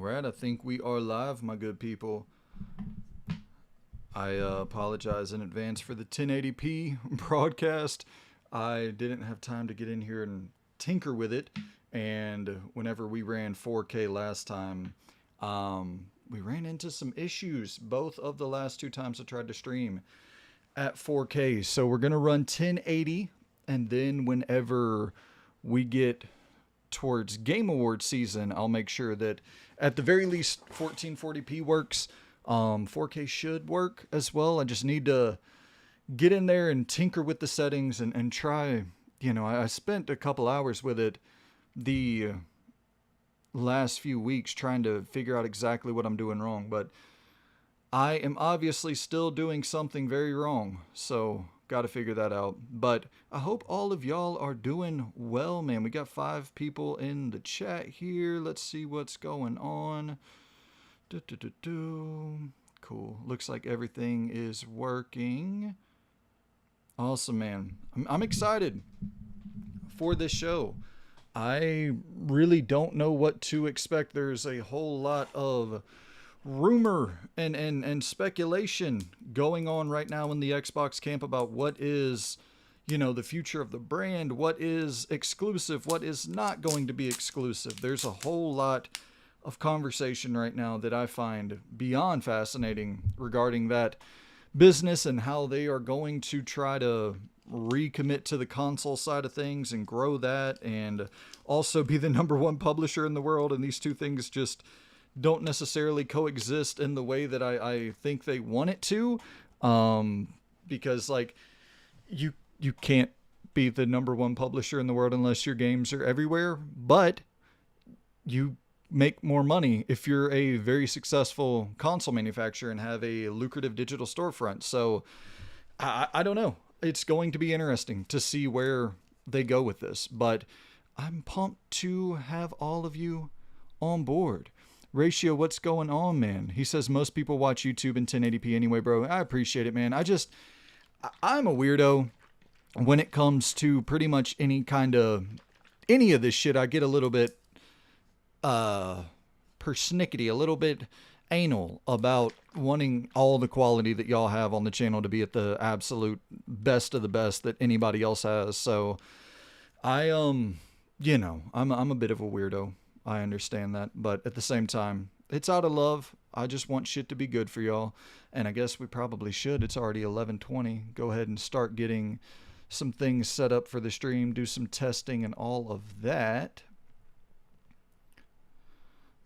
Right, I think we are live, my good people. I apologize in advance for the 1080p broadcast. I didn't have time to get in here and tinker with it, and whenever we ran 4K last time, we ran into some issues both of the last two times I tried to stream at 4K. So we're going to run 1080, and then whenever we get towards Game Award season, I'll make sure that at the very least 1440p works. 4K should work as well. I just need to get in there and tinker with the settings and try. I spent a couple hours with it the last few weeks trying to figure out exactly what I'm doing wrong, but I am obviously still doing something very wrong. So got to figure that out. But I hope all of y'all are doing well, man. We got 5 people in the chat here. Let's see what's going on. Cool. Looks like everything is working. Awesome, man. I'm excited for this show. I really don't know what to expect. There's a whole lot of rumor and speculation going on right now in the Xbox camp about what is, the future of the brand, what is exclusive, what is not going to be exclusive. There's a whole lot of conversation right now that I find beyond fascinating regarding that business and how they are going to try to recommit to the console side of things and grow that and also be the number one publisher in the world. And these two things just don't necessarily coexist in the way that I think they want it to. Because you can't be the number one publisher in the world unless your games are everywhere, but you make more money if you're a very successful console manufacturer and have a lucrative digital storefront. So I don't know. It's going to be interesting to see where they go with this, but I'm pumped to have all of you on board. Ratio, what's going on, man? He says most people watch YouTube in 1080p anyway, bro. I appreciate it, man. I'm a weirdo when it comes to pretty much any of this shit. I get a little bit persnickety, a little bit anal about wanting all the quality that y'all have on the channel to be at the absolute best of the best that anybody else has. So I'm a bit of a weirdo. I understand that, but at the same time, it's out of love. I just want shit to be good for y'all, and I guess we probably should. It's already 11:20. Go ahead and start getting some things set up for the stream, do some testing and all of that.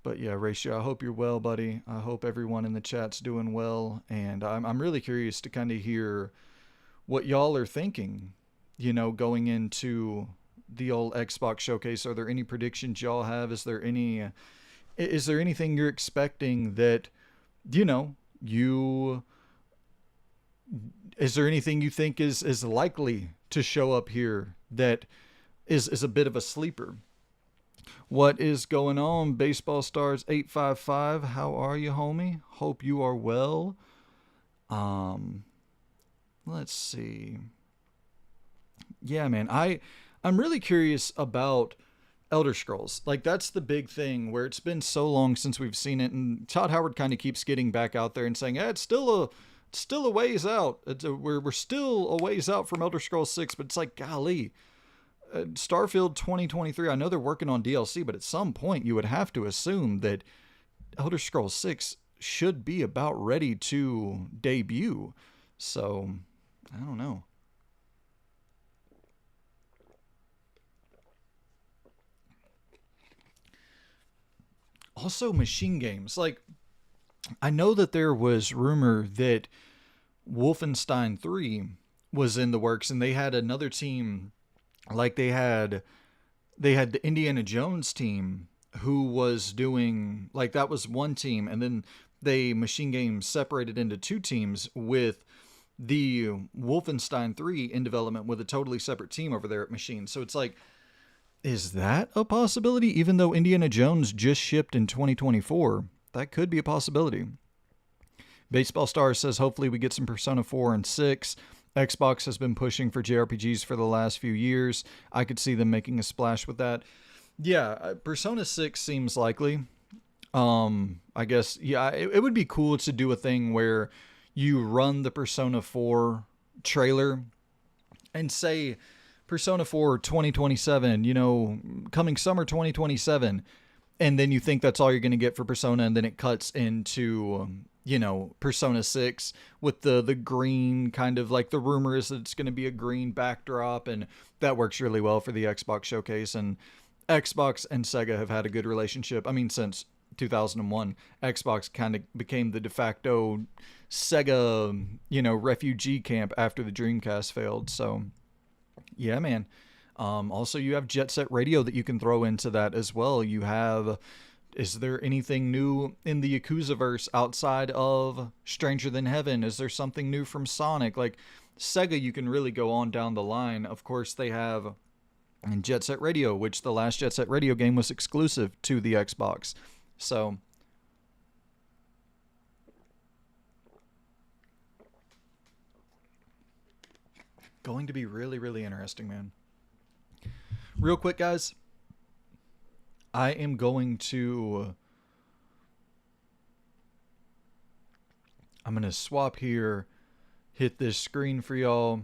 But yeah, Ratio, I hope you're well, buddy. I hope everyone in the chat's doing well, and I'm really curious to kind of hear what y'all are thinking, going into the old Xbox showcase. Are there any predictions y'all have? Is there anything you're expecting that, is there anything you think is likely to show up here that is a bit of a sleeper? What is going on, Baseball Stars 855? How are you, homie? Hope you are well. Let's see. Yeah, man, I'm really curious about Elder Scrolls. That's the big thing where it's been so long since we've seen it, and Todd Howard kind of keeps getting back out there and saying, it's still a ways out. We're still a ways out from Elder Scrolls 6, but it's like, golly, Starfield 2023, I know they're working on DLC, but at some point you would have to assume that Elder Scrolls 6 should be about ready to debut. So, I don't know. Also, machine games. I know that there was rumor that Wolfenstein 3 was in the works, and they had another team. They had the Indiana Jones team who was doing, that was one team, and then they Machine Games separated into 2 teams with the Wolfenstein 3 in development with a totally separate team over there at Machine. So it's is that a possibility? Even though Indiana Jones just shipped in 2024, that could be a possibility. Baseball Star says hopefully we get some Persona 4 and 6. Xbox has been pushing for JRPGs for the last few years. I could see them making a splash with that. Yeah, Persona 6 seems likely. I guess, yeah, it would be cool to do a thing where you run the Persona 4 trailer and say Persona 4 2027, coming summer 2027, and then you think that's all you're going to get for Persona, and then it cuts into Persona 6 with the green, kind of like, the rumor is that it's going to be a green backdrop, and that works really well for the Xbox showcase. And Xbox and Sega have had a good relationship. I mean, since 2001, Xbox kind of became the de facto Sega, refugee camp after the Dreamcast failed. So yeah, man. Also, you have Jet Set Radio that you can throw into that as well. You have, is there anything new in the Yakuza-verse outside of Stranger Than Heaven? Is there something new from Sonic? Like, Sega, you can really go on down the line. Of course, they have Jet Set Radio, which the last Jet Set Radio game was exclusive to the Xbox. So, going to be really, really interesting, man. Real quick, guys, I am going to swap here, hit this screen for y'all,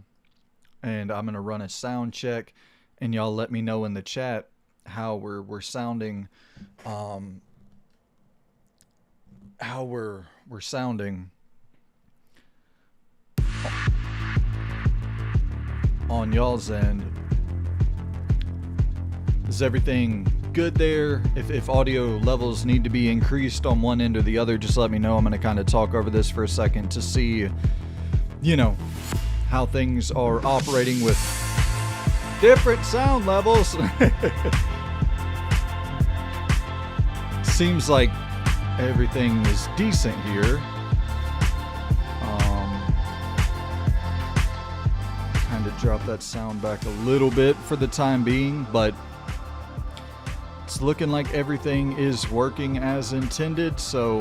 and I'm going to run a sound check, and y'all let me know in the chat how we're sounding, how we're sounding on y'all's end. Is everything good there? If audio levels need to be increased on one end or the other, just let me know. I'm going to kind of talk over this for a second to see, how things are operating with different sound levels. Seems like everything is decent here. Kind of drop that sound back a little bit for the time being, but it's looking like everything is working as intended, so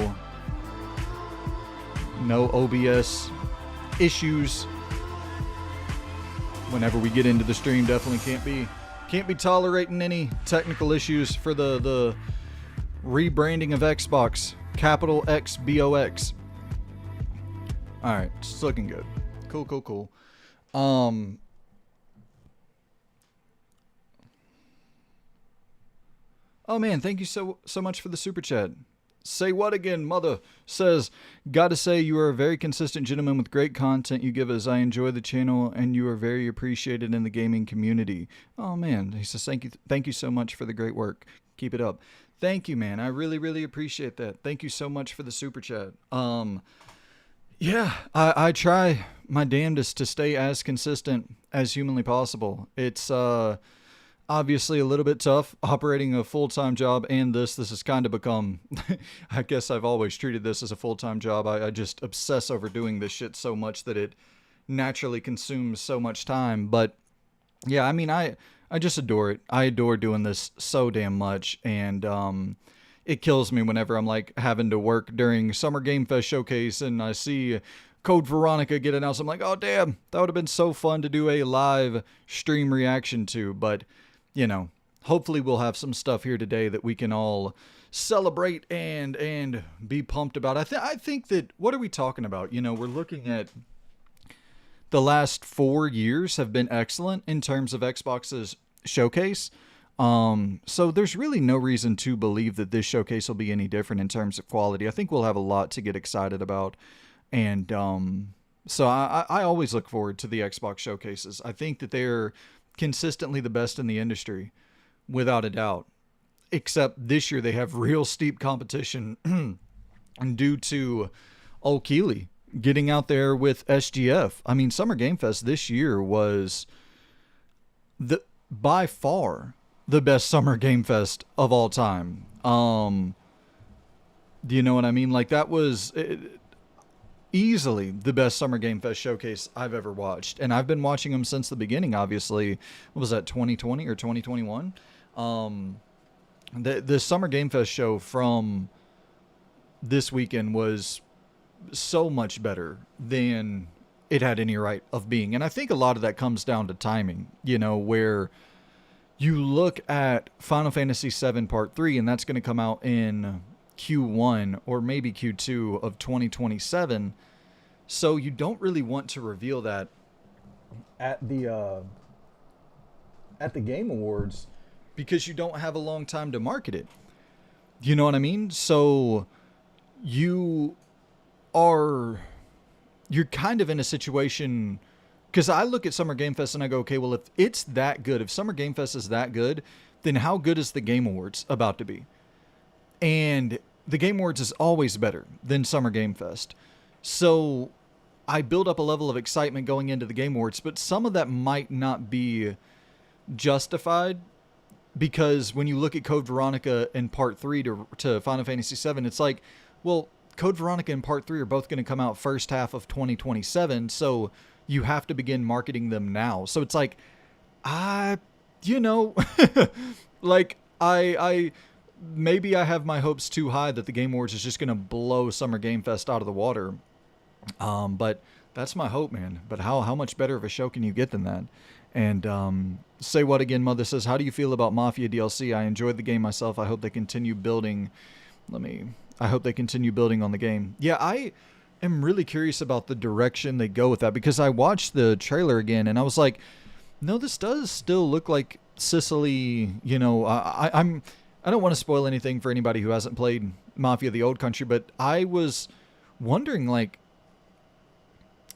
no OBS issues. Whenever we get into the stream, definitely can't be tolerating any technical issues for the rebranding of Xbox. Capital XBOX. Alright, it's looking good. Cool. Oh man, thank you so much for the super chat. Say what again, mother? Says, gotta say you are a very consistent gentleman with great content you give us. I enjoy the channel and you are very appreciated in the gaming community. Oh man, he says thank you so much for the great work. Keep it up. Thank you, man. I really, really appreciate that. Thank you so much for the super chat. Yeah, I try my damnedest to stay as consistent as humanly possible. It's obviously a little bit tough operating a full-time job, and this has kind of become, I guess I've always treated this as a full-time job. I just obsess over doing this shit so much that it naturally consumes so much time. But yeah, I mean, I just adore it. I adore doing this so damn much, and it kills me whenever I'm like having to work during Summer Game Fest Showcase and I see Code Veronica get announced. I'm like, oh damn, that would have been so fun to do a live stream reaction to. But hopefully we'll have some stuff here today that we can all celebrate and be pumped about. I think that, what are we talking about? We're looking at the last 4 years have been excellent in terms of Xbox's showcase. So there's really no reason to believe that this showcase will be any different in terms of quality. I think we'll have a lot to get excited about. And so I always look forward to the Xbox showcases. I think that they're consistently the best in the industry, without a doubt. Except this year they have real steep competition due to Keighley getting out there with SGF. I mean, Summer Game Fest this year was by far the best Summer Game Fest of all time. Do you know what I mean? Like, that was easily the best Summer Game Fest showcase I've ever watched. And I've been watching them since the beginning, obviously. What was that, 2020 or 2021? The Summer Game Fest show from this weekend was so much better than it had any right of being. And I think a lot of that comes down to timing, where you look at Final Fantasy VII Part 3, and that's going to come out in Q1 or maybe Q2 of 2027. So you don't really want to reveal that at the Game Awards because you don't have a long time to market it. You know what I mean? So you are you're kind of in a situation because I look at Summer Game Fest and I go, okay, well, if it's that good, if Summer Game Fest is that good, then how good is the Game Awards about to be? And the Game Awards is always better than Summer Game Fest. So I build up a level of excitement going into the Game Awards, but some of that might not be justified because when you look at Code Veronica and Part 3 to Final Fantasy VII, it's like, well, Code Veronica and Part 3 are both going to come out first half of 2027, so you have to begin marketing them now. So it's like, you know, like I maybe I have my hopes too high that the Game Awards is just going to blow Summer Game Fest out of the water. But that's my hope, man. But how much better of a show can you get than that? And Say What Again Mother says, how do you feel about Mafia DLC? I enjoyed the game myself. I hope they continue building. I hope they continue building on the game. Yeah, I am really curious about the direction they go with that because I watched the trailer again and I was like, no, this does still look like Sicily. You know, I don't want to spoil anything for anybody who hasn't played Mafia: The Old Country, but I was wondering, like,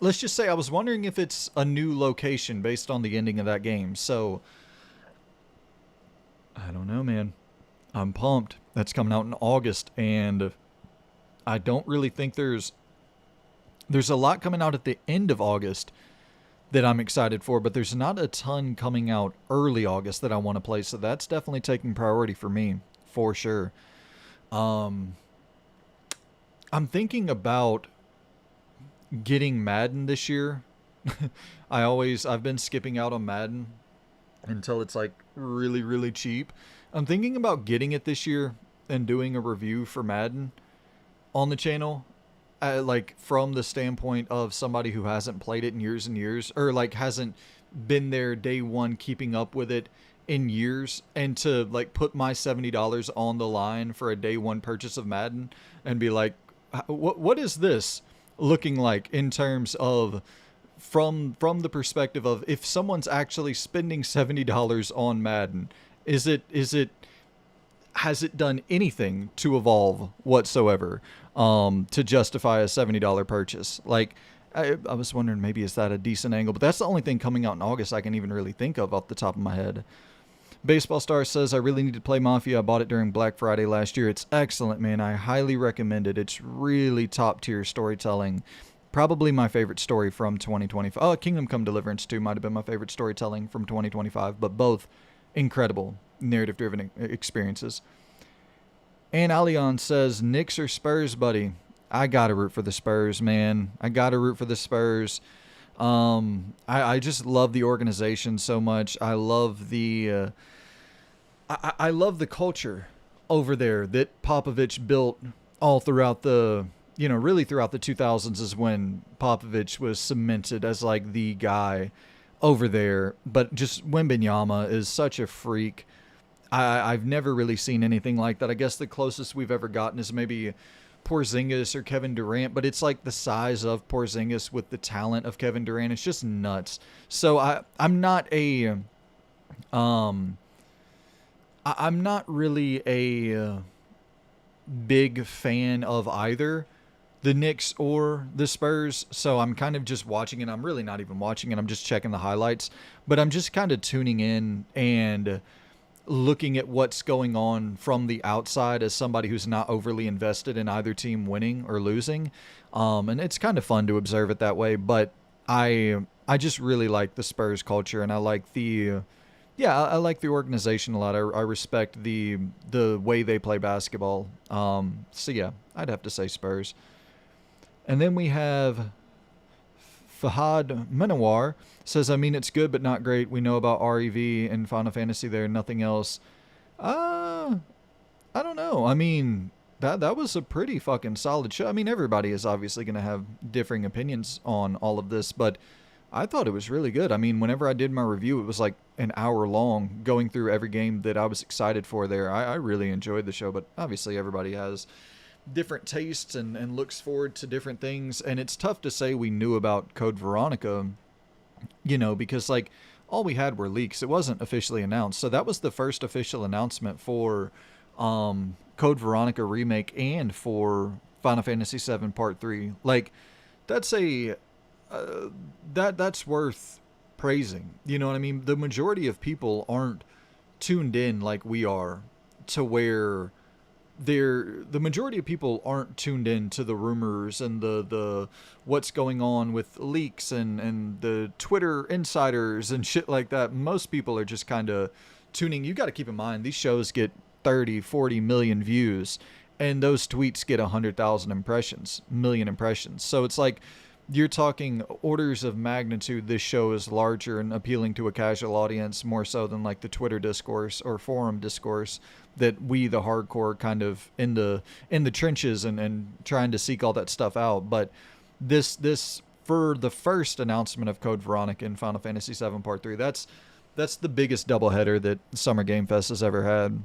let's just say I was wondering if it's a new location based on the ending of that game. So, I don't know, man. I'm pumped. That's coming out in August, and I don't really think there's a lot coming out at the end of August that I'm excited for, but there's not a ton coming out early August that I want to play, so that's definitely taking priority for me, for sure. I'm thinking about getting Madden this year. I've been skipping out on Madden until it's like really, really cheap. I'm thinking about getting it this year and doing a review for Madden on the channel. Like from the standpoint of somebody who hasn't played it in years and years, or like hasn't been there day one keeping up with it in years, and to like put my $70 on the line for a day one purchase of Madden and be like, what is this looking like in terms of from the perspective of if someone's actually spending $70 on Madden, has it done anything to evolve whatsoever to justify a $70 purchase? Like, I was wondering, maybe is that a decent angle? But that's the only thing coming out in August I can even really think of off the top of my head. Baseball Star says, I really need to play Mafia. I bought it during Black Friday last year. It's excellent, man. I highly recommend it. It's really top-tier storytelling. Probably my favorite story from 2025. Oh, Kingdom Come Deliverance 2 might have been my favorite storytelling from 2025, but both incredible narrative-driven experiences. And Alion says, Knicks or Spurs, buddy? I gotta root for the Spurs, man. I gotta root for the Spurs. I just love the organization so much. I love the I love the culture over there that Popovich built all throughout really throughout the 2000s is when Popovich was cemented as like the guy over there. But just Wembanyama is such a freak. I've never really seen anything like that. I guess the closest we've ever gotten is maybe Porzingis or Kevin Durant, but it's like the size of Porzingis with the talent of Kevin Durant. It's just nuts. So I'm not really a big fan of either the Knicks or the Spurs. So I'm kind of just watching it. I'm really not even watching it. I'm just checking the highlights, but I'm just kind of tuning in and looking at what's going on from the outside as somebody who's not overly invested in either team winning or losing. And it's kind of fun to observe it that way, but I just really like the Spurs culture, and I like I like the organization a lot. I respect the way they play basketball. So yeah, I'd have to say Spurs. And then we have Fahad Menawar says, I mean, it's good, but not great. We know about REV and Final Fantasy there, nothing else. I don't know. I mean, that was a pretty fucking solid show. I mean, everybody is obviously going to have differing opinions on all of this, but I thought it was really good. I mean, whenever I did my review, it was like an hour long, going through every game that I was excited for there. I really enjoyed the show, but obviously everybody has different tastes and looks forward to different things. And it's tough to say we knew about Code Veronica, because like all we had were leaks. It wasn't officially announced. So that was the first official announcement for Code Veronica Remake and for Final Fantasy VII Part 3. Like, that's a that's worth praising. You know what I mean? The majority of people aren't tuned in like we are, to where the majority of people aren't tuned in to the rumors and the what's going on with leaks and the Twitter insiders and shit like that. Most people are just kind of tuning. You got to keep in mind, these shows get 30, 40 million views, and those tweets get 100,000 impressions, million impressions. So it's like, you're talking orders of magnitude. This show is larger and appealing to a casual audience more so than like the Twitter discourse or forum discourse that we, the hardcore, kind of in the trenches and trying to seek all that stuff out. But this for the first announcement of Code Veronica in Final Fantasy VII Part 3, that's the biggest doubleheader that Summer Game Fest has ever had.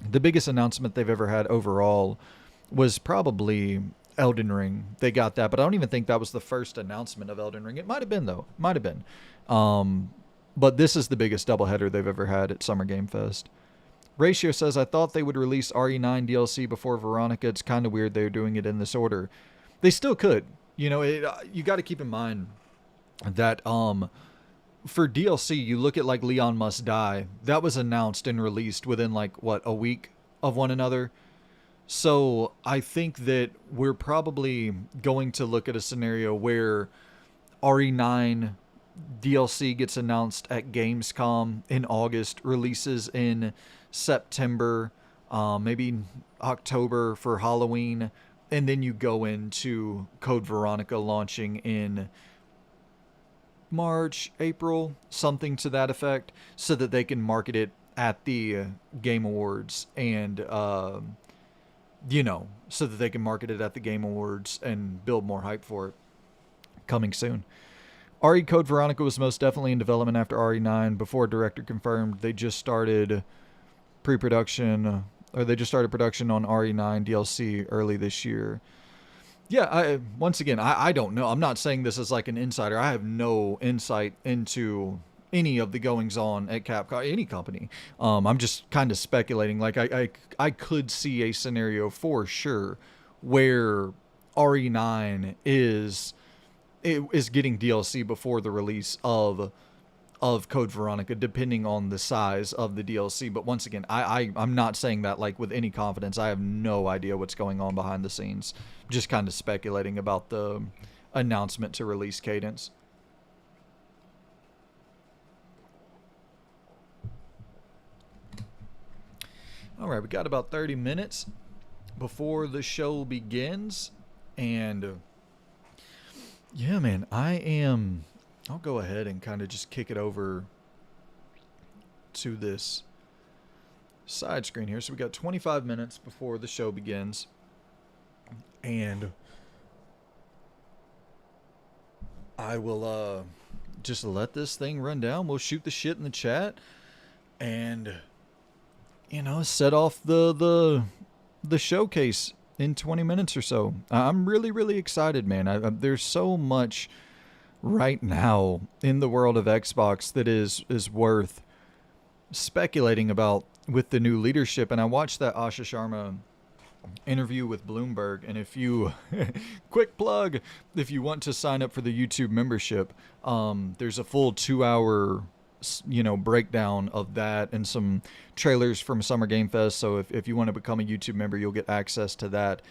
The biggest announcement they've ever had overall was probably Elden Ring. They got that, but I don't even think that was the first announcement of Elden Ring. It might have been, though. Might have been. But this is the biggest doubleheader they've ever had at Summer Game Fest. Ratio says, I thought they would release RE9 DLC before Veronica. It's kind of weird they're doing it in this order. They still could. You got to keep in mind that for DLC, you look at like Leon Must Die. That was announced and released within like, a week of one another. So I think that we're probably going to look at a scenario where RE9 DLC gets announced at Gamescom in August, releases in September, maybe October for Halloween, and then you go into Code Veronica launching in March, April, something to that effect, so that they can market it at the Game Awards and so that they can market it at the Game Awards and build more hype for it. Coming soon. RE Code Veronica was most definitely in development after RE9. Before director confirmed, they just started production on RE9 DLC early this year. Yeah, I don't know. I'm not saying this as like an insider. I have no insight into any of the goings on at Capcom, any company. I'm just kind of speculating. Like I could see a scenario for sure where RE9 is getting DLC before the release of Code Veronica, depending on the size of the DLC. But once again, I'm not saying that like with any confidence. I have no idea what's going on behind the scenes. Just kind of speculating about the announcement to release cadence. All right, we got about 30 minutes before the show begins. And yeah, man, I'll go ahead and kind of just kick it over to this side screen here. So we got 25 minutes before the show begins. And I will just let this thing run down. We'll shoot the shit in the chat and set off the showcase in 20 minutes or so. I'm really, really excited, man. There's so much right now in the world of Xbox that is worth speculating about with the new leadership. And I watched that Asha Sharma interview with Bloomberg, and if you quick plug, if you want to sign up for the YouTube membership, there's a full 2-hour breakdown of that and some trailers from Summer Game Fest. So if you want to become a YouTube member, you'll get access to that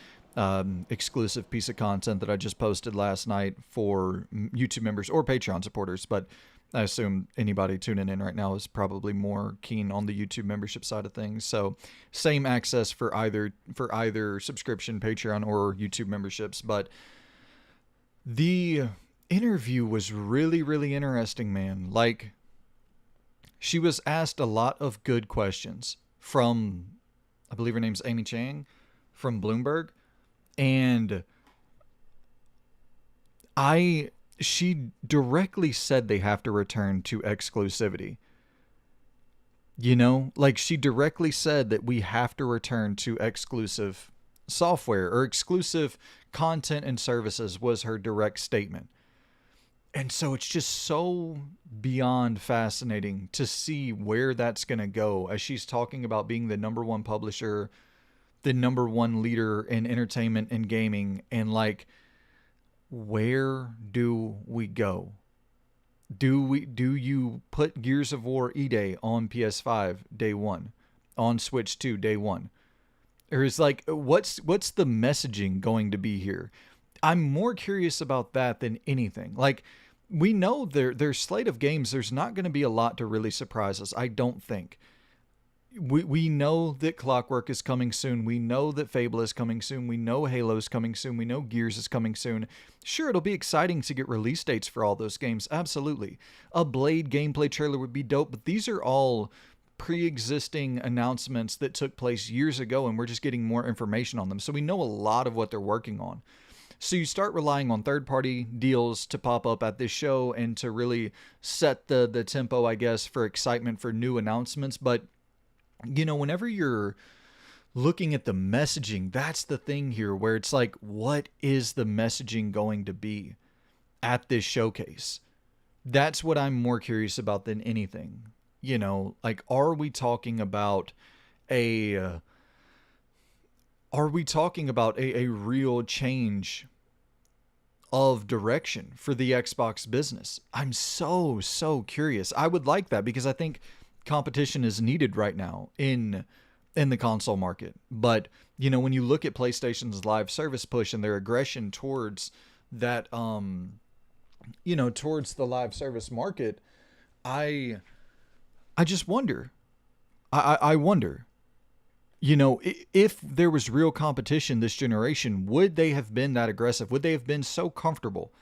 exclusive piece of content that I just posted last night for YouTube members or Patreon supporters. But I assume anybody tuning in right now is probably more keen on the YouTube membership side of things. So same access for either subscription, Patreon, or YouTube memberships. But the interview was really, really interesting, man. Like, she was asked a lot of good questions from, I believe her name's Amy Chang, from Bloomberg. And she directly said they have to return to exclusivity. You know, like she directly said that we have to return to exclusive software or exclusive content and services was her direct statement. And so it's just so beyond fascinating to see where that's going to go as she's talking about being the number one publisher, the number one leader in entertainment and gaming. And like, where do we go? Do you put Gears of War E-Day on PS5 day one, on Switch 2 day one? Or is like what's the messaging going to be here? I'm more curious about that than anything. Like we know their slate of games, there's not going to be a lot to really surprise us, I don't think. We know that Clockwork is coming soon. We know that Fable is coming soon. We know Halo's coming soon. We know Gears is coming soon. Sure, it'll be exciting to get release dates for all those games. Absolutely. A Blade gameplay trailer would be dope, but these are all pre-existing announcements that took place years ago, and we're just getting more information on them. So we know a lot of what they're working on. So you start relying on third-party deals to pop up at this show and to really set the tempo, I guess, for excitement for new announcements. But you know, whenever you're looking at the messaging, that's the thing here where it's like, what is the messaging going to be at this showcase? That's what I'm more curious about than anything. You know, like, are we talking about a real change of direction for the Xbox business? I'm so curious. I would like that because I think competition is needed right now in the console market. But you know, when you look at PlayStation's live service push and their aggression towards that towards the live service market, I just wonder. I wonder, you know, if there was real competition this generation, would they have been that aggressive? Would they have been so comfortable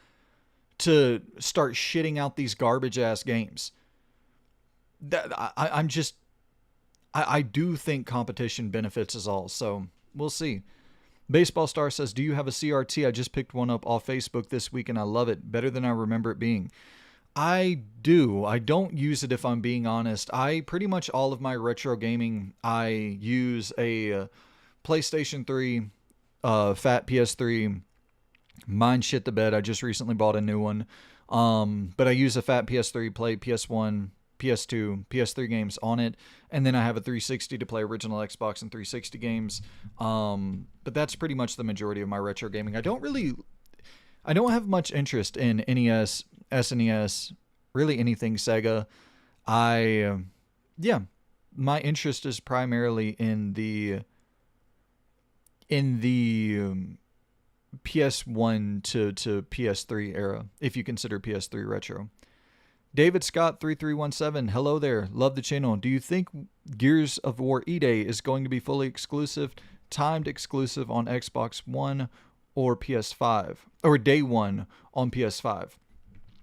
to start shitting out these garbage ass games? That I do think competition benefits us all. So we'll see. Baseball Star says, do you have a CRT? I just picked one up off Facebook this week and I love it. Better than I remember it being. I do. I don't use it if I'm being honest. I pretty much all of my retro gaming, I use a PlayStation 3, fat PS3. Mine shit the bed. I just recently bought a new one. But I use a fat PS3, play PS1, PS2, PS3 games on it, and then I have a 360 to play original Xbox and 360 games. But that's pretty much the majority of my retro gaming. I don't have much interest in NES, SNES, really anything Sega. My interest is primarily in the PS1 to PS3 era, if you consider PS3 retro. David Scott 3317, hello there, love the channel. Do you think Gears of War E-Day is going to be fully exclusive, timed exclusive on Xbox One or PS5, or day one on PS5?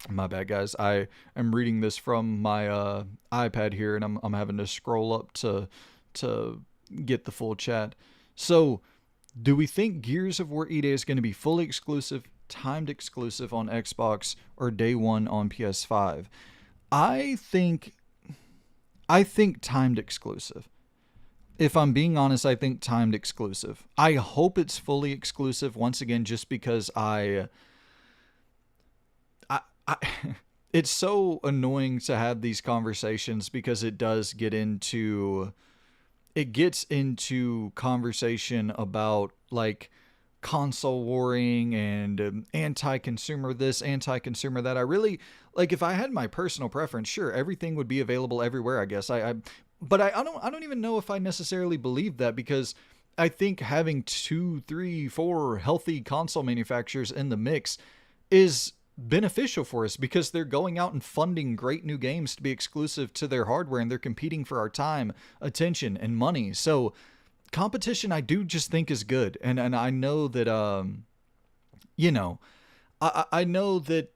My bad, guys. I am reading this from my iPad here, and I'm having to scroll up to get the full chat. So, do we think Gears of War E-Day is going to be fully exclusive, timed exclusive on Xbox, or day one on PS5? I think timed exclusive. If I'm being honest, I think timed exclusive. I hope it's fully exclusive once again, just because I it's so annoying to have these conversations because it gets into conversation about like console warring and anti-consumer this, anti-consumer that. I really like, if I had my personal preference, sure, everything would be available everywhere, I guess. But I don't even know if I necessarily believe that, because I think having 2, 3, 4 healthy console manufacturers in the mix is beneficial for us, because they're going out and funding great new games to be exclusive to their hardware, and they're competing for our time, attention, and money. So competition, I do just think, is good. And I know that, I know that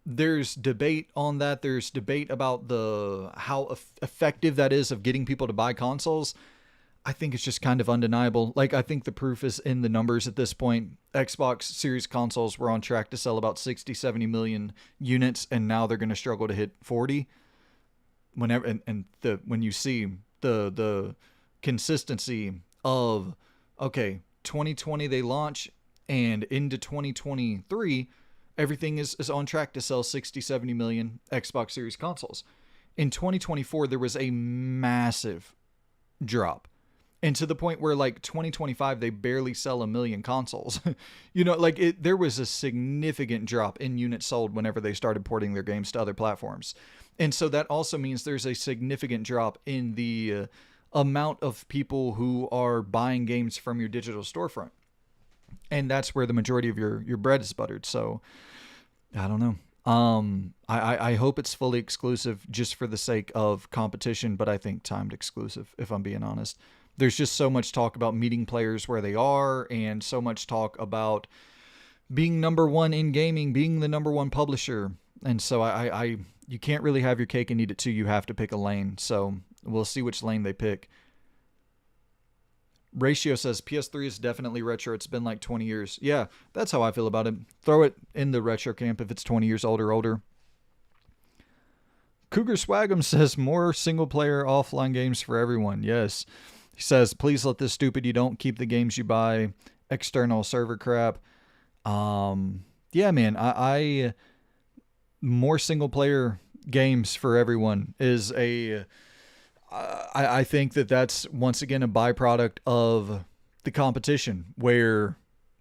there's debate on that. There's debate about how effective that is of getting people to buy consoles. I think it's just kind of undeniable. Like, I think the proof is in the numbers at this point. Xbox Series consoles were on track to sell about 60, 70 million units, and now they're going to struggle to hit 40. Whenever when you see the consistency of, okay, 2020 they launch, and into 2023, everything is on track to sell 60, 70 million Xbox Series consoles. In 2024, there was a massive drop. And to the point where, like, 2025, they barely sell a million consoles. There was a significant drop in units sold whenever they started porting their games to other platforms. And so that also means there's a significant drop in the amount of people who are buying games from your digital storefront. And that's where the majority of your bread is buttered. So, I don't know. I hope it's fully exclusive just for the sake of competition, but I think timed exclusive, if I'm being honest. There's just so much talk about meeting players where they are, and so much talk about being number one in gaming, being the number one publisher. And so you can't really have your cake and eat it too. You have to pick a lane. So we'll see which lane they pick. Ratio says PS3 is definitely retro. It's been like 20 years. Yeah, that's how I feel about it. Throw it in the retro camp if it's 20 years old or older. Cougar Swagum says more single player offline games for everyone. Yes. He says, please let this stupid you don't keep the games you buy external server crap. Yeah, man, I more single player games for everyone is I think that's once again a byproduct of the competition, where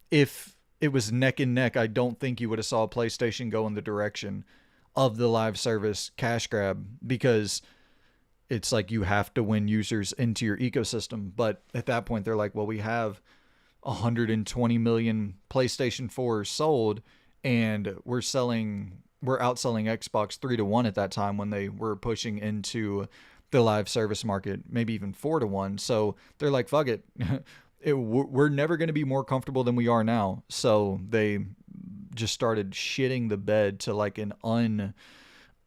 if it was neck and neck, I don't think you would have saw PlayStation go in the direction of the live service cash grab, because it's like you have to win users into your ecosystem. But at that point, they're like, well, we have 120 million PlayStation 4s sold, and we're outselling Xbox 3-1 at that time when they were pushing into the live service market, maybe even 4-1. So they're like, fuck it. We're never going to be more comfortable than we are now. So they just started shitting the bed to like an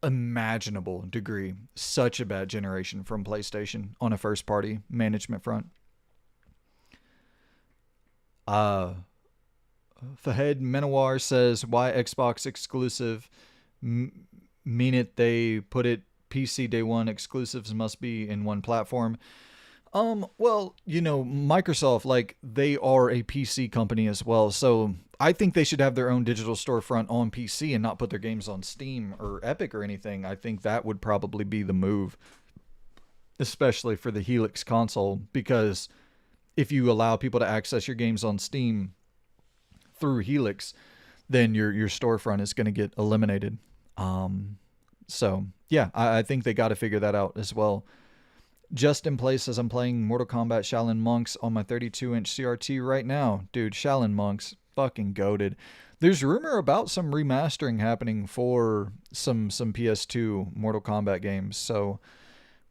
unimaginable degree. Such a bad generation from PlayStation on a first party management front. Fahed Menawar says, why Xbox exclusive? Mean it they put it PC day one, exclusives must be in one platform. Well, Microsoft, like, they are a PC company as well. So I think they should have their own digital storefront on PC and not put their games on Steam or Epic or anything. I think that would probably be the move, especially for the Helix console, because if you allow people to access your games on Steam through Helix, then your storefront is going to get eliminated. So yeah, I think they got to figure that out as well. Just in place says, I'm playing Mortal Kombat Shaolin Monks on my 32-inch CRT right now. Dude, Shaolin Monks, fucking goated. There's rumor about some remastering happening for some PS2 Mortal Kombat games, so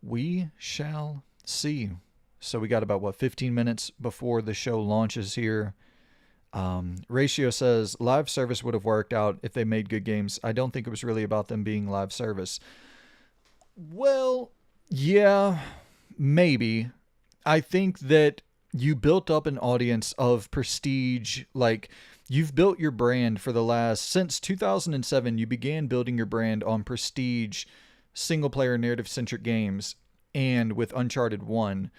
we shall see. So we got about, 15 minutes before the show launches here. Ratio says, live service would have worked out if they made good games. I don't think it was really about them being live service. Well, yeah, maybe. I think that you built up an audience of prestige. Like, you've built your brand since 2007, you began building your brand on prestige single player narrative centric games, and with Uncharted 1.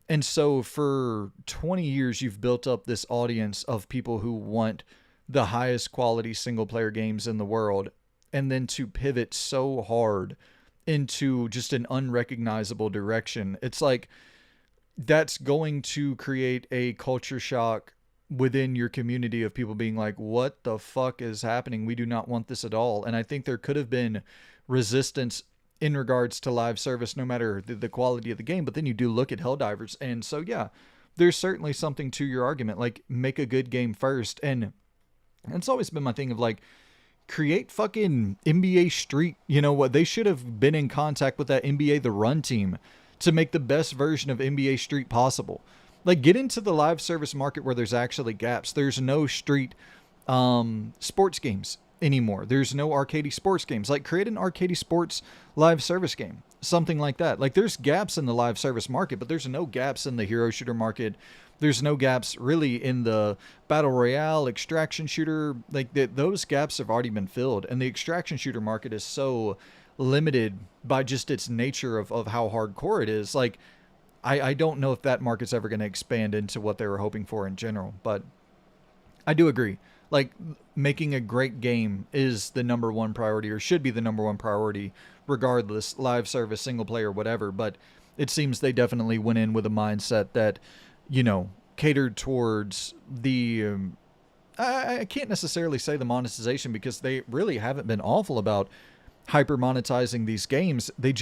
And so for 20 years, you've built up this audience of people who want the highest quality single player games in the world. And then to pivot so hard into just an unrecognizable direction, it's like that's going to create a culture shock within your community of people being like, what the fuck is happening? We do not want this at all. And I think there could have been resistance in regards to live service, no matter the quality of the game. But then you do look at Helldivers, and so yeah, there's certainly something to your argument. Like, make a good game first. And it's always been my thing of like, create fucking NBA Street. You know what? They should have been in contact with that NBA The Run team to make the best version of NBA Street possible. Like, get into the live service market where there's actually gaps. There's no street sports games anymore. There's no arcade sports games. Like, create an arcade sports live service game. something like that. Like there's gaps in the live service market, but there's no gaps in the hero shooter market. There's no gaps really in the battle royale extraction shooter. Like those gaps have already been filled, and the extraction shooter market is so limited by just its nature of how hardcore it is. Like I don't know if that market's ever going to expand into what they were hoping for in general, but I do agree. Like making a great game is the number one priority, or should be the number one priority, regardless, live service, single player, whatever. But it seems they definitely went in with a mindset that, catered towards the. I can't necessarily say the monetization, because they really haven't been awful about hyper monetizing these games. They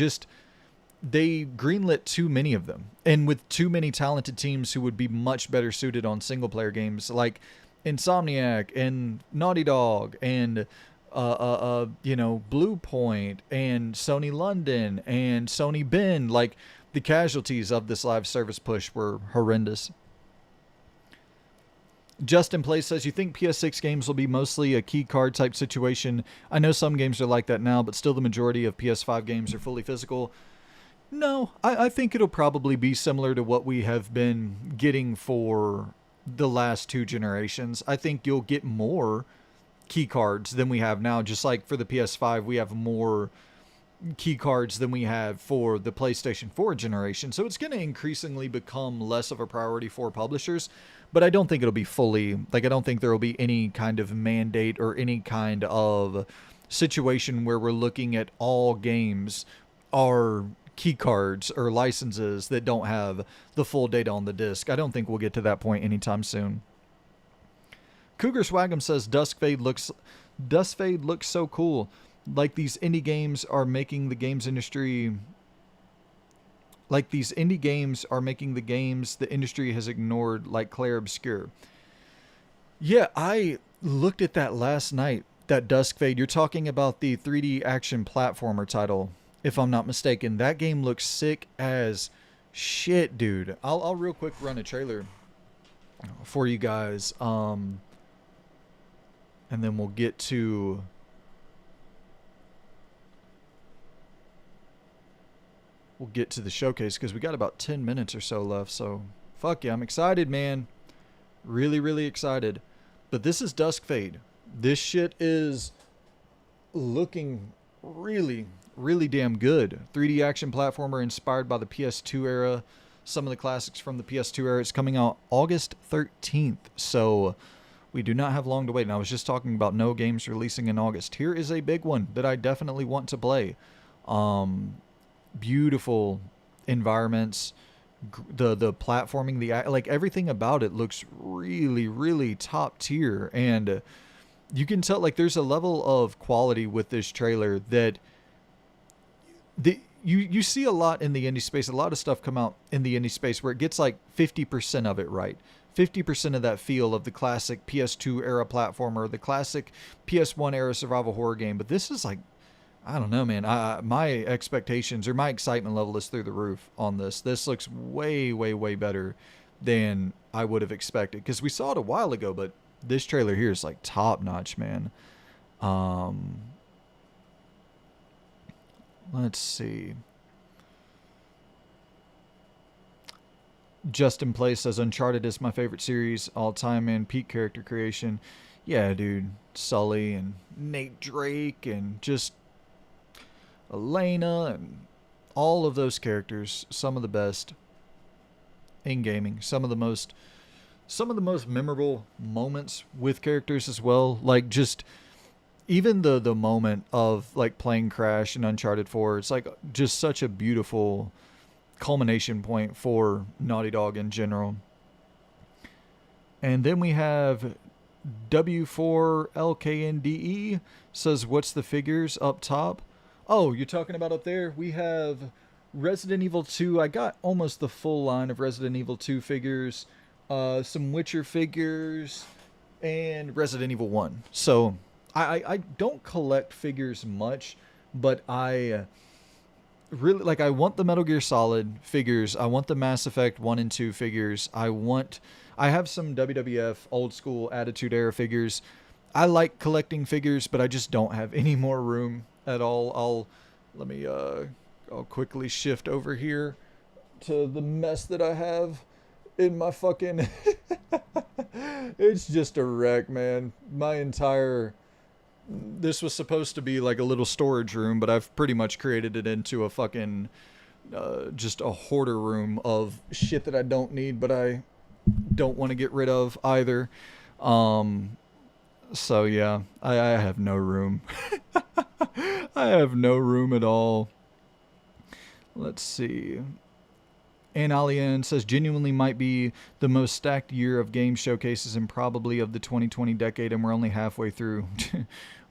greenlit too many of them, and with too many talented teams who would be much better suited on single player games, like Insomniac and Naughty Dog and Blue Point and Sony London and Sony Bend. Like the casualties of this live service push were horrendous. Justin Play says, you think PS6 games will be mostly a key card type situation? I know some games are like that now, but still the majority of PS5 games are fully physical. No, I think it'll probably be similar to what we have been getting for the last two generations. I think you'll get more key cards than we have now. Just like for the PS5, we have more key cards than we have for the PlayStation 4 generation. So it's going to increasingly become less of a priority for publishers, but I don't think it'll be fully, like, I don't think there will be any kind of mandate or any kind of situation where we're looking at all games are key cards or licenses that don't have the full data on the disc. I don't think we'll get to that point anytime soon. Cougar Swagum says Duskfade looks so cool. Like these indie games are making the games industry. Like these indie games are making the games the industry has ignored, like Clair Obscur. Yeah, I looked at that last night. That Duskfade. You're talking about the 3D action platformer title, if I'm not mistaken. That game looks sick as shit, dude. I'll real quick run a trailer for you guys, and then we'll get to the showcase, because we got about 10 minutes or so left. So fuck yeah, I'm excited, man. Really, really excited. But this is Duskfade. This shit is looking really, really damn good. 3D action platformer inspired by the PS2 era. Some of the classics from the PS2 era. It's coming out August 13th. So we do not have long to wait. And I was just talking about no games releasing in August. Here is a big one that I definitely want to play. Beautiful environments. The platforming, like everything about it looks really, really top tier. And you can tell, like, there's a level of quality with this trailer that you see a lot in the indie space. A lot of stuff come out in the indie space where it gets like 50% of it right. 50% of that feel of the classic PS2 era platformer, the classic PS1 era survival horror game. But this is like, I don't know, man. My expectations, or my excitement level, is through the roof on this. This looks way, way, way better than I would have expected, because we saw it a while ago, but this trailer here is like top notch, man. Let's see. Justin Play says Uncharted is my favorite series all time, and peak character creation. Yeah, dude. Sully and Nate Drake and just Elena and all of those characters, some of the best in gaming. Some of the most memorable moments with characters as well. Like just even the moment of like playing Crash and Uncharted 4, it's like just such a beautiful culmination point for Naughty Dog in general. And then we have W4LKNDE says, what's the figures up top? Oh, you're talking about up there? We have Resident Evil 2. I got almost the full line of Resident Evil 2 figures, some Witcher figures, and Resident Evil 1. So I don't collect figures much, but I really, like, I want the Metal Gear Solid figures. I want the Mass Effect 1 and 2 figures. I have some WWF old school Attitude Era figures. I like collecting figures, but I just don't have any more room at all. I'll I'll quickly shift over here to the mess that I have in my fucking it's just a wreck, man. My entire this was supposed to be like a little storage room, but I've pretty much created it into a fucking just a hoarder room of shit that I don't need, but I don't want to get rid of either. So yeah, I have no room. I have no room at all. Let's see. And Alien says, genuinely might be the most stacked year of game showcases and probably of the 2020 decade, and we're only halfway through.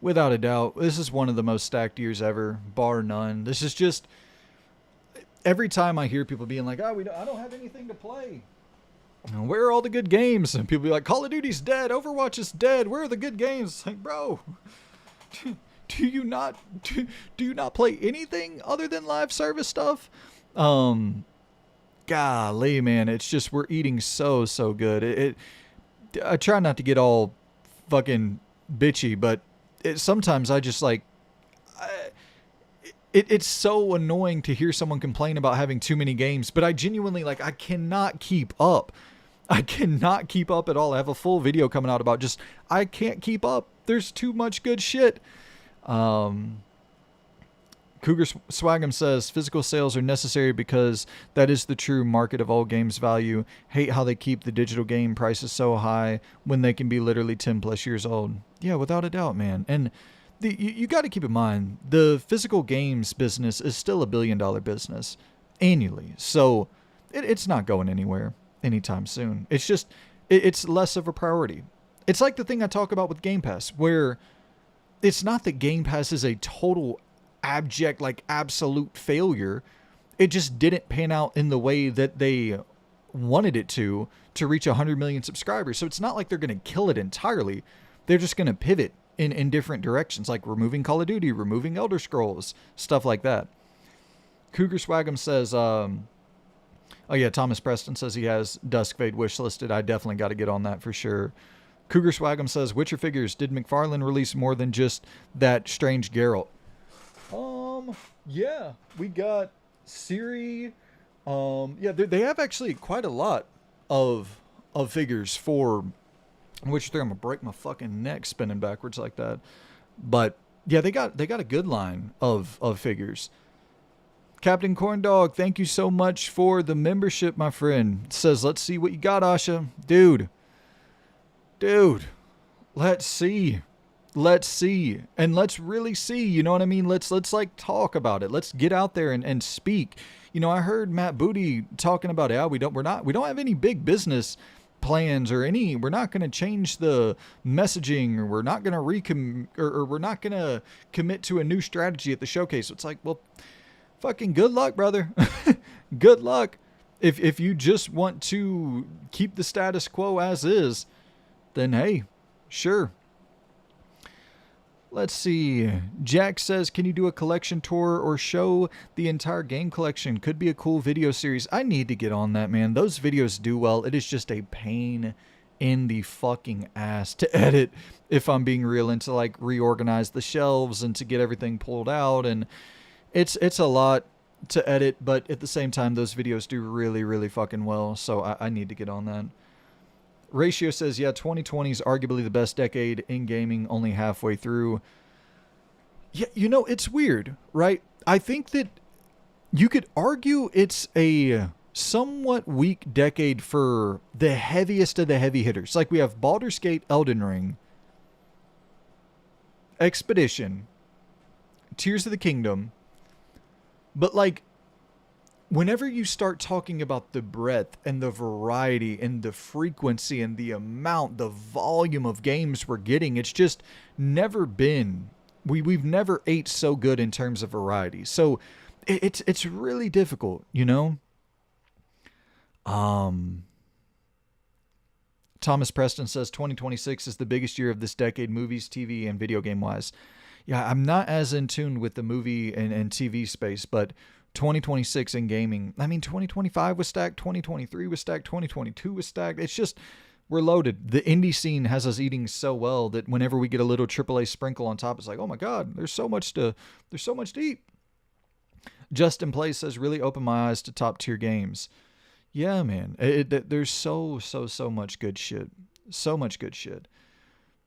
Without a doubt, this is one of the most stacked years ever, bar none. This is just, every time I hear people being like, I don't have anything to play. Where are all the good games? And people be like, Call of Duty's dead, Overwatch is dead, where are the good games? Like, bro, do you not play anything other than live service stuff? Golly, man, it's just, we're eating so good. I try not to get all fucking bitchy, but sometimes I just like, it's so annoying to hear someone complain about having too many games, but I genuinely, like, I cannot keep up. I cannot keep up at all. I have a full video coming out about just, I can't keep up. There's too much good shit. Cougar Swagum says, physical sales are necessary because that is the true market of all games value. Hate how they keep the digital game prices so high when they can be literally 10 plus years old. Yeah, without a doubt, man. And you got to keep in mind, the physical games business is still $1 billion business annually. So it's not going anywhere anytime soon. It's just, it's less of a priority. It's like the thing I talk about with Game Pass, where it's not that Game Pass is a total abject, like absolute failure. It just didn't pan out in the way that they wanted it to reach 100 million subscribers. So it's not like they're going to kill it entirely. They're just going to pivot in different directions, like removing Call of Duty, removing Elder Scrolls, stuff like that. Cougar Swagum says, oh yeah, Thomas Preston says he has Duskfade wishlisted. I definitely got to get on that for sure. Cougar Swagum says, Witcher figures, did McFarlane release more than just that strange Geralt? Yeah, we got Ciri. Yeah, they have actually quite a lot of figures for Witcher 3. I'm gonna break my fucking neck spinning backwards like that. But yeah, they got a good line of figures. Captain Corndog, thank you so much for the membership, my friend. Says, let's see what you got, Asha. Dude, let's see. And let's really see, you know what I mean? Let's like talk about it. Let's get out there and speak. You know, I heard Matt Booty talking about, yeah, we don't have any big business plans or we're not going to change the messaging, or we're not going to we're not going to commit to a new strategy at the showcase. So it's like, well, fucking good luck, brother. Good luck. If you just want to keep the status quo as is, then hey, sure. Let's see. Jack says, can you do a collection tour or show the entire game collection? Could be a cool video series. I need to get on that, man. Those videos do well. It is just a pain in the fucking ass to edit, if I'm being real, and to like reorganize the shelves and to get everything pulled out. And it's a lot to edit, but at the same time, those videos do really, really fucking well. So I need to get on that. Ratio says, yeah, 2020 is arguably the best decade in gaming, only halfway through. Yeah, you know, it's weird, right? I think that you could argue it's a somewhat weak decade for the heaviest of the heavy hitters. Like, we have Baldur's Gate, Elden Ring, Expedition, Tears of the Kingdom. But, like, whenever you start talking about the breadth and the variety and the frequency and the amount, the volume of games we're getting, it's just never been, we've never ate so good in terms of variety. So it's really difficult, you know? Thomas Preston says 2026 is the biggest year of this decade, movies, TV, and video game wise. Yeah, I'm not as in tune with the movie and TV space, but 2026 in gaming, I mean, 2025 was stacked, 2023 was stacked, 2022 was stacked. It's just, we're loaded. The indie scene has us eating so well that whenever we get a little AAA sprinkle on top, it's like, oh my God, there's so much to eat. Justin Play says, really opened my eyes to top tier games. Yeah, man. There's so much good shit. So much good shit.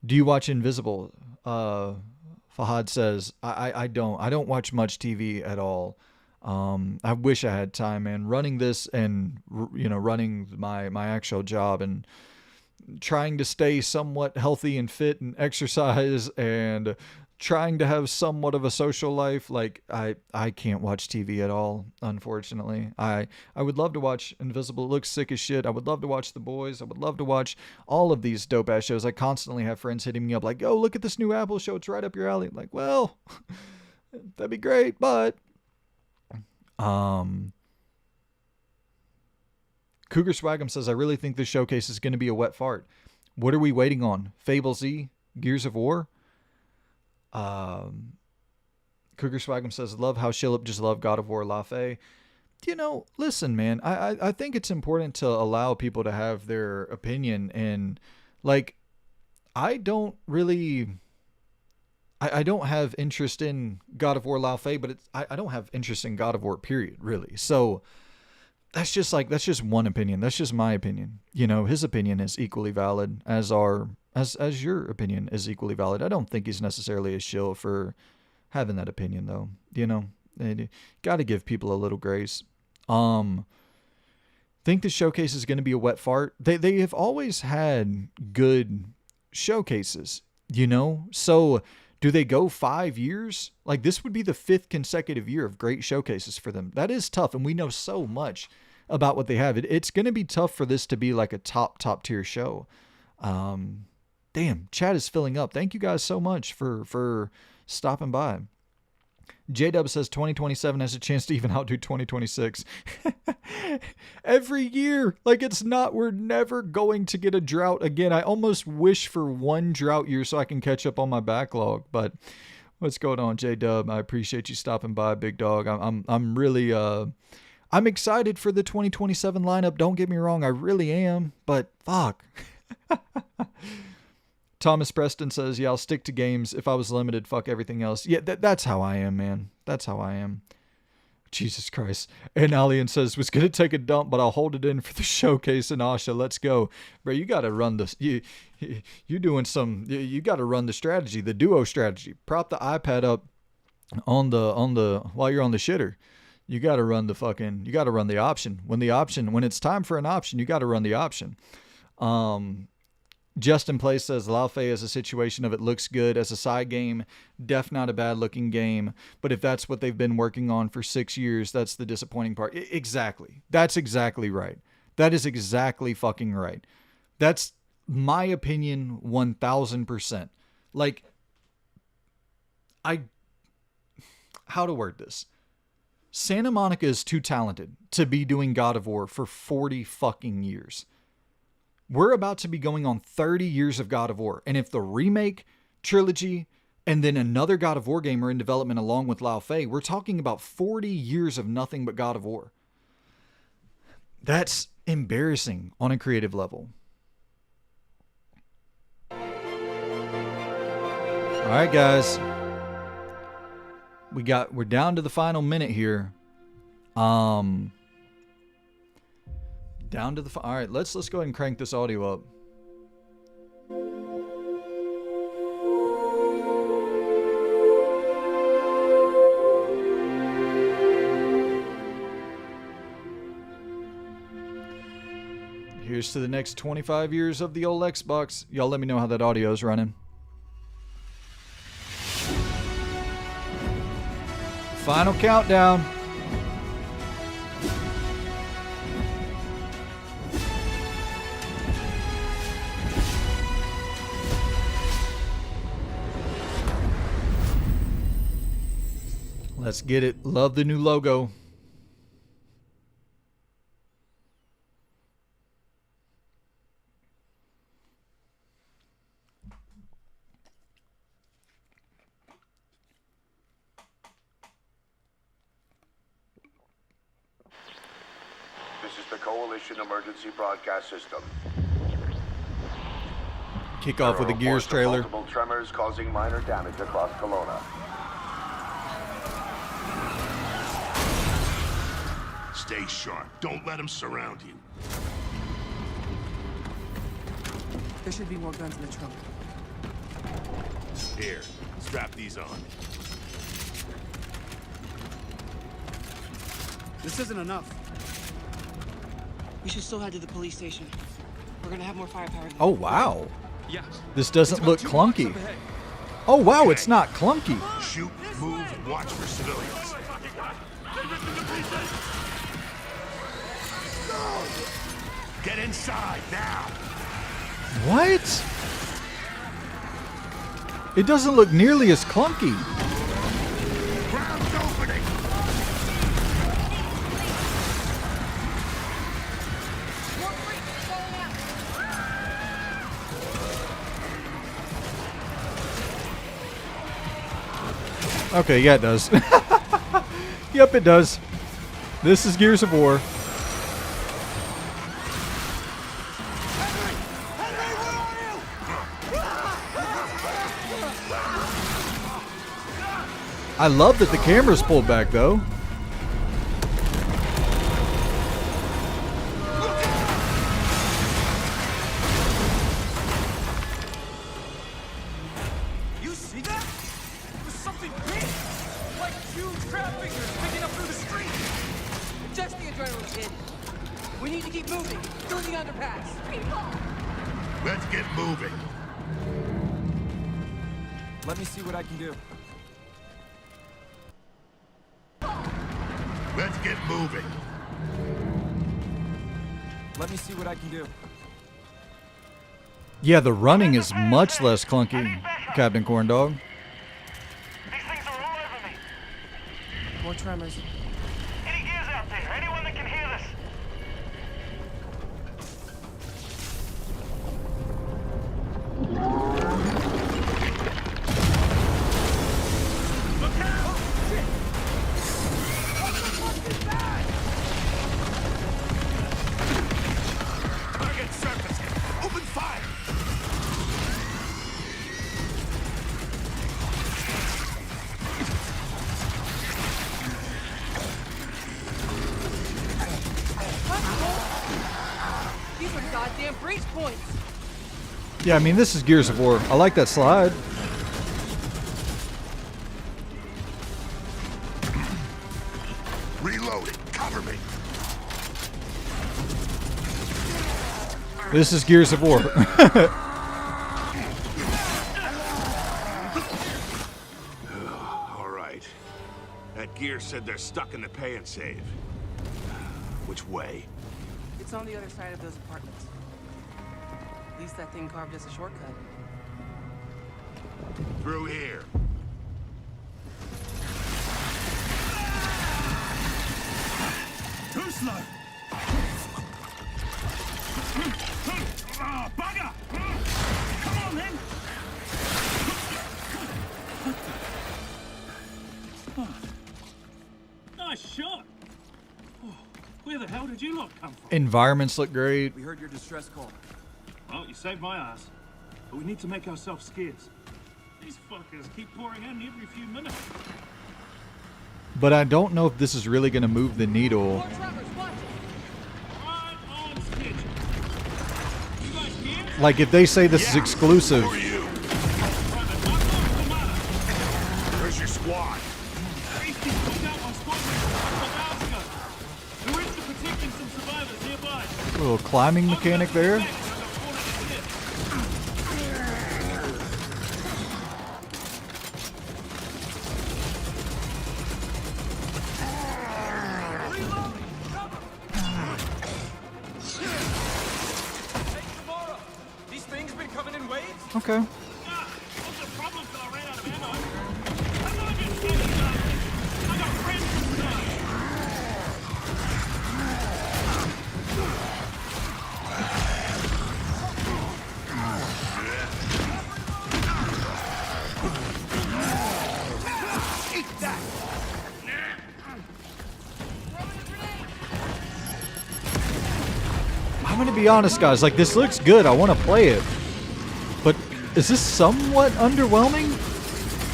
Do you watch Invisible? Fahad says, I don't. I don't watch much TV at all. I wish I had time, man. Running this and, running my actual job and trying to stay somewhat healthy and fit and exercise and trying to have somewhat of a social life, like I can't watch TV at all, unfortunately. I would love to watch Invisible. It looks sick as shit. I would love to watch The Boys. I would love to watch all of these dope ass shows. I constantly have friends hitting me up like, "Yo, look at this new Apple show. It's right up your alley." I'm like, well, that'd be great, but Cougar Swagum says, I really think this showcase is going to be a wet fart. What are we waiting on? Fable Z? Gears of War? Cougar Swagum says, love how Shillip just loved God of War Lafay. Listen, man, I think it's important to allow people to have their opinion. And, like, I don't have interest in God of War Lafay, but I don't have interest in God of War, period, really. So that's just one opinion. That's just my opinion. His opinion is equally valid as your opinion is equally valid. I don't think he's necessarily a shill for having that opinion, though. Got to give people a little grace. Think the showcase is going to be a wet fart. They have always had good showcases, So do they go 5 years? Like, this would be the 5th consecutive year of great showcases for them. That is tough, and we know so much about what they have. It's going to be tough for this to be like a top tier show. Damn, chat is filling up. Thank you guys so much for stopping by. J-Dub says 2027 has a chance to even outdo 2026. Every year. Like, we're never going to get a drought again. I almost wish for one drought year so I can catch up on my backlog. But what's going on, J-Dub? I appreciate you stopping by, big dog. I'm really, I'm excited for the 2027 lineup. Don't get me wrong. I really am. But fuck. Thomas Preston says, yeah, I'll stick to games. If I was limited, fuck everything else. Yeah, that's how I am, man. That's how I am. Jesus Christ. And Alien says, was going to take a dump, but I'll hold it in for the showcase and Asha. Let's go. Bro, you got to run this. You're doing you got to run the strategy, the duo strategy. Prop the iPad up while you're on the shitter. You got to run the option. When it's time for an option, you got to run the option. Justin Play says Lafay is a situation of it looks good as a side game. Def not a bad looking game. But if that's what they've been working on for 6 years, that's the disappointing part. Exactly. That's exactly right. That is exactly fucking right. That's my opinion 1000%. Like, how to word this? Santa Monica is too talented to be doing God of War for 40 fucking years. We're about to be going on 30 years of God of War. And if the remake, trilogy, and then another God of War game are in development along with Lafay, we're talking about 40 years of nothing but God of War. That's embarrassing on a creative level. All right, guys. We're down to the final minute here. All right, let's go ahead and crank this audio up. Here's to the next 25 years of the old Xbox. Y'all let me know how that audio is running. Final countdown. Let's get it. Love the new logo. This is the Coalition Emergency Broadcast System. Kick off with a Gears trailer. Multiple tremors causing minor damage across Kelowna. Stay sharp. Don't let them surround you. There should be more guns in the trunk. Here, strap these on. This isn't enough. We should still head to the police station. We're gonna have more firepower then. Oh, wow. Yeah. This doesn't look clunky. Oh, wow, it's not clunky. Shoot, move, and watch for civilians. Get inside now. What? It doesn't look nearly as clunky. Ground's opening. Okay, yeah, it does. Yep, it does. This is Gears of War. I love that the camera's pulled back, though. You see that? It was something big. Like huge crab figures picking up through the street. Just the adrenaline kid. We need to keep moving through the underpass. Let's get moving. Let me see what I can do. Let's get moving. Let me see what I can do. Yeah, the running is much less clunky, Captain Corndog. These things are all over me. More tremors. Any gears out there? Anyone that can hear this? Look out! Oh, shit! What the fuck is that? Target surface. Open fire. These are goddamn breach points. Yeah, I mean, this is Gears of War. I like that slide. Reloading. Cover me. This is Gears of War. All right. That gear said they're stuck in the pay and save. Which way? It's on the other side of those apartments. At least that thing carved us a shortcut. Through here. Too slow. Oh, bugger! Come on then. Nice shot. Oh, where the hell did you lot come from? Environments look great. We heard your distress call. Well, you saved my ass. But we need to make ourselves scarce. These fuckers keep pouring in every few minutes. But I don't know if this is really going to move the needle. More tremors, watch it. Right on schedule. You guys here? Like, if they say this is Yeah. exclusive. Who are you? Private, what's the matter? Where's your squad? Beastie pulled out on squadron a couple of hours ago. We're into protecting some survivors nearby. Little climbing mechanic there. These things been coming in waves? Okay. I'm gonna be honest, guys. Like, this looks good. I want to play it, but is this somewhat underwhelming?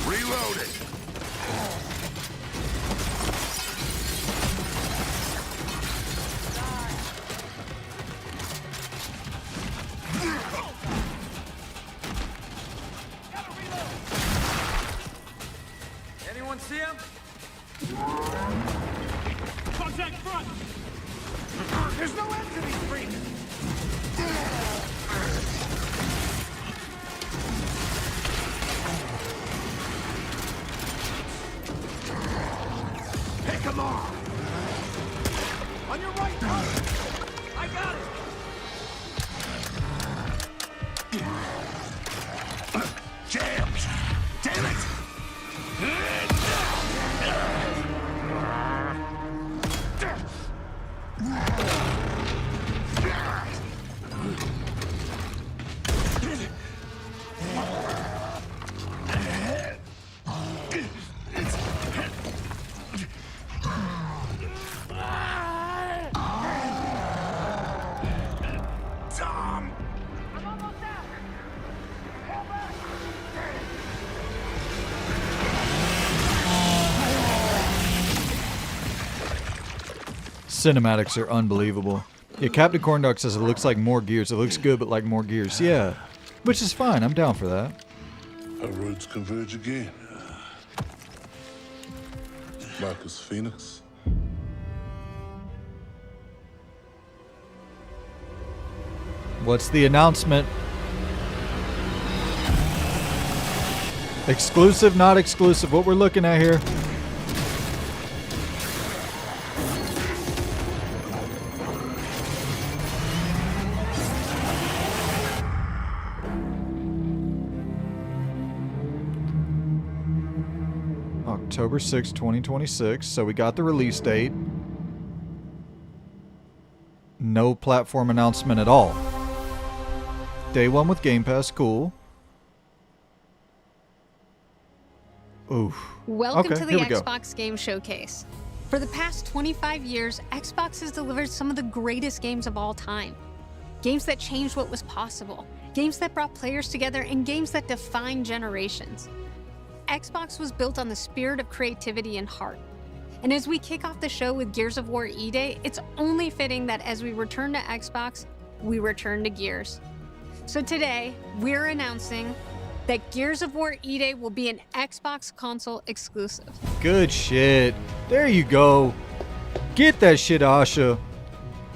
Reloading. see him? Contact front! There's no end to these freaks! Pick 'em off! On your right, Carter! I got it! Jams! Damn it! Tom! Cinematics are unbelievable. Yeah, Captain Corndog says it looks like more Gears. It looks good, but like more Gears. Yeah, which is fine. I'm down for that. Our roads converge again. Marcus Phoenix. What's the announcement? Exclusive, not exclusive. What we're looking at here. October 6, 2026. So we got the release date. No platform announcement at all. Day one with Game Pass, cool. Oof. Welcome Okay, to the here we go. Xbox Game Showcase. For the past 25 years, Xbox has delivered some of the greatest games of all time. Games that changed what was possible, games that brought players together, and games that defined generations. Xbox was built on the spirit of creativity and heart. And as we kick off the show with Gears of War E-Day, it's only fitting that as we return to Xbox, we return to Gears. So today, we're announcing that Gears of War E-Day will be an Xbox console exclusive. Good shit. There you go. Get that shit, Asha.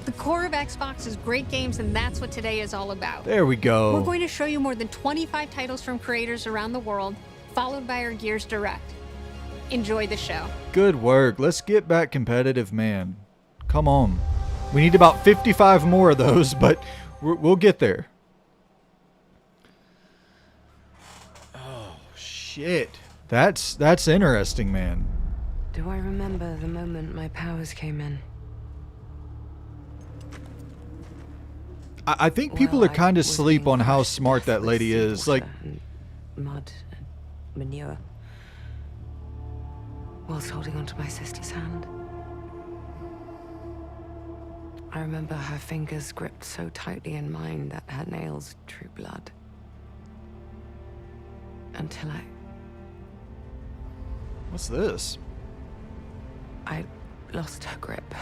The core of Xbox is great games, and that's what today is all about. There we go. We're going to show you more than 25 titles from creators around the world, followed by our Gears Direct. Enjoy the show. Good work. Let's get back competitive, man. Come on. We need about 55 more of those, but we'll get there. Oh, shit. That's interesting, man. Do I remember the moment my powers came in? I think people are kind of asleep on how smart that lady is. Like, mud and manure, whilst holding onto my sister's hand. I remember her fingers gripped so tightly in mine that her nails drew blood. Until what's this? I lost her grip.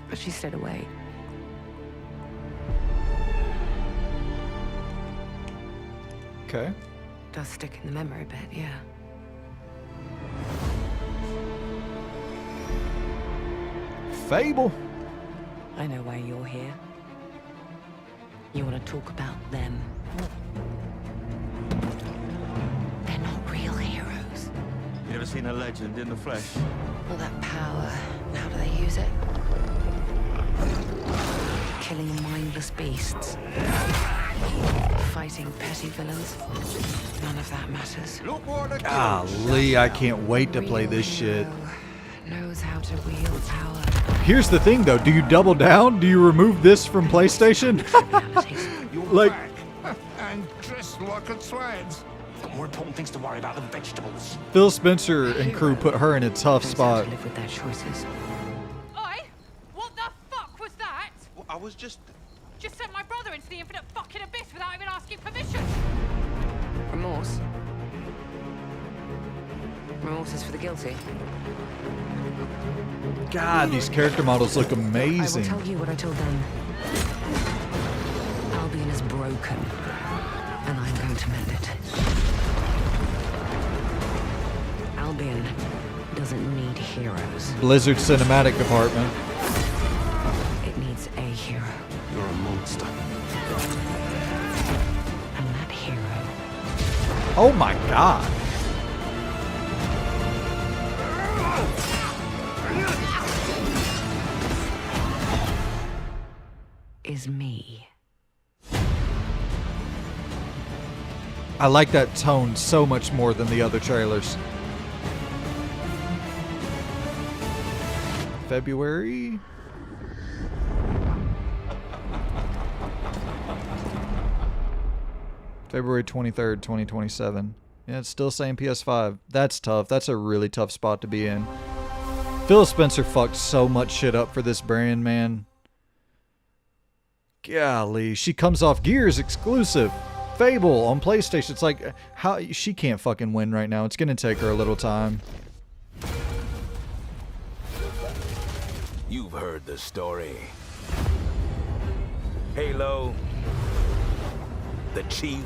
But she stayed away. Okay. Does stick in the memory a bit, yeah. Fable. I know why you're here. You want to talk about them. They're not real heroes. You ever seen a legend in the flesh? All that power, how do they use it? Killing mindless beasts. Fighting petty villains. None of that matters. Golly, I can't wait to play this shit. Knows how to wield power. Here's the thing, though. Do you double down? Do you remove this from PlayStation? Like, And dressed like a trans. Got more important things to worry about than vegetables. Phil Spencer and crew put her in a tough Knows how spot. to live with their choices. Oi! What the fuck was that? Well, I was just... Just sent my brother into the infinite fucking abyss without even asking permission. Remorse. Remorse is for the guilty. God, these character models look I will amazing. tell you what I told them. Albion is broken, and I'm going to mend it. rebellion doesn't need heroes. Blizzard Cinematic Department. It needs a hero. You're a monster. And that hero Oh my god. is me. I like that tone so much more than the other trailers. February? February 23rd, 2027. Yeah, it's still saying PS5. That's tough. That's a really tough spot to be in. Phil Spencer fucked so much shit up for this brand, man. Golly, she comes off Gears exclusive. Fable on PlayStation. It's like, how she can't fucking win right now. It's gonna take her a little time. You've heard the story. Halo, the Chief,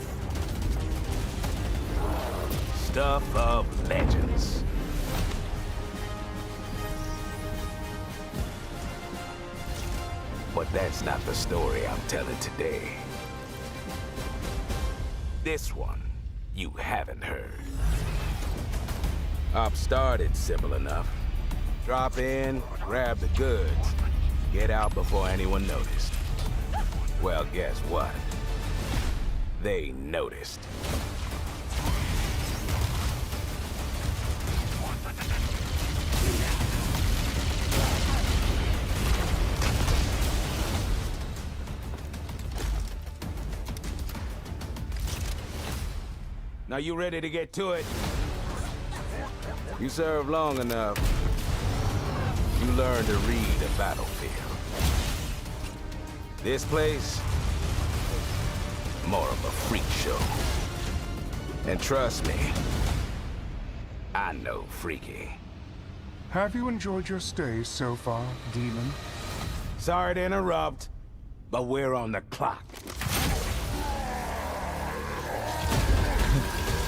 stuff of legends. But that's not the story I'm telling today. This one, you haven't heard. Op started simple enough. Drop in, grab the goods, get out before anyone noticed. Well, guess what? They noticed. Now you ready to get to it? You serve long enough, you learn to read a battlefield. This place, more of a freak show. And trust me, I know freaky. Have you enjoyed your stay so far, Demon? Sorry to interrupt, but we're on the clock.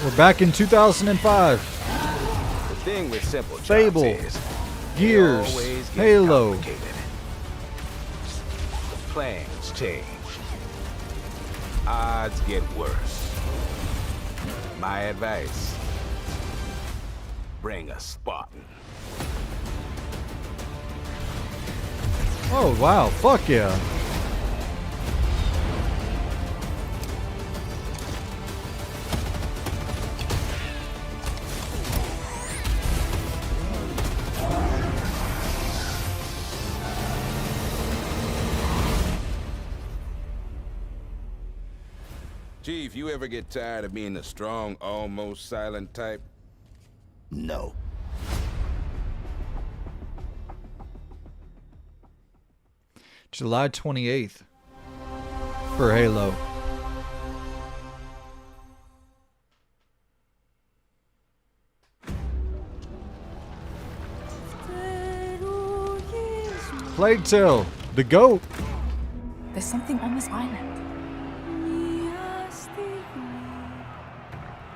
We're back in 2005. The thing with simple jobs Fable, is Gears, they always get Halo. complicated. Plans change. Odds get worse. My advice, bring a Spartan. Oh wow, fuck yeah. Chief, you ever get tired of being the strong, almost silent type? No. July 28th for Halo. Plague Tale, the GOAT. There's something on this island.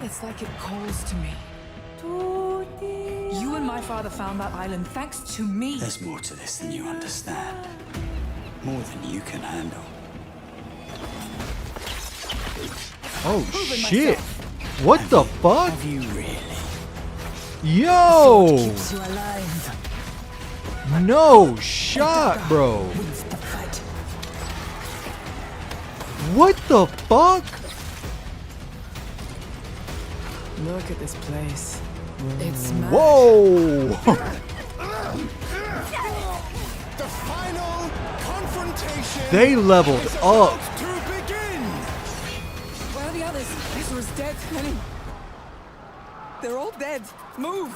It's like it calls to me. You and my father found that island thanks to me. There's more to this than you understand. More than you can handle. Oh shit! What the fuck? Have you really? Yo! Keeps you alive. No shot, bro. What the fuck? Look at this place. It's magic. Whoa! The final confrontation. They leveled up. To begin. Where are the others? Ezra's dead. Lenny. They're all dead. Move.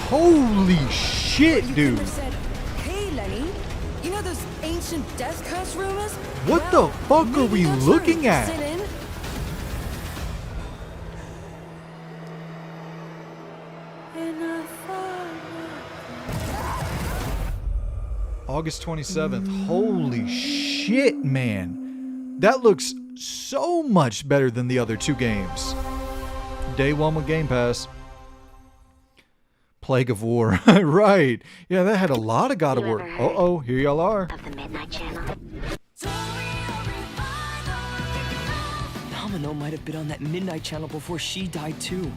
Holy shit, You dude. couldn't have said, hey, Lenny. You know those ancient death curse rumors? What the fuck are we That's looking true. at? Sit in. August 27th. Holy shit, man. That looks so much better than the other two games. Day one with Game Pass. Plague of War. Right. Yeah, that had a lot of God of War. Uh-oh, here y'all are. Of the Midnight Channel. Domino might have been on that Midnight Channel before she died too.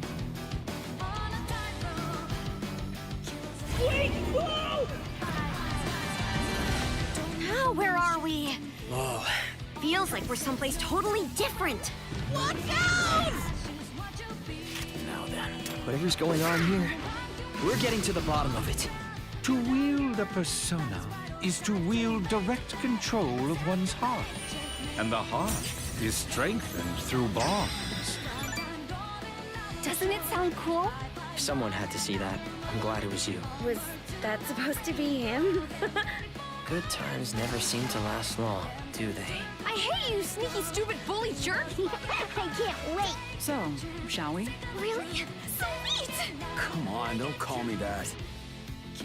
Wait! Whoa! Now, where are we? Whoa. Feels like we're someplace totally different. Watch out! Now then, whatever's going on here, we're getting to the bottom of it. To wield a persona is to wield direct control of one's heart. And the heart is strengthened through bonds. Doesn't it sound cool? Someone had to see that. I'm glad it was you. Was that supposed to be him? Good times never seem to last long, do they? I hate you, sneaky, stupid, bully jerk! I can't wait! So, shall we? Really? So neat! Come on, don't call me that.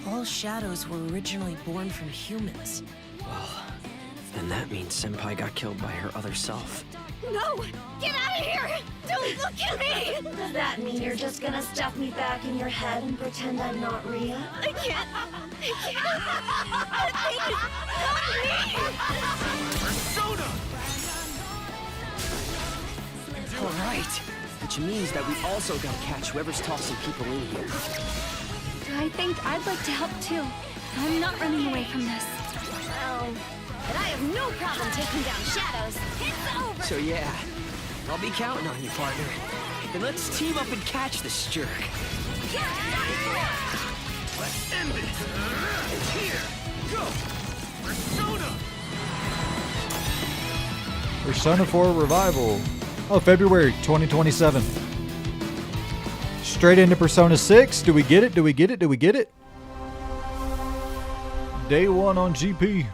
All shadows were originally born from humans. Well, then that means Senpai got killed by her other self. No! Get out of here! Don't look at me! Does that mean you're just gonna stuff me back in your head and pretend I'm not Rhea? I can't! Persona! All right. Which means that we also gotta catch whoever's tossing people in here. I think I'd like to help too. I'm not running away from this. Well, but I have no problem taking down shadows. It's over! So yeah, I'll be counting on you, partner. Then let's team up and catch this jerk. Let's end it! Here! Go! Persona! Persona 4 Revival. Oh, February 2027. Straight into Persona 6. Do we get it? Do we get it? Do we get it? Day 1 on GP.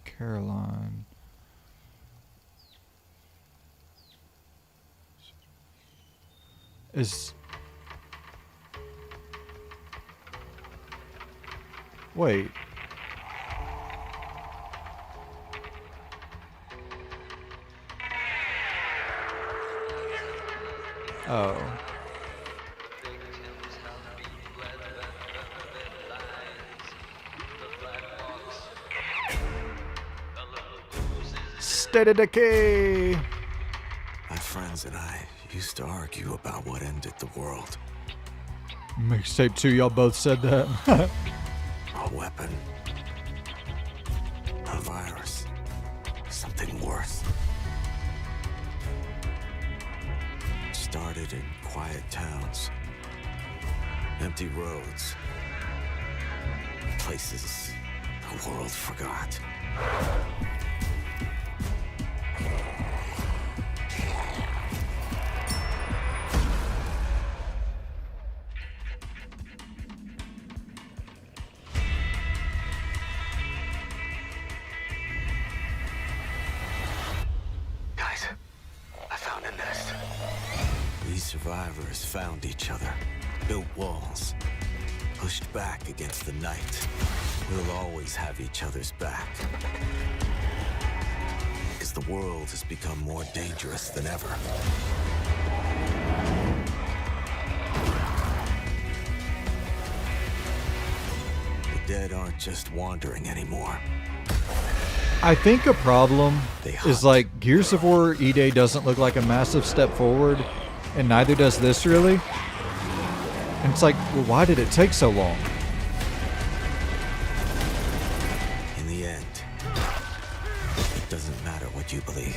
Caroline. Is... Wait. Oh. State of Decay. My friends and I used to argue about what ended the world. Mixtape 2, y'all both said that. A weapon. A virus. Something worse. It started in quiet towns. Empty roads. Places the world forgot. Survivors found each other, built walls, pushed back against the night. We'll always have each other's back. Because the world has become more dangerous than ever. The dead aren't just wandering anymore. I think a problem is like Gears of War E-Day doesn't look like a massive step forward. And neither does this, really. And it's like, well, why did it take so long? In the end, it doesn't matter what you believe.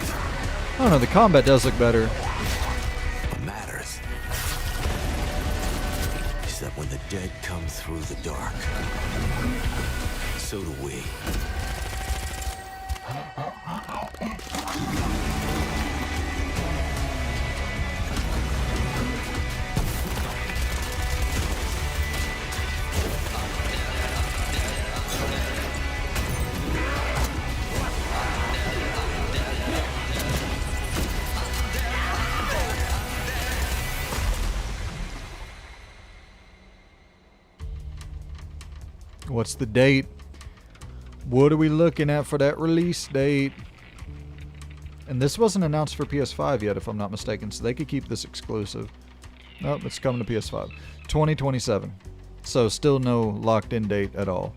I don't know, the combat does look better. What matters is that when the dead come through the dark, so do we. What's the date? What are we looking at for that release date? And this wasn't announced for PS5 yet, if I'm not mistaken, so they could keep this exclusive. Nope, it's coming to PS5. 2027. So still no locked in date at all.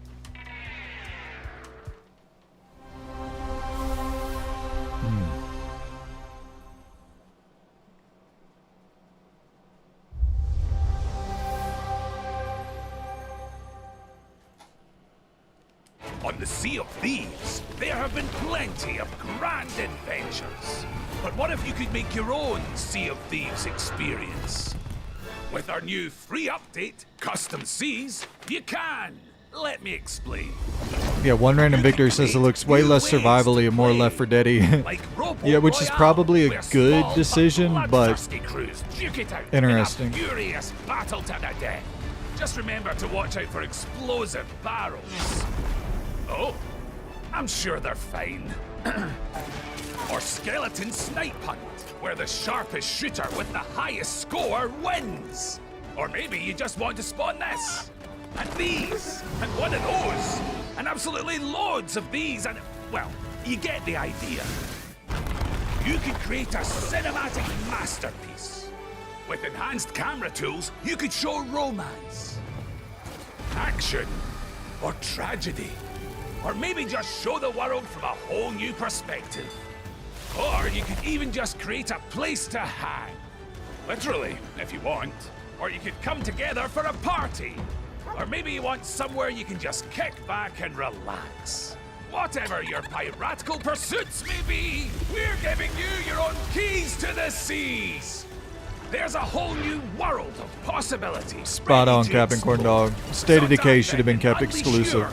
On the Sea of Thieves, there have been plenty of grand adventures. But what if you could make your own Sea of Thieves experience? With our new free update, Custom Seas, you can. Let me explain. Yeah, one random victory says it looks way less survivally and more Left 4 Dead-y. Yeah, which is probably a good decision, but interesting. Furious battle to the death. Just remember to watch out for explosive barrels. Oh, I'm sure they're fine. Or skeleton snipe hunt, where the sharpest shooter with the highest score wins. Or maybe you just want to spawn this, and these, and one of those, and absolutely loads of these, and, well, you get the idea. You could create a cinematic masterpiece. With enhanced camera tools, you could show romance, action, or tragedy. Or maybe just show the world from a whole new perspective. Or you could even just create a place to hang. Literally, if you want. Or you could come together for a party. Or maybe you want somewhere you can just kick back and relax. Whatever your piratical pursuits may be, we're giving you your own keys to the seas. There's a whole new world of possibilities. Spot on, Captain Corndog. State of Decay should have been kept exclusive.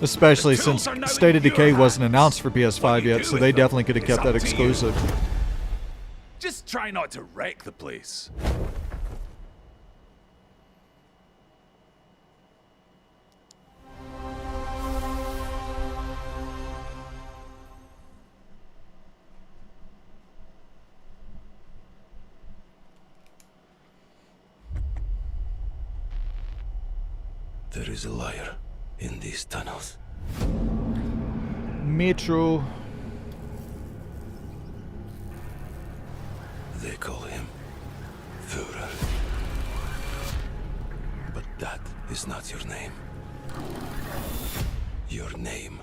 Especially since State of Decay wasn't announced for PS5 yet, so they definitely could have kept that exclusive. Just try not to wreck the place. There is a liar in these tunnels. Metro. They call him Führer. But that is not your name. Your name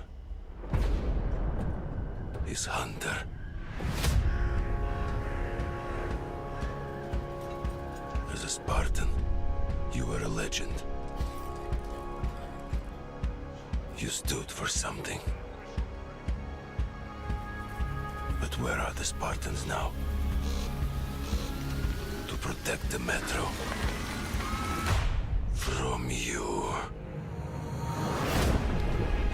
is Hunter. As a Spartan, you were a legend. You stood for something. But where are the Spartans now? To protect the Metro. From you.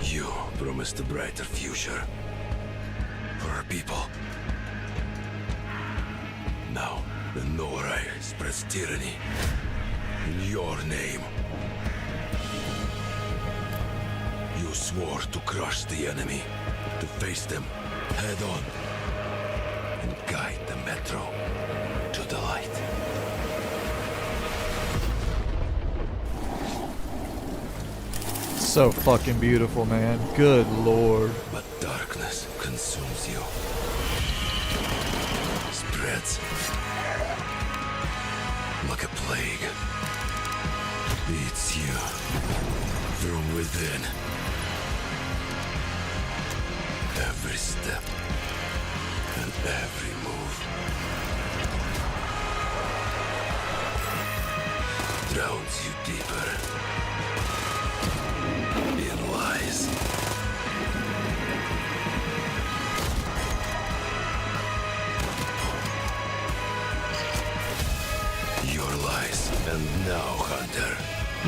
You promised a brighter future. For our people. Now, the Norai spreads tyranny. In your name. You swore to crush the enemy, to face them head on, and guide the Metro to the light. So fucking beautiful, man. Good lord. But darkness consumes you. Spreads like a plague. Eats you from within. Every step and every move drowns you deeper in lies. Your lies, and now, Hunter.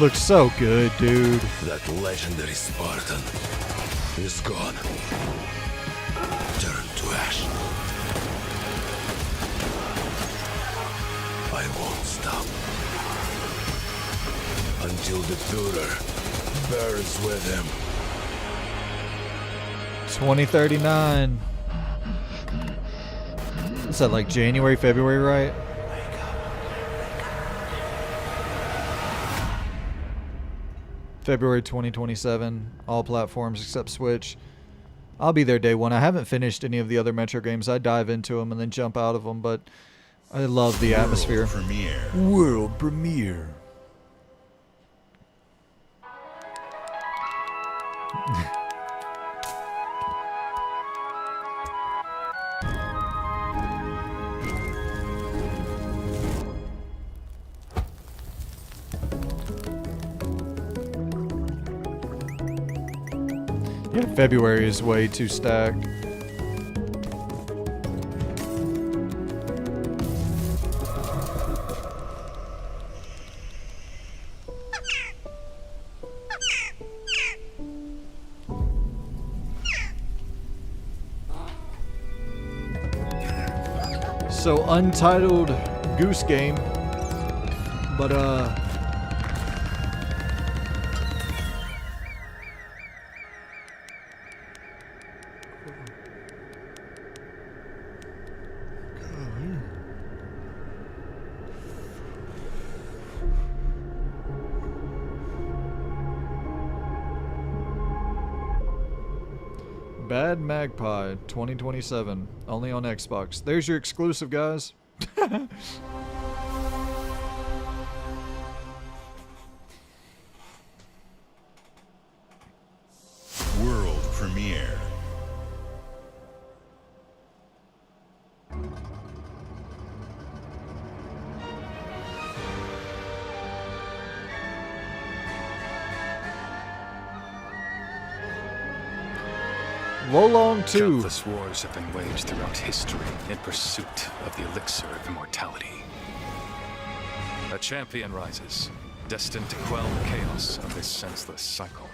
Looks so good, dude. That legendary Spartan is gone. Turn to ash. I won't stop until the Führer burns with him. 2039. Is that like January, February, right? February 2027, all platforms except Switch. I'll be there day one. I haven't finished any of the other Metro games. I dive into them and then jump out of them, but I love the atmosphere. World premiere. Yeah, February is way too stacked. So Untitled Goose Game, but Bad Magpie 2027, only on Xbox. There's your exclusive, guys. World premiere. Wolong 2. Countless wars have been waged throughout history in pursuit of the elixir of immortality. A champion rises, destined to quell the chaos of this senseless cycle.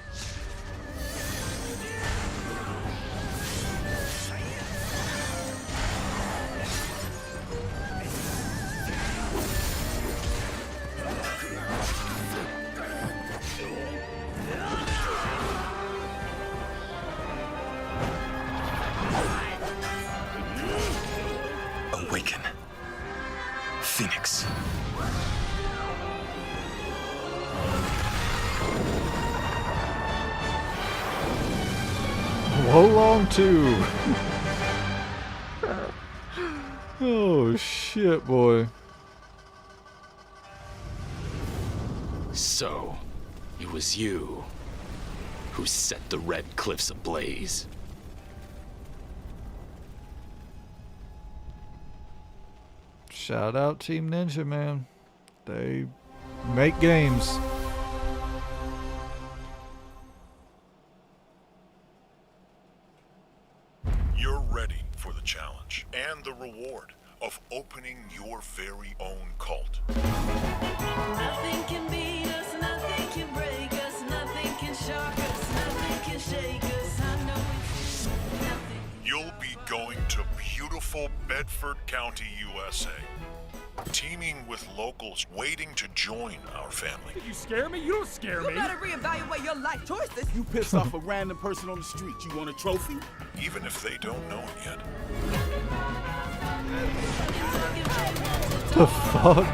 Awaken. Phoenix. Wolong 2. Oh shit, boy. So, it was you who set the Red Cliffs ablaze. Shout out Team Ninja, man. They make games. You're ready for the challenge and the reward of opening your very own cult. Nothing can beat us, nothing can break us, nothing can shock us, nothing can shake us. I know it's nothing. You'll be going to beautiful Bedford County, USA, teaming with locals waiting to join our family. You scare me? You don't scare me. You better reevaluate your life choices. You piss off a random person on the street. You want a trophy? Even if they don't know it yet. The fuck?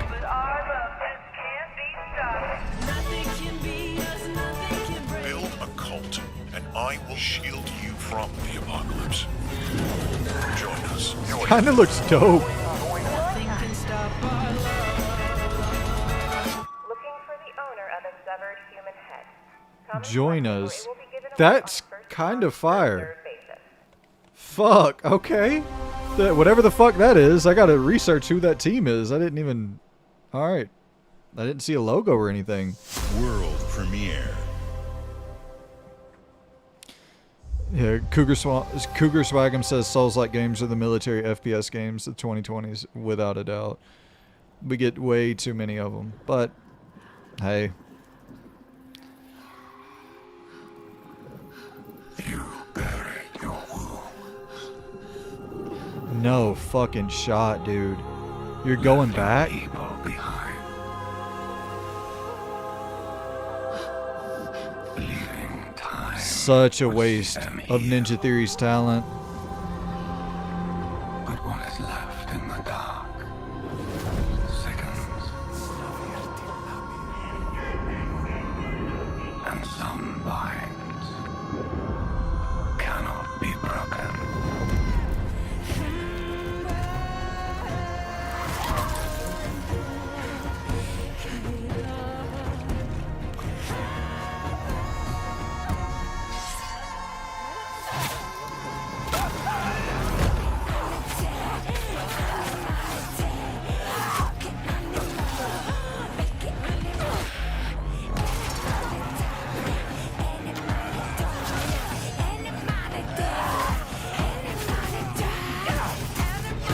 Build a cult, and I will shield you from the apocalypse. Join us. Kinda looks dope. Nothing can stop our love. Looking for the owner of a severed human head. Join us. That's kind of fire. Fuck, okay. Whatever the fuck that is, I gotta research who that team is. I didn't even... Alright. I didn't see a logo or anything. World premiere. Yeah, Cougar Swagum says Souls-like games are the military FPS games of the 2020s, without a doubt. We get way too many of them, but hey. No fucking shot, dude. You're going back? Such a waste of Ninja Theory's talent. But what is left in the dark? Seconds. And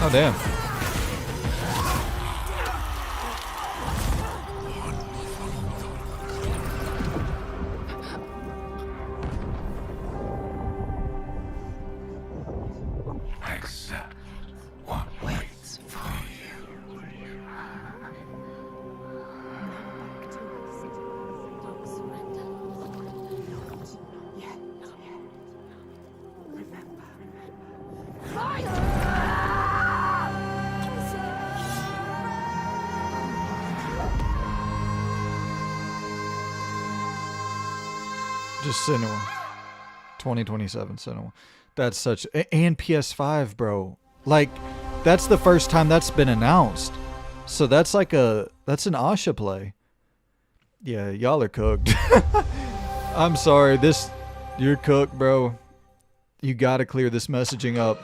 Oh, damn. Accept what waits for you. Just Senua. 2027 Senua. That's such... And PS5, bro. Like, that's the first time that's been announced. So that's like a... That's an Asha play. Yeah, y'all are cooked. I'm sorry. You're cooked, bro. You gotta clear this messaging up.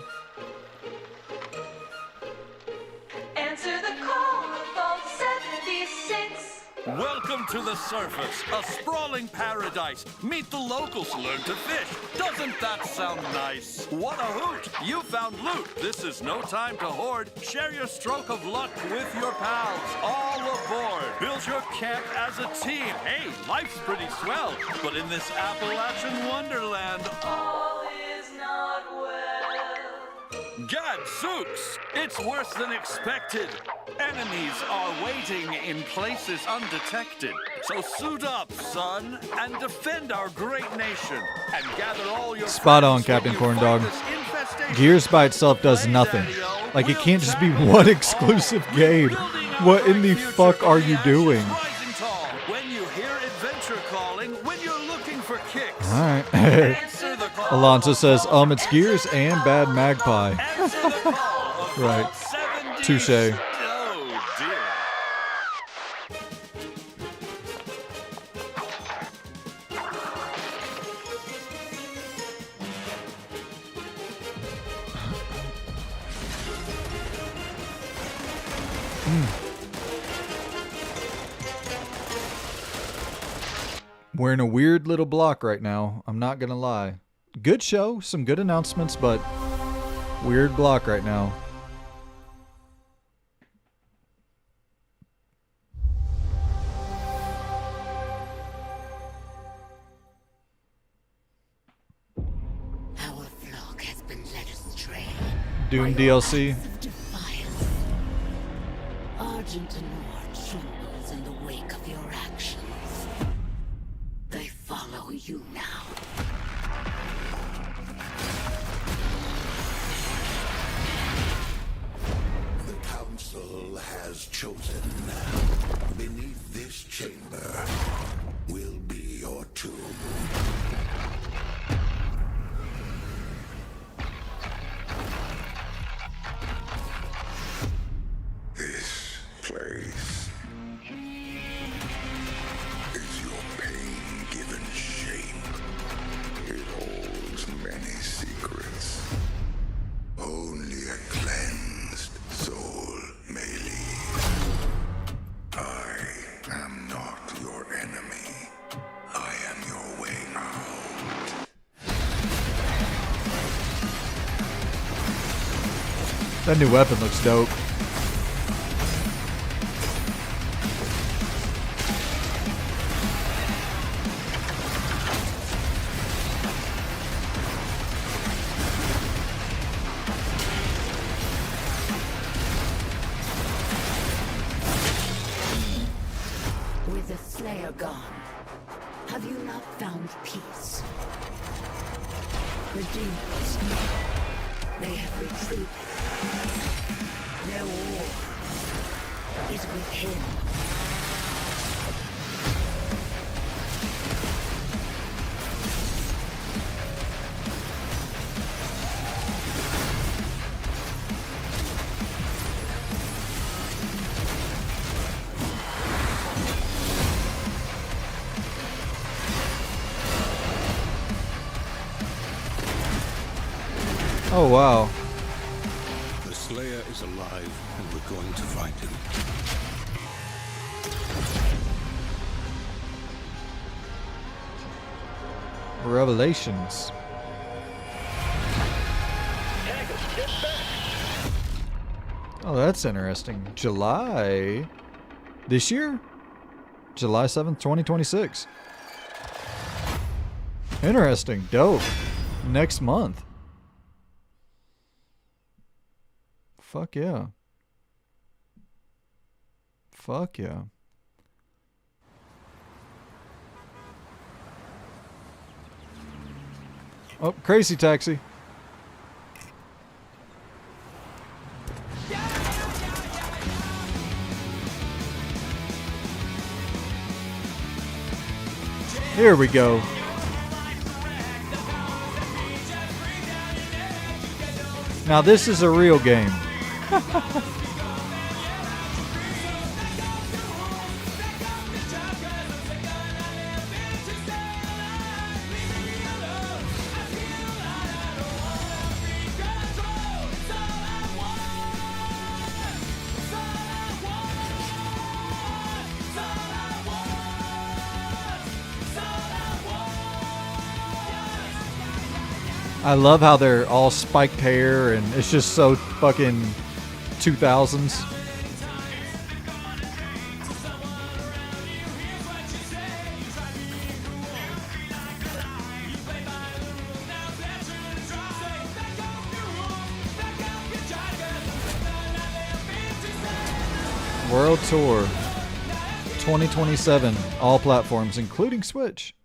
Answer the call of all 76. Welcome to the surface, a sprawling paradise. Meet the locals, learn to fish. Doesn't that sound nice? What a hoot! You found loot. This is no time to hoard. Share your stroke of luck with your pals. All aboard. Build your camp as a team. Hey, life's pretty swell. But in this Appalachian wonderland, All is not well. Gadzooks! It's worse than expected. Enemies are waiting in places undetected. So suit up, son, and defend our great nation. And gather all your Spot on, friends when Captain you Corn find Dog. this infestation. Gears by itself does nothing. Like, it can't just be one exclusive game. What in the fuck are you doing? Rising tall. When you hear adventure calling, when you're looking for kicks. Alright. Answer the call. Alonso says, it's Gears and Bad Magpie. Right. Touche. Oh, dear. We're in a weird little block right now. I'm not gonna lie. Good show, some good announcements, but weird block right now. Our flock has been led astray. Doom DLC. Defiance. Argent and Noir trembles in the wake of your actions. They follow you now. The Council has chosen. Beneath this chamber will be your tomb. This place is your pain-given shape. It holds many secrets. Only a cleansed soul may leave. I am not your enemy. I am your way out. That new weapon looks dope. With the Slayer gone, have you not found peace? The demons, they have retreated. Their war is with him. Oh, wow. The Slayer is alive, and we're going to find him. Revelations. Oh, that's interesting. July this year? July 7th, 2026. Interesting. Dope. Next month. Fuck yeah. Fuck yeah. Oh, Crazy Taxi. Here we go. Now this is a real game. I love how they're all spiked hair and it's just so fucking 2000s. World Tour 2027, all platforms, including Switch.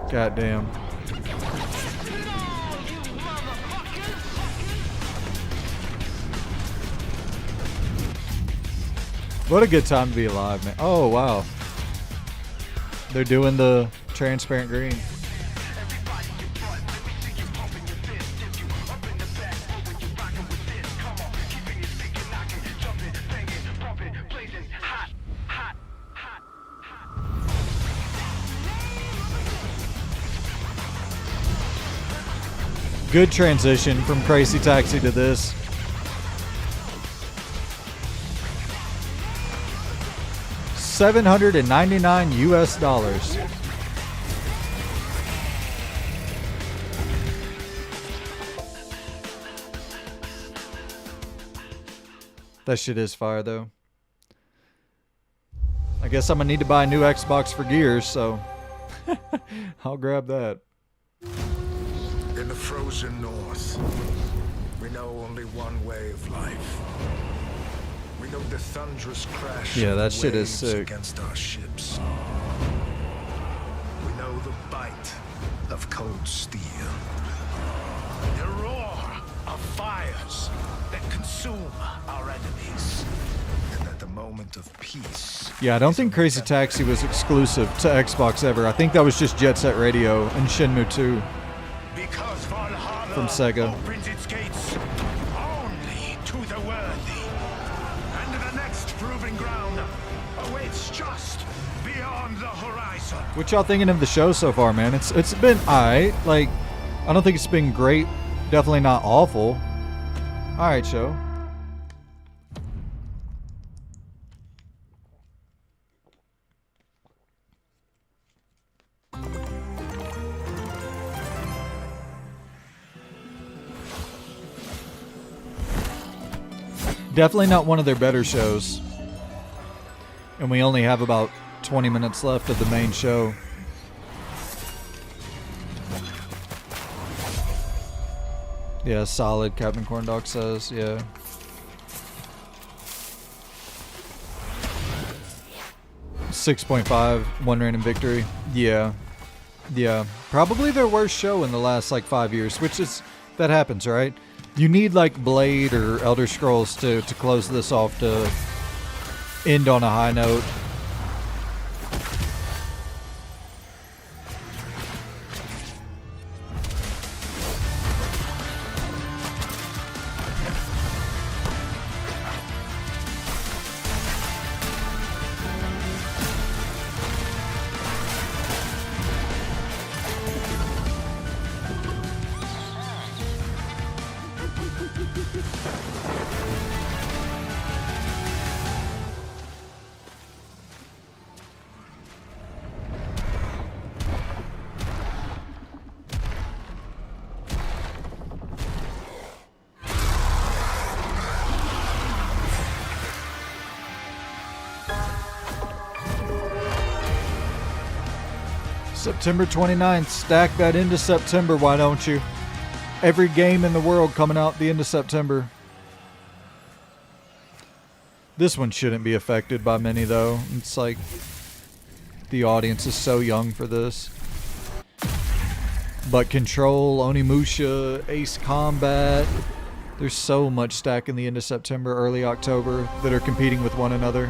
Goddamn. What a good time to be alive, man. Oh, wow. They're doing the transparent green. Good transition from Crazy Taxi to this. $799 US. That shit is fire though. I guess I'm gonna need to buy a new Xbox for Gears, so I'll grab that. In the frozen north, we know only one way of life. We know the thunderous crash Yeah, of that the shit is waves sick. against our ships. We know the bite of cold steel. The roar of fires that consume our enemies. And at the moment of peace, Yeah, I don't think Crazy Taxi was exclusive to Xbox ever. I think that was just Jet Set Radio and Shenmue 2 because Valhalla from Sega. opens its gates only to the worthy. And the next proving ground awaits just beyond the horizon. What y'all thinking of the show so far, man? It's been alright. Like, I don't think it's been great. Definitely not awful. Alright, show. Definitely not one of their better shows. And we only have about 20 minutes left of the main show. Yeah, solid, Captain Corndog says, yeah. .5, one random victory. Yeah. Yeah. Probably their worst show in the last like 5 years, which is, that happens, right? You need like Blade or Elder Scrolls to close this off to end on a high note. September 29th. Stack that into September, why don't you? Every game in the world coming out the end of September. This one shouldn't be affected by many, though. It's like the audience is so young for this. But Control, Onimusha, Ace Combat, there's so much stacking the end of September, early October that are competing with one another.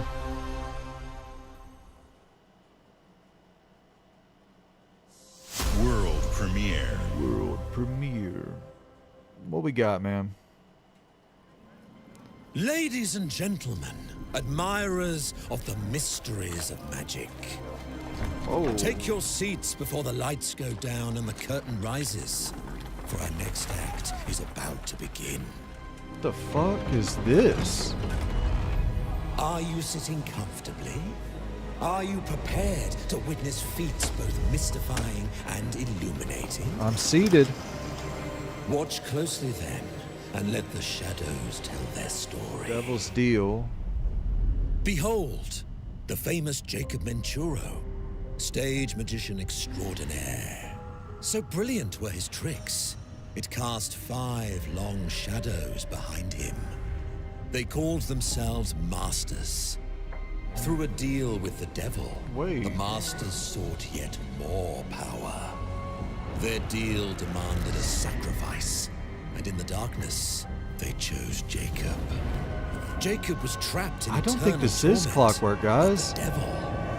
World premiere. World premiere. What we got, man? Ladies and gentlemen, admirers of the mysteries of magic. Oh. Take your seats before the lights go down and the curtain rises, for our next act is about to begin. What the fuck is this? Are you sitting comfortably? Are you prepared to witness feats both mystifying and illuminating? I'm seated. Watch closely then, and let the shadows tell their story. Devil's Deal. Behold, the famous Jacob Menturo, stage magician extraordinaire. So brilliant were his tricks, it cast 5 long shadows behind him. They called themselves Masters. Through a deal with the devil, the Masters sought yet more power. Their deal demanded a sacrifice, and in the darkness, they chose Jacob. Jacob was trapped in I don't think this is Clockwork, guys. The devil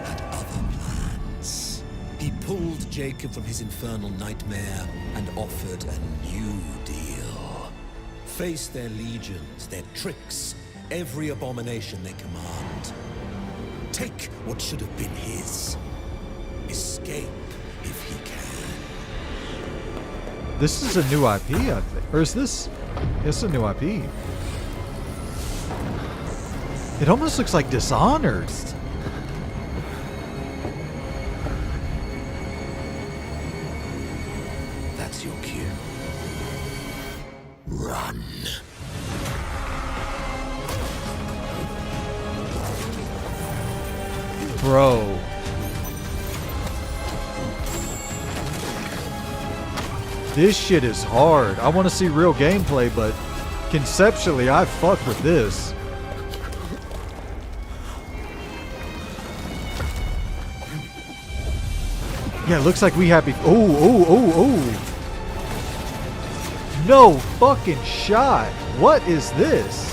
had other plans. He pulled Jacob from his infernal nightmare and offered a new deal. Face their legions, their tricks, every abomination they command. Take what should have been his. Escape if he can. This is a new IP, I think. Or is this? It's a new IP. It almost looks like Dishonored. That's your cue. Run. Bro. This shit is hard. I want to see real gameplay, but conceptually, I fuck with this. Yeah, it looks like we have... Oh. No fucking shot. What is this?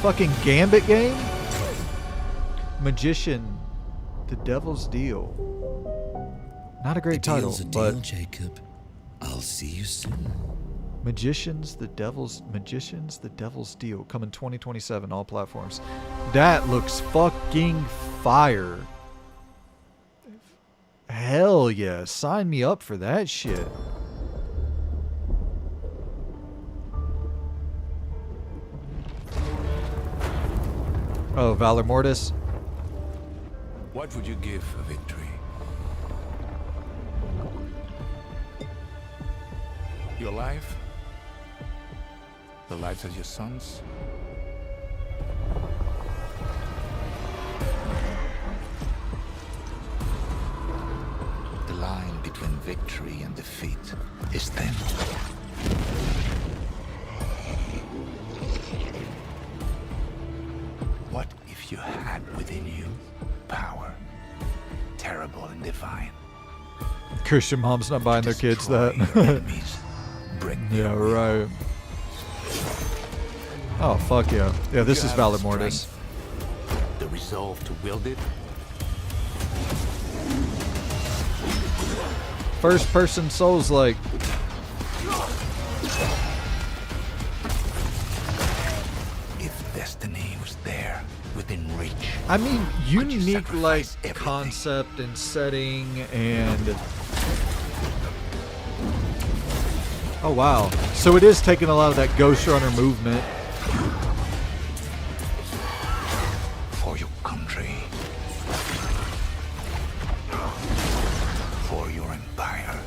Fucking Gambit game? Magician, The Devil's Deal. Not a great title, Deal, but Jacob. I'll see you soon. Magicians, The Devil's Deal, coming 2027, all platforms. That looks fucking fire. Hell yeah, sign me up for that shit. Oh, Valor Mortis. What would you give for victory? Your life? The lives of your sons? The line between victory and defeat is thin. What if you had within you power, terrible and divine? Christian moms not buying their kids that. Yeah, right. Oh, fuck yeah. Yeah, this is Valor Mortis. The resolve to wield it. First person Souls-like. If destiny was there, within reach. I mean, unique like concept and setting and... Oh wow. So it is taking a lot of that Ghost Runner movement. For your country. For your empire.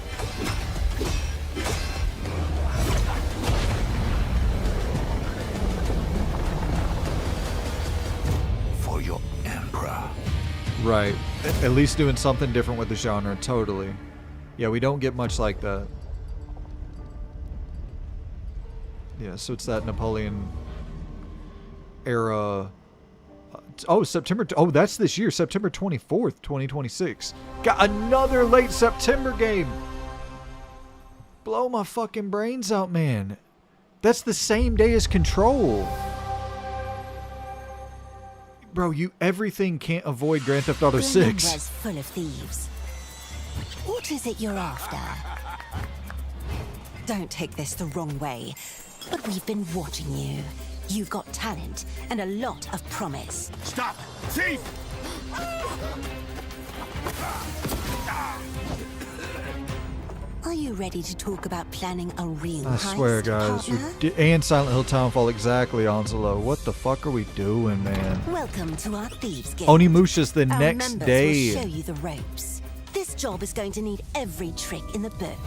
Right. At least doing something different with the genre. Totally. Yeah, we don't get much like that. Yeah, so it's that Napoleon era. Oh, September. Oh, that's this year. September 24th, 2026. Got another late September game. Blow my fucking brains out, man. That's the same day as Control. Bro, everything can't avoid Grand Theft Auto 6. Umbra's full of thieves. What is it you're after? Don't take this the wrong way, but we've been watching you. You've got talent and a lot of promise. Stop! Thief! Are you ready to talk about planning a real I swear, heist, guys. partner? And Silent Hill Townfall, exactly, Onslow. What the fuck are we doing, man? Welcome to our Thieves Guild. Onimusha's the Our next members day. will show you the ropes. This job is going to need every trick in the book.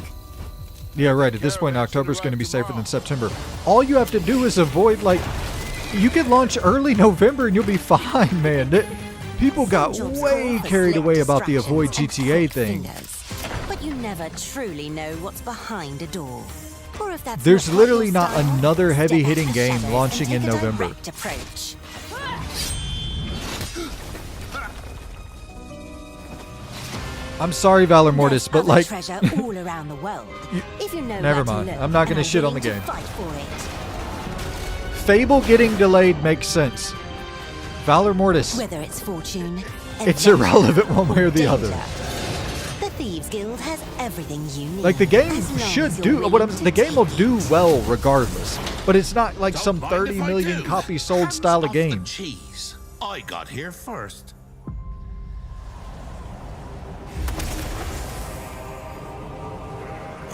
Yeah, right. At this point, October's going to be safer than September. All you have to do is avoid, like, you could launch early November and you'll be fine, man. People got way carried away about the avoid GTA thing. But you never truly know what's behind a door. Or if that's There's not literally your not style, another step heavy-hitting off the game shadows launching and in take a November. direct approach. I'm sorry, Valor Mortis, but Other like, treasure all around the world. If you know never where to mind. look I'm not and going to are shit on the willing game. to fight for it. Fable getting delayed makes sense. Valor Mortis, Whether it's fortune, it's adventure, irrelevant one way or the other. The Thieves Guild has everything you need. Like the game as long should as you're do willing to the game will take do well regardless, but it's not like some 30 million copies sold style of game. Cheese. I got here first.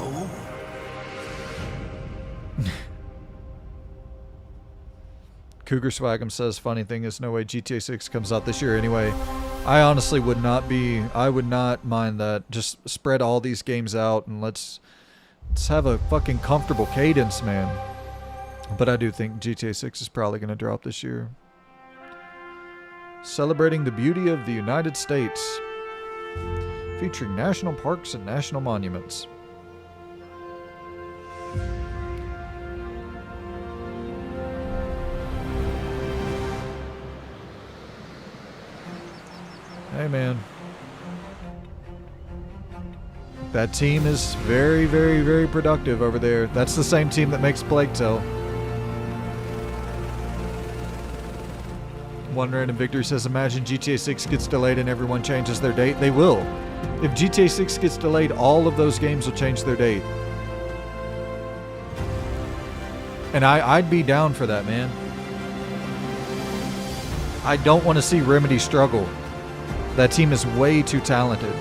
Oh. Cougar Swagum says, funny thing is no way GTA 6 comes out this year anyway. I honestly would not mind that. Just spread all these games out and let's have a fucking comfortable cadence, man. But I do think GTA 6 is probably going to drop this year. Celebrating the beauty of the United States. Featuring national parks and national monuments. Hey, man. That team is very, very, very productive over there. That's the same team that makes Plague Tale. One Random Victory says, imagine GTA 6 gets delayed and everyone changes their date. They will. If GTA 6 gets delayed, all of those games will change their date. And I'd be down for that, man. I don't want to see Remedy struggle. That team is way too talented.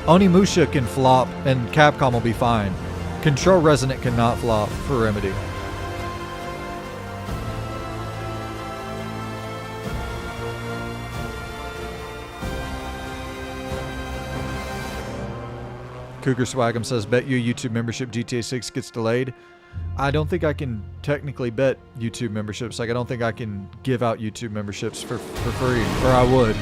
Onimusha can flop and Capcom will be fine. Control Resonant cannot flop for Remedy. Cougar Swagum says, bet you YouTube membership GTA 6 gets delayed. I don't think I can technically bet YouTube memberships. Like, I don't think I can give out YouTube memberships for free, or I would.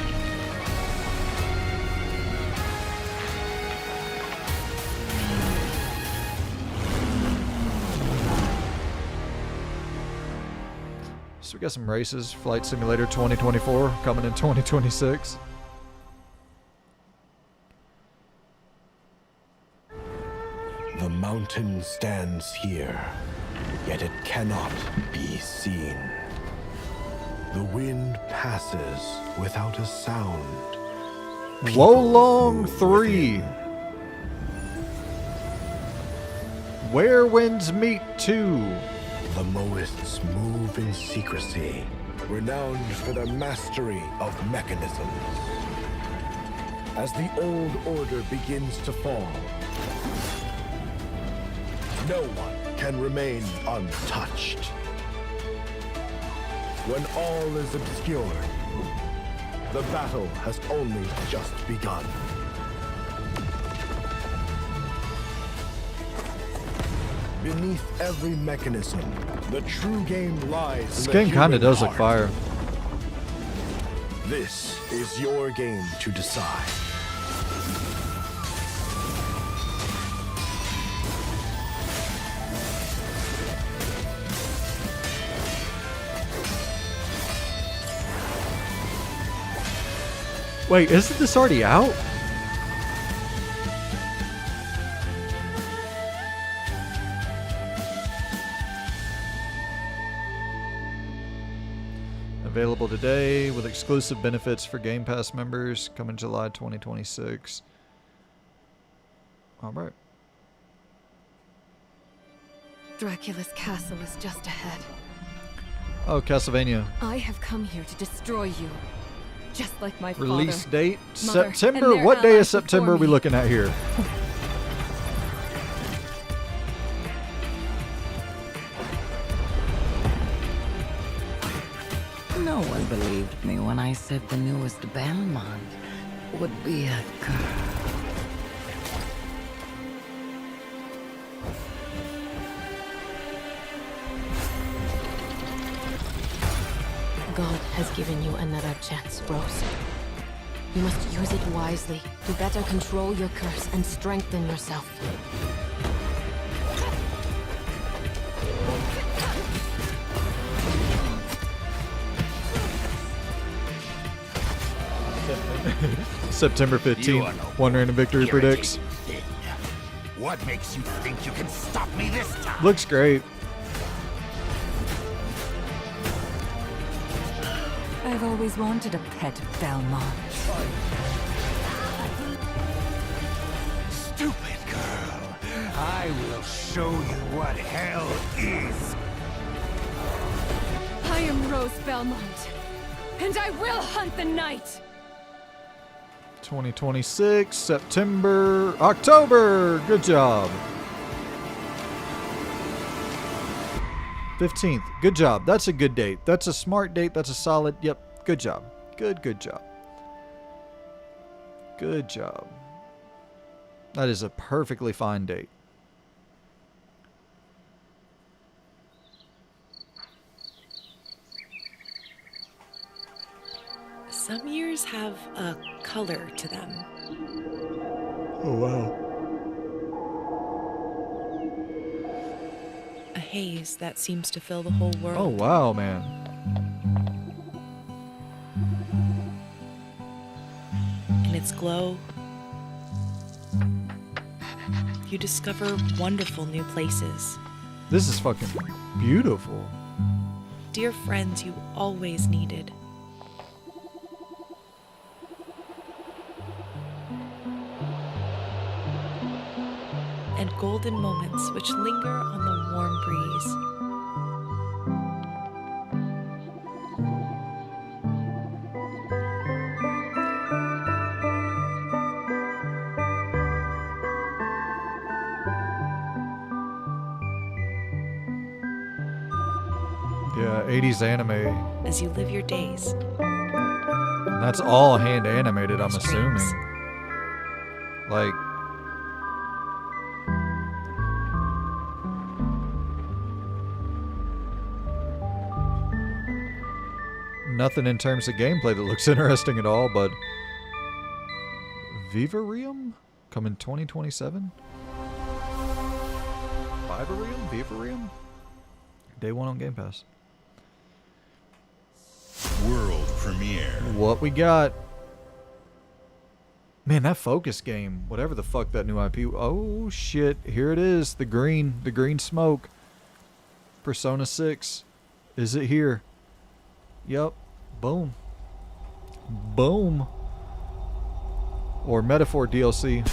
So we got some races. Flight Simulator 2024 coming in 2026. The mountain stands here, yet it cannot be seen. The wind passes without a sound. Wolong 3. Where Winds Meet 2. The Moists move in secrecy, renowned for their mastery of mechanisms. As the old order begins to fall, no one can remain untouched. When all is obscured, the battle has only just begun. Beneath every mechanism, the true game lies. This in the game kind of human does look heart. fire. This is your game to decide. Wait, isn't this already out? Available today with exclusive benefits for Game Pass members coming July 2026. All right. Dracula's castle is just ahead. Oh, Castlevania. I have come here to destroy you. Just like my Release father, date mother, September. and their What day of allies September are before we me. looking at here? No one believed me when I said the newest Belmont would be a girl. God has given you another chance, Rose. You must use it wisely to better control your curse and strengthen yourself. September You are 15th. no One random victory predicts. thing. What makes you think you can stop me this time? Looks great. I've always wanted a pet Belmont. Stupid girl. I will show you what hell is. I am Rose Belmont, and I will hunt the night. 2026, September, October. Good job. 15th. Good job. That's a good date. That's a smart date. That's a solid. Yep. Good job. Good job. Good job. That is a perfectly fine date. Some years have a color to them. Oh, wow. A haze that seems to fill the whole world. Oh, wow, man. In its glow, you discover wonderful new places. This is fucking beautiful. Dear friends you always needed. And golden moments which linger on the warm breeze. Yeah, 80s anime. As you live your days. And that's all hand animated, I'm assuming. Like, nothing in terms of gameplay that looks interesting at all, but Vivarium coming 2027? Vivarium? Day one on Game Pass. World premiere. What we got? Man, that Focus game, whatever the fuck that new IP. Oh shit, here it is. The green smoke. Persona 6. Is it here? Yup. Boom. Boom. Or Metaphor DLC.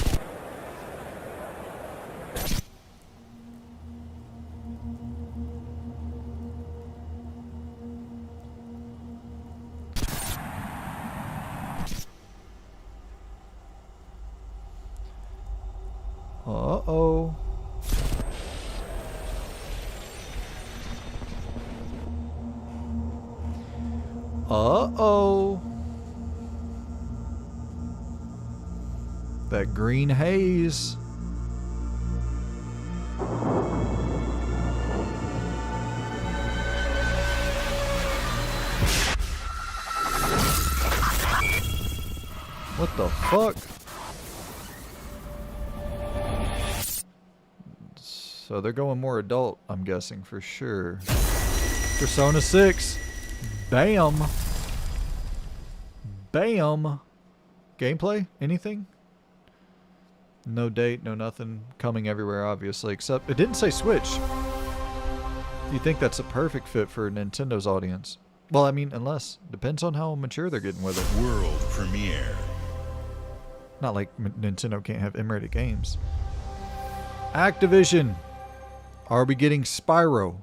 Uh-oh. Uh-oh. That green haze. What the fuck? So they're going more adult, I'm guessing, for sure. Persona 6. Bam. Bam. Gameplay? Anything? No date, no nothing. Coming everywhere, obviously, except it didn't say Switch. You think that's a perfect fit for Nintendo's audience? Well, I mean, unless. Depends on how mature they're getting with it. World premiere. Not like Nintendo can't have M-rated games. Activision. Are we getting Spyro?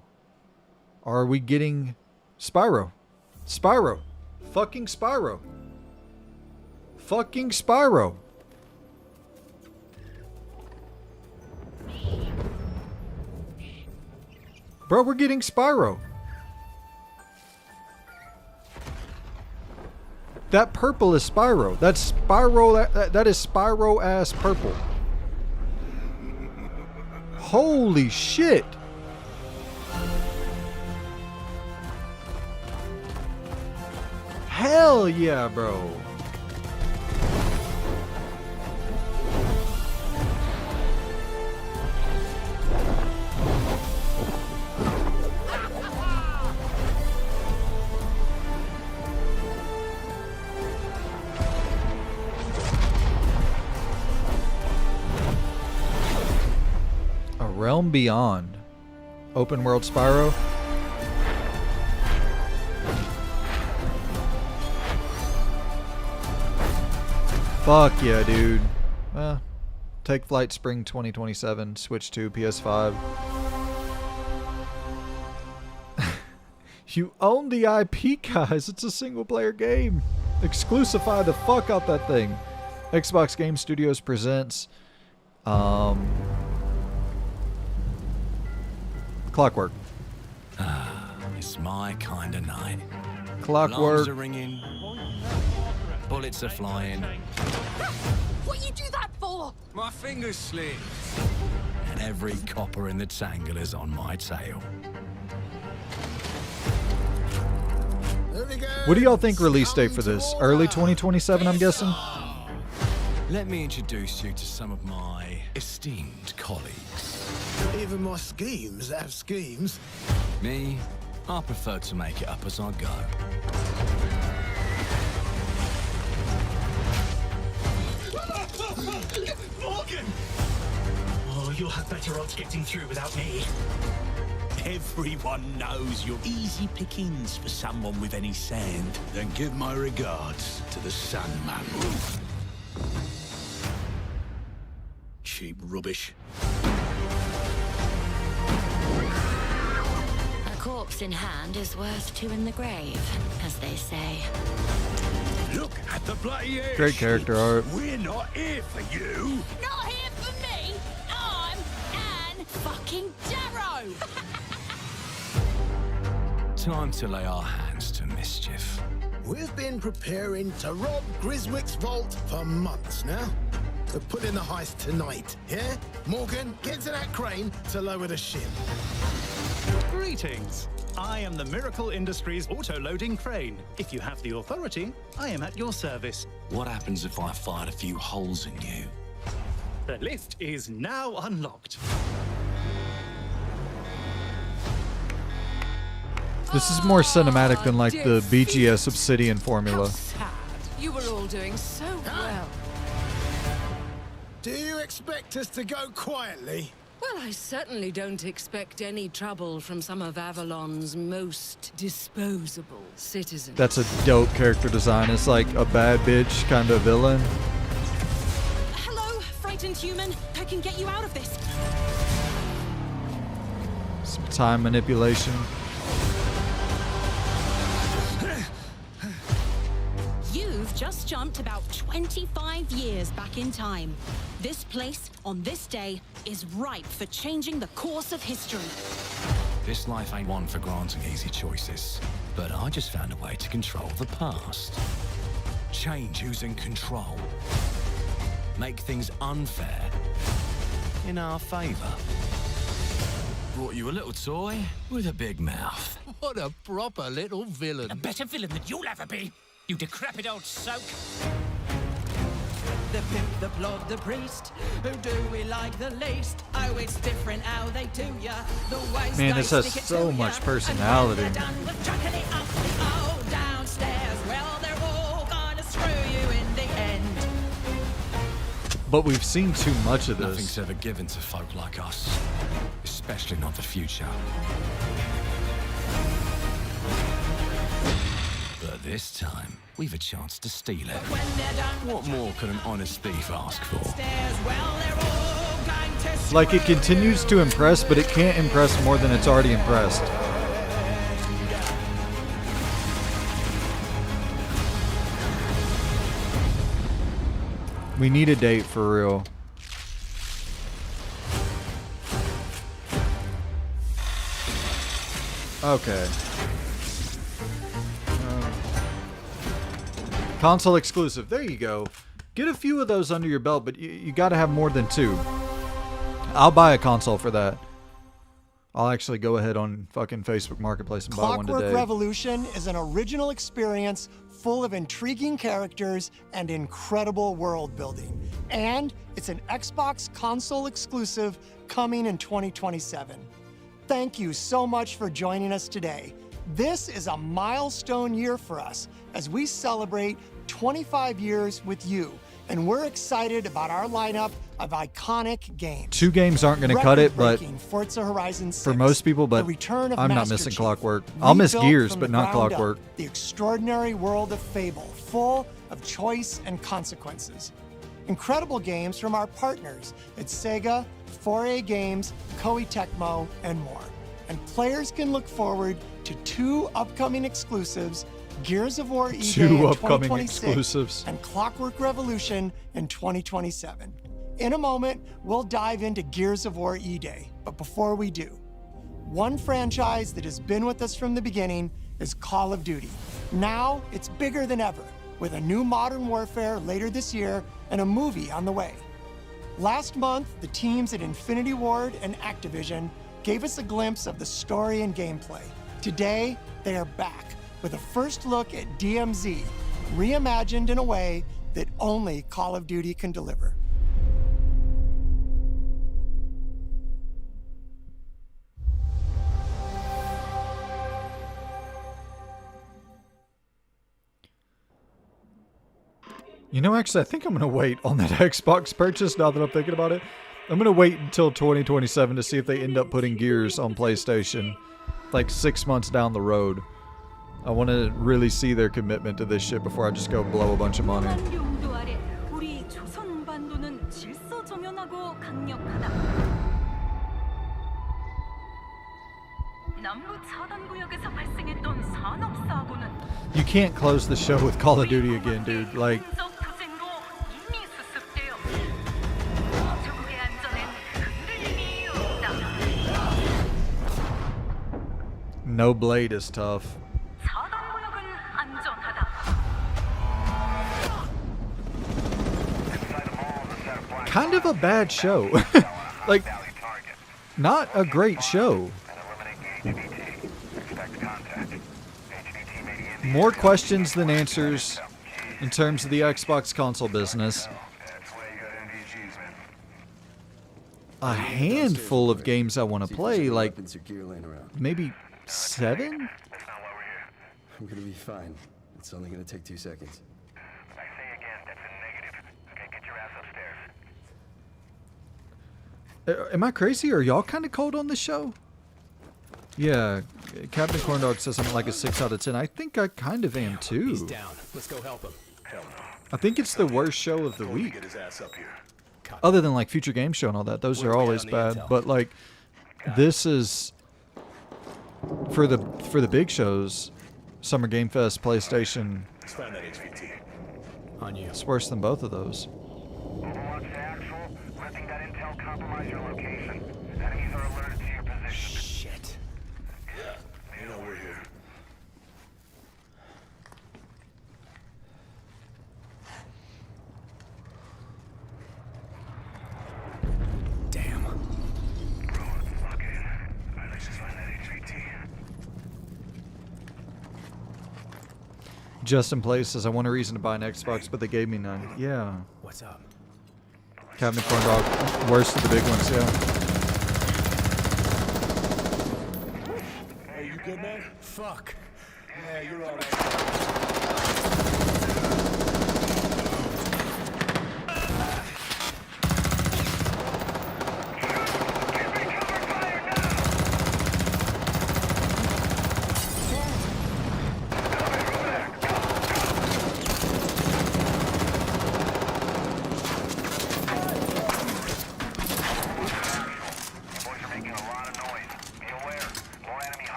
Are we getting Spyro? Spyro. Fucking Spyro. Fucking Spyro. Bro, we're getting Spyro. That purple is Spyro. That's Spyro. That is Spyro ass purple. Holy shit. Hell yeah, bro. Realm Beyond. Open world Spyro. Fuck yeah, dude. Take Flight Spring 2027, Switch 2, PS5. You own the IP, guys. It's a single player game. Exclusify the fuck out that thing. Xbox Game Studios presents Clockwork. It's my kind of night. Clockwork. Alarms are ringing. Bullets are flying. What you do that for? My fingers slipped. And every copper in the tangle is on my tail. What do y'all think release date for this? Early 2027, I'm guessing? Let me introduce you to some of my esteemed colleagues. Even my schemes have schemes. Me, I prefer to make it up as I go. Morgan! Oh, you'll have better odds getting through without me. Everyone knows you're easy pickings for someone with any sand. Then give my regards to the Sandman. Cheap rubbish. A corpse in hand is worth two in the grave, as they say. Look at the bloody air. Great character art. We're not here for you. Not here for me. I'm Anne fucking Darrow. Time to lay our hands to mischief. We've been preparing to rob Griswick's vault for months now. We're putting the heist tonight, yeah? Morgan, get to that crane to lower the ship. Greetings. I am the Miracle Industries auto-loading crane. If you have the authority, I am at your service. What happens if I fired a few holes in you? The lift is now unlocked. This is more cinematic than like the BGS Obsidian formula. Sad. You were all doing so well. Do you expect us to go quietly? Well, I certainly don't expect any trouble from some of Avalon's most disposable citizens. That's a dope character design. It's like a bad bitch kind of villain. Hello, frightened human. I can get you out of this. Some time manipulation. You've just jumped about 25 years back in time. This place, on this day, is ripe for changing the course of history. This life ain't one for granting easy choices. But I just found a way to control the past. Change who's in control. Make things unfair in our favor. Brought you a little toy with a big mouth. What a proper little villain. A better villain than you'll ever be, you decrepit old soak. the pimp, the plod, the priest? Who do we like the least? Oh, it's different how they do ya. The ways Man, they this has stick it so to much ya. personality. And when they're done with chucking it up, oh, downstairs, well, they're all gonna screw you in the end. But we've seen too much of this. Nothing's ever given to folk like us, especially not the future. But this time, we've a chance to steal it. What more could an honest thief ask for? Like, it continues to impress, but it can't impress more than it's already impressed. We need a date for real. Okay. Console exclusive. There you go. Get a few of those under your belt, but you got to have more than 2. I'll buy a console for that. I'll actually go ahead on fucking Facebook Marketplace and buy one Clockwork today. Revolution is an original experience full of intriguing characters and incredible world building. And it's an Xbox console exclusive coming in 2027. Thank you so much for joining us today. This is a milestone year for us as we celebrate 25 years with you, and we're excited about our lineup of iconic games. 2 games aren't going to cut it, but Record-breaking Forza Horizon 6, for most people, but the return of I'm not Master missing Chief, Clockwork. I'll miss rebuilt Gears, from but the not ground up, Clockwork. the extraordinary world of Fable, full of choice and consequences. Incredible games from our partners at Sega, 4A Games, Koei Tecmo, and more. And players can look forward to 2 upcoming exclusives, Gears of War E-Day 2 in upcoming 2026 exclusives. and Clockwork Revolution in 2027. In a moment, we'll dive into Gears of War E-Day, but before we do, one franchise that has been with us from the beginning is Call of Duty. Now, it's bigger than ever, with a new Modern Warfare later this year and a movie on the way. Last month, the teams at Infinity Ward and Activision gave us a glimpse of the story and gameplay. Today, they are back with a first look at DMZ, reimagined in a way that only Call of Duty can deliver. You know, actually, I think I'm going to wait on that Xbox purchase now that I'm thinking about it. I'm going to wait until 2027 to see if they end up putting Gears on PlayStation, like 6 months down the road. I want to really see their commitment to this shit before I just go blow a bunch of money. 우리 조선 반도는 질서정연하고 강력하다. 남부 차단 구역에서 발생했던 산업 사고는 You can't close the show with Call of Duty again, dude. Like, 투쟁으로 이미 수습되어 조국의 안전엔 흔들림이 없다. no Blade is tough. 차단 구역은 안전하다. Kind of a bad show. Like, not a great show. More questions than answers in terms of the Xbox console business. A handful of games I want to play, like maybe 7? I'm gonna be fine. It's only gonna take 2 seconds. Am I crazy? Are y'all kind of cold on this show? Yeah, Captain Corndog says I'm like a 6 out of 10. I think I kind of am too. He's down. Let's go help him. Hell no. I think it's the worst show of the week. Get his ass up here. Other than like Future Game Show and all that. Those are always bad. But like, this is for the big shows. Summer Game Fest, PlayStation. Let's find that HVT. On you. It's worse than both of those. Shit. Yeah, you know we're here. Damn. Justin Place says, I want a reason to buy an Xbox, but they gave me none. Yeah. What's up? Captain Corn Dog, worst of the big ones, yeah. Hey, you good, man? Fuck. Yeah, you're all right.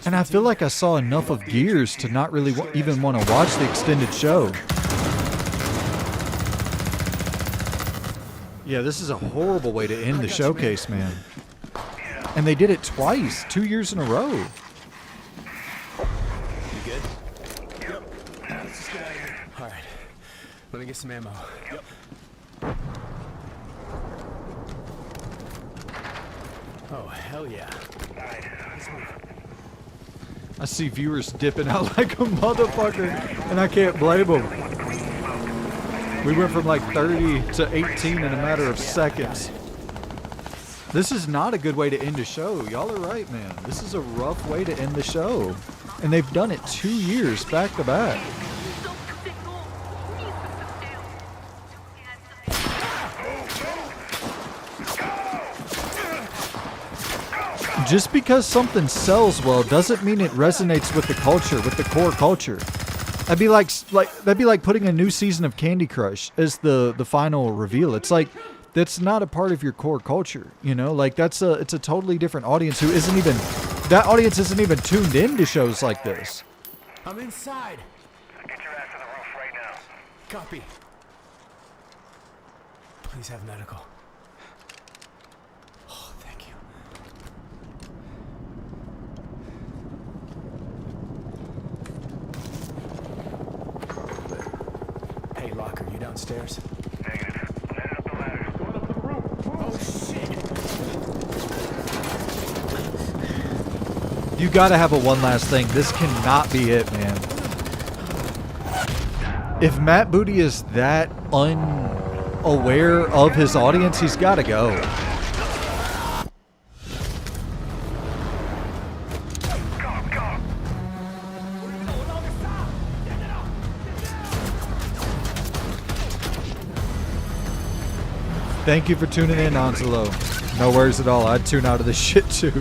And I feel like I saw enough of Gears to not really even want to watch the extended show. Yeah, this is a horrible way to end the showcase, man. And they did it twice, 2 years in a row. You good? Yep. Let's just get out of here. All right. Let me get some ammo. Yep. Oh, hell yeah. All right. Let's move. I see viewers dipping out like a motherfucker, and I can't blame them. We went from like 30 to 18 in a matter of seconds. This is not a good way to end a show. Y'all are right, man. This is a rough way to end the show. And they've done it 2 years back to back. Just because something sells well doesn't mean it resonates with the culture, with the core culture. That'd be like putting a new season of Candy Crush as the final reveal. It's like that's not a part of your core culture, you know? Like it's a totally different audience who isn't even tuned in to shows like this. I'm inside. Get your ass to the roof right now. Copy. Please have medical. Oh, thank you. Hey, Locker, you downstairs? Negative. Head up the ladder. Going up to the roof. Oh, shit. You gotta have a one last thing. This cannot be it, man. If Matt Booty is that unaware of his audience, he's gotta go. Thank you for tuning in, Onsalo. No worries at all. I'd tune out of this shit too.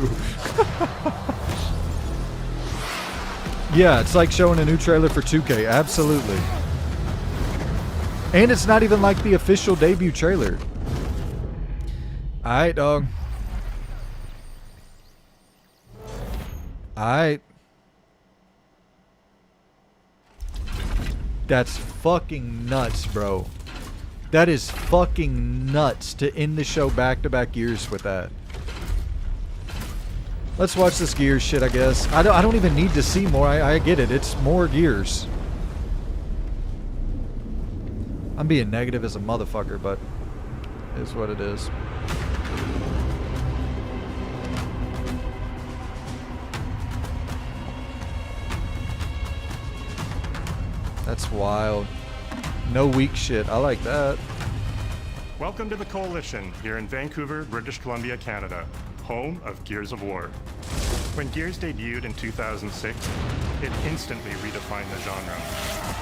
Yeah, it's like showing a new trailer for 2K. Absolutely. And it's not even like the official debut trailer. Alright, dog. Alright. That's fucking nuts, bro. That is fucking nuts to end the show back-to-back years with that. Let's watch this Gears shit, I guess. I don't even need to see more. I get it. It's more Gears. I'm being negative as a motherfucker, but it is what it is. That's wild. No weak shit. I like that. Welcome to the Coalition here in Vancouver, British Columbia, Canada, home of Gears of War. When Gears debuted in 2006, it instantly redefined the genre.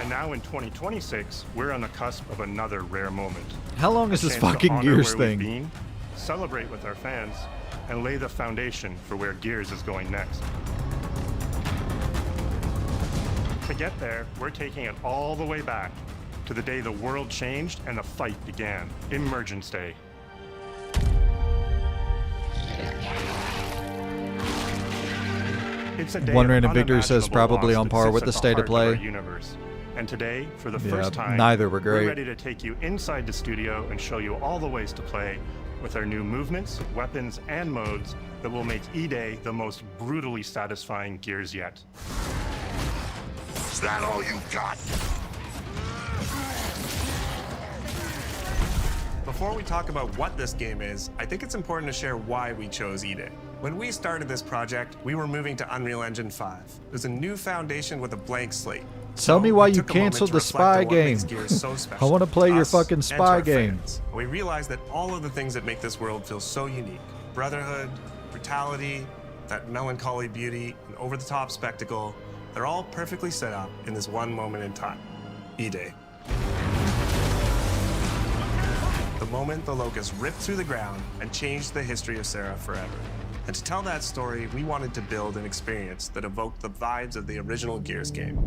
And now in 2026, we're on the cusp of another rare moment. How long is this A chance to fucking honor Gears where we've thing? been, celebrate with our fans, and lay the foundation for where Gears is going next. To get there, we're taking it all the way back to the day the world changed and the fight began, Emergence Day. It's a day One of Random Victor says unimaginable probably loss on that par sits with at the state of heart our play. universe. And today, for the Yeah, first time, neither were great. we're ready to take you inside the studio and show you all the ways to play with our new movements, weapons, and modes that will make E-Day the most brutally satisfying Gears yet. Is that all you got? Before we talk about what this game is, I think it's important to share why we chose E-Day. When we started this project, we were moving to Unreal Engine 5. It was a new foundation with a blank slate. Tell me why we you took a moment canceled to the reflect spy on what makes game. Gears so special I want to play to your us fucking and to spy our game. fans. We realized that all of the things that make this world feel so unique, brotherhood, brutality, that melancholy beauty, and over-the-top spectacle, they're all perfectly set up in this one moment in time, E-Day. The moment the Locust ripped through the ground and changed the history of Sarah forever. And to tell that story, we wanted to build an experience that evoked the vibes of the original Gears game.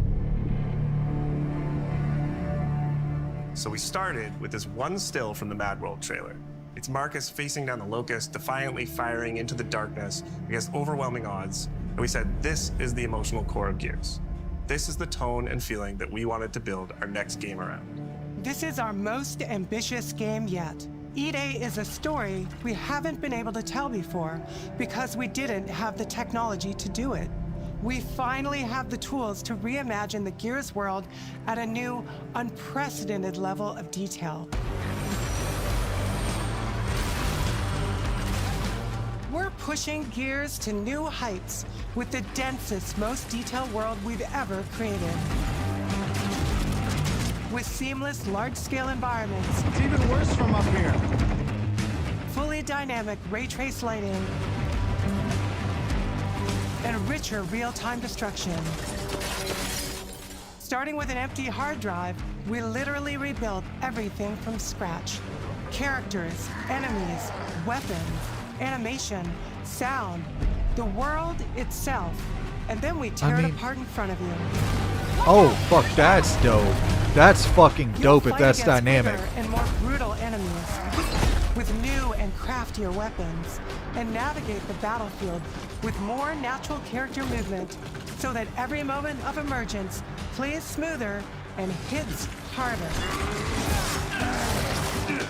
So we started with this one still from the Mad World trailer. It's Marcus facing down the Locust, defiantly firing into the darkness against overwhelming odds. And we said, this is the emotional core of Gears. This is the tone and feeling that we wanted to build our next game around. This is our most ambitious game yet. E-Day is a story we haven't been able to tell before because we didn't have the technology to do it. We finally have the tools to reimagine the Gears world at a new, unprecedented level of detail. We're pushing Gears to new heights with the densest, most detailed world we've ever created. With seamless, large-scale environments. It's even worse from up here. Fully dynamic ray trace lighting. And richer real-time destruction. Starting with an empty hard drive, we literally rebuilt everything from scratch. Characters, enemies, weapons, animation, sound, the world itself. And then we tear it apart in front of you. Oh, fuck, that's dope. That's fucking dope if Fight that's against dynamic. bigger and more brutal enemies with new and craftier weapons, and navigate the battlefield with more natural character movement so that every moment of emergence plays smoother and hits harder.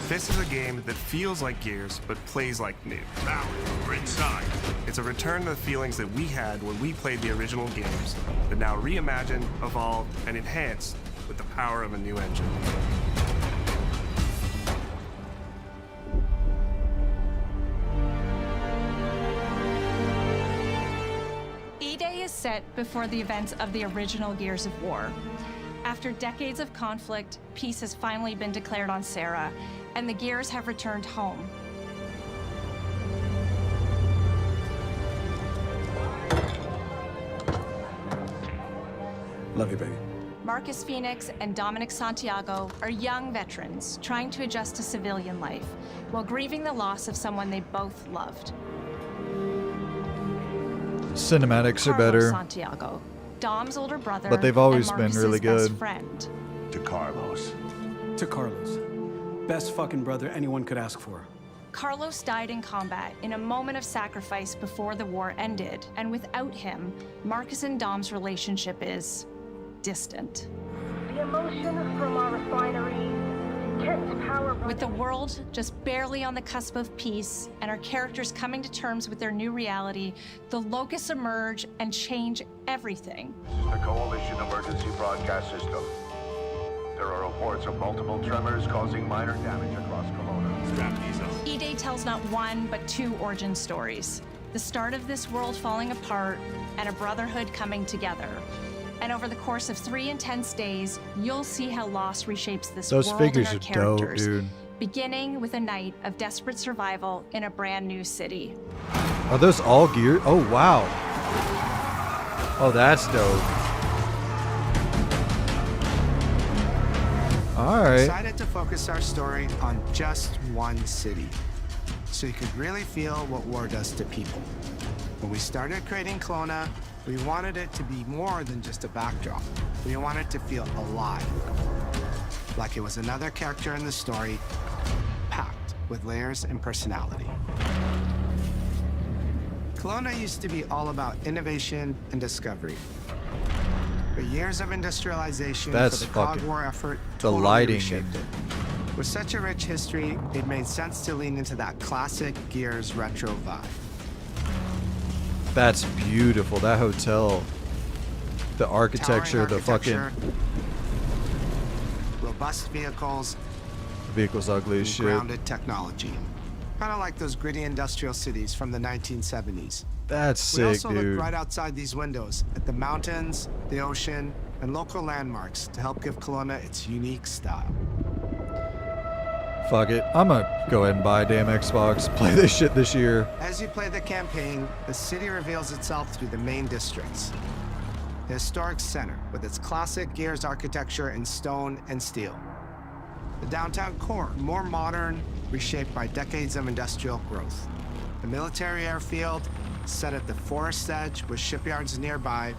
This is a game that feels like Gears, but plays like new. Now, we're inside. It's a return to the feelings that we had when we played the original games, but now reimagined, evolved, and enhanced with the power of a new engine. E-Day is set before the events of the original Gears of War. After decades of conflict, peace has finally been declared on Sarah, and the Gears have returned home. Love you, baby. Marcus Phoenix and Dominic Santiago are young veterans trying to adjust to civilian life while grieving the loss of someone they both loved. Cinematics are Carlos better, Santiago, Dom's older brother, but they've always and been Marcus's really best good. friend. To Carlos. To Carlos. Best fucking brother anyone could ask for. Carlos died in combat in a moment of sacrifice before the war ended, and without him, Marcus and Dom's relationship is distant. The emotion from our refinery, intense power. With the world just barely on the cusp of peace and our characters coming to terms with their new reality, the Locusts emerge and change everything. The Coalition Emergency Broadcast System. There are reports of multiple tremors causing minor damage across Kelowna. Strap these up. E-Day tells not one, but two origin stories. The start of this world falling apart and a brotherhood coming together. And over the course of 3 intense days, you'll see how loss reshapes this Those world figures and are our dope, characters. dude. Beginning with a night of desperate survival in a brand new city. Are those all gear? Oh, wow. Oh, that's dope. All right. Decided to focus our story on just one city, so you could really feel what war does to people. When we started creating Kelowna, we wanted it to be more than just a backdrop. We wanted to feel alive, like it was another character in the story, packed with layers and personality. Kelowna used to be all about innovation and discovery. But years of industrialization That's for the Cog fucking- War effort the totally lighting reshaped it. With such a rich history, it made sense to lean into that classic Gears retro vibe. That's beautiful. That hotel, the architecture, Towering the fucking architecture, robust vehicles, vehicle's ugly as and shit. grounded technology. Kind of like those gritty industrial cities from the 1970s. That's We sick, also dude. look right outside these windows at the mountains, the ocean, and local landmarks to help give Kelowna its unique style. Fuck it. I'm gonna go ahead and buy a damn Xbox. Play this shit this year. As you play the campaign, the city reveals itself through the main districts. The historic center, with its classic Gears architecture in stone and steel. The downtown core, more modern, reshaped by decades of industrial growth. The military airfield, set at the forest edge with shipyards nearby,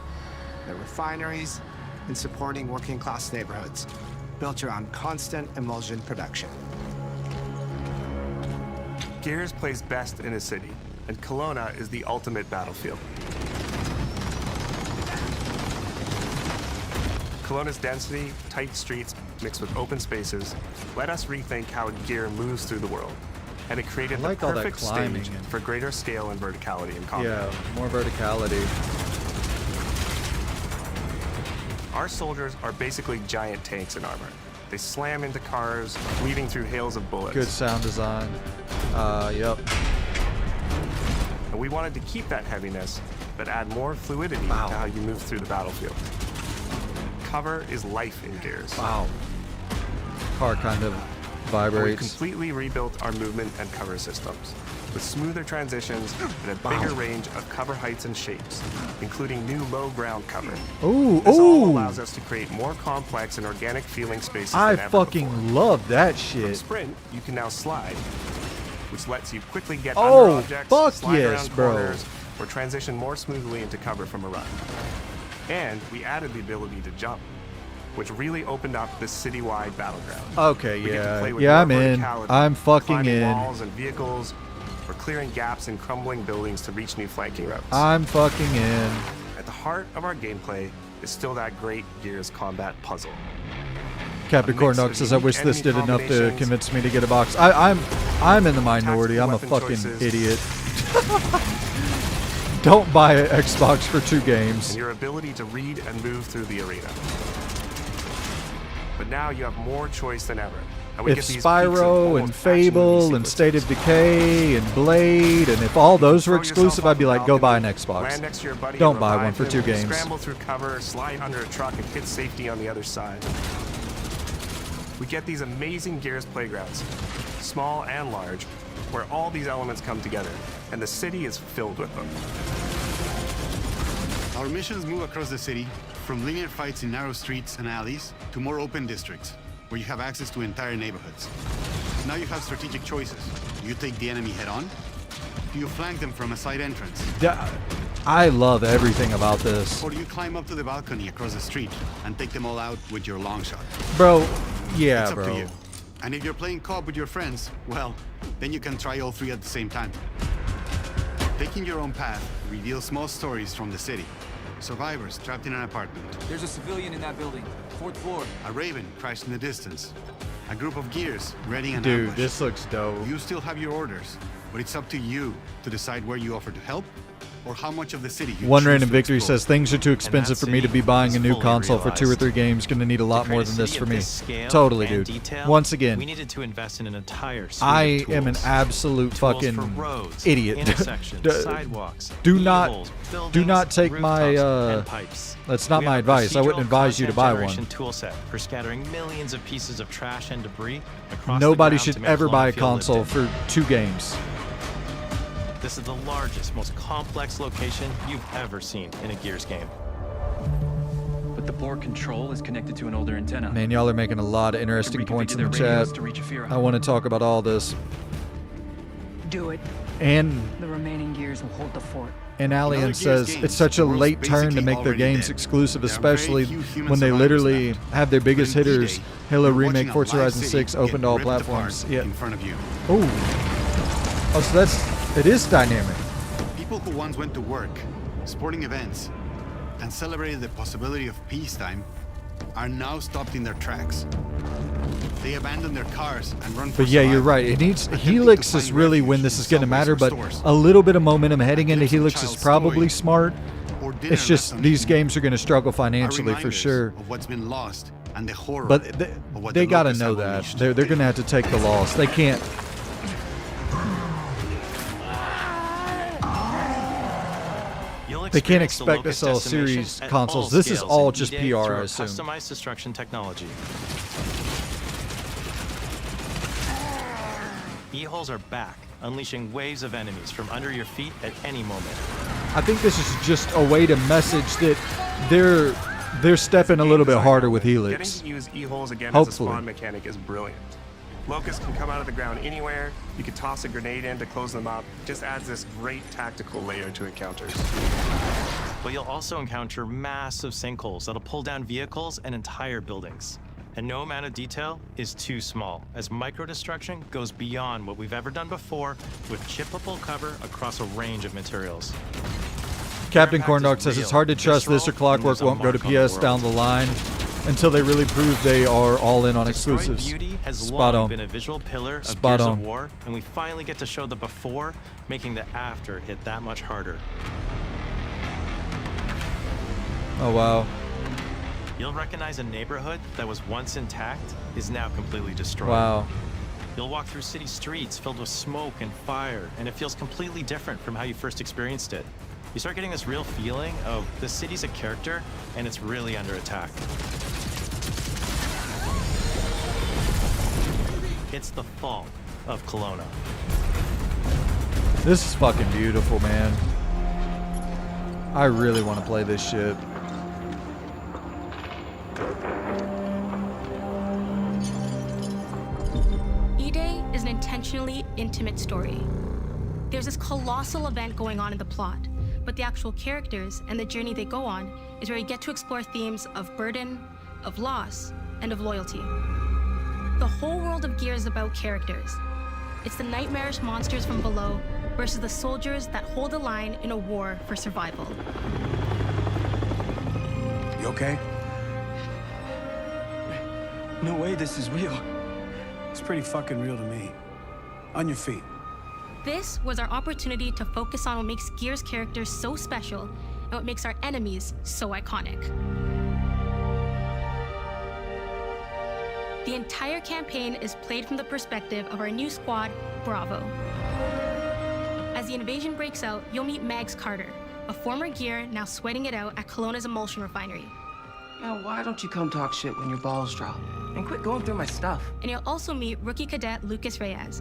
the refineries, and supporting working-class neighborhoods, built around constant emulsion production. Gears plays best in a city, and Kelowna is the ultimate battlefield. Kelowna's density, tight streets, mixed with open spaces, let us rethink how Gear moves through the world. And it created I like the all that perfect climbing stage and- for greater scale and verticality in combat. Yeah, more verticality. Our soldiers are basically giant tanks in armor. They slam into cars, weaving through hails of bullets. Good sound design. Yep. And we wanted to keep that heaviness, but add more fluidity to how you move through the battlefield. Cover is life in Gears. Wow. Car kind of We vibrates. completely rebuilt our movement and cover systems, with smoother transitions and a bigger range of cover heights and shapes, including new low ground cover. Ooh, This all ooh. allows us to create more complex and organic feeling spaces I than ever fucking before. love that From shit. Sprint, you can now slide, which lets you quickly get Oh, under objects, fuck slide yes, around bro. corners, or transition more smoothly into cover from a run. And we added the ability to jump, which really opened up this citywide battleground. Okay, We get to yeah. play with Yeah, more I'm in. verticality, I'm fucking climbing in. walls and vehicles, or clearing gaps in crumbling buildings to reach new flanking routes. I'm fucking in. At the heart of our gameplay is still that great Gears combat puzzle. Captain Corndog says, "I wish this did enough to convince me to get a box." I'm in the minority. I'm a Tactical fucking weapon idiot. Don't buy an Xbox for 2 games. And your ability to read and move through the arena. But now you have more choice than ever. And we If get these peaks of Spyro and almost Fable action-movie and State of Decay and Blade, and if all those were Throw yourself exclusive, I'd be off the like, go buy an balcony, Xbox. land next to your buddy, Don't and buy one revive for him, 2 games. Scramble through cover, slide under a truck, and hit safety on the other side. We get these amazing Gears playgrounds, small and large, where all these elements come together, and the city is filled with them. Our missions move across the city, from linear fights in narrow streets and alleys to more open districts, where you have access to entire neighborhoods. Now you have strategic choices. Do you take the enemy head on? Do you flank them from a side entrance? I love everything about this. Or do you climb up to the balcony across the street and take them all out with your long shot? Bro, yeah, It's up bro. to you. And if you're playing co-op with your friends, well, then you can try all 3 at the same time. Taking your own path reveals small stories from the city. Survivors trapped in an apartment. There's a civilian in that building. 4th floor. A raven crashed in the distance. A group of Gears ready an Dude, ambush. this looks dope. You still have your orders, but it's up to you to decide where you offer to help or how much of the city you One choose Random to Victory explore. says things are too expensive for me to be buying a new console for 2 or 3 games. Gonna need a lot more than this for me. Totally, dude. Once again, we needed to invest in an entire suite I of tools. am an absolute Tools fucking for roads, idiot. intersections, D- sidewalks, do not, vehicles, do buildings, not take my. rooftops, and pipes. That's not We my have a advice. I wouldn't procedural advise you to buy content one. generation tool set for scattering millions of pieces of trash and debris across Nobody the ground should to make ever Kelowna buy a feel lived console in. for 2 games. This is the largest, most complex location you've ever seen in a Gears game. But the board control is connected to an older antenna. Man, y'all are making a lot of interesting points in the chat. to reach Afira. I want to talk about all this. Do it. And The remaining gears will hold the fort. And In other Alien Gears says games, it's such a the world's late turn to basically make their already games dead. exclusive, There are very especially few human when they survivors literally have their biggest But in hitters. D-Day, Halo you're Remake, watching a Forza live Horizon city 6, get open to all ripped platforms. apart Yeah. in front of you. Oh, so it is dynamic. People who once went to work, sporting events, and celebrated the possibility of peacetime are now stopped in their tracks. They abandon their cars and run for But yeah, you're survival, right. It needs attempting Helix to is find really refuge when in this is going to subways matter. or But stores. a little bit of momentum heading into glimpse of a Helix is child's probably toy, smart. or dinner It's just left these uneaten games are going to struggle are financially for reminders sure. of what's been lost and the horror But of what they the got to locusts know have that unleashed. they're going to have to take the loss. They can't. They can't Experience the expect to Locust sell decimation series at consoles. This is scales all in just E-Day PR, through I our assume. Customized destruction technology. E-holes are back, unleashing waves of enemies from under your feet at any moment. I think this is just a way to message that they're stepping a little bit harder with Getting Helix. to use E-holes again Hopefully. as a spawn mechanic is brilliant. Locusts can come out of the ground anywhere. You can toss a grenade in to close them up. Just adds this great tactical layer to encounters. But you'll also encounter massive sinkholes that'll pull down vehicles and entire buildings. And no amount of detail is too small, as micro-destruction goes beyond what we've ever done before with chippable cover across a range of materials. Captain Corndog says it's hard to trust this or Clockwork won't go to PS down the line until they really prove they are all in on Destroyed exclusives. Beauty has Spot long on. been a visual pillar of Spot Gears on. of War, and we finally get to show the before, making the after hit that much harder. Oh wow. You'll recognize a neighborhood that was once intact is now completely destroyed. Wow. You'll walk through city streets filled with smoke and fire, and it feels completely different from how you first experienced it. You start getting this real feeling of the city's a character, and it's really under attack. It's the fall of Kelowna. This is fucking beautiful, man. I really want to play this shit. E-Day is an intentionally intimate story. There's this colossal event going on in the plot, but the actual characters and the journey they go on is where you get to explore themes of burden, of loss, and of loyalty. The whole world of Gears is about characters. It's the nightmarish monsters from below versus the soldiers that hold the line in a war for survival. You okay? No way this is real. It's pretty fucking real to me. On your feet. This was our opportunity to focus on what makes Gears characters so special and what makes our enemies so iconic. The entire campaign is played from the perspective of our new squad, Bravo. As the invasion breaks out, you'll meet Mags Carter, a former Gear now sweating it out at Kelowna's emulsion refinery. Now, why don't you come talk shit when your balls drop? And quit going through my stuff. And you'll also meet rookie cadet Lucas Reyes.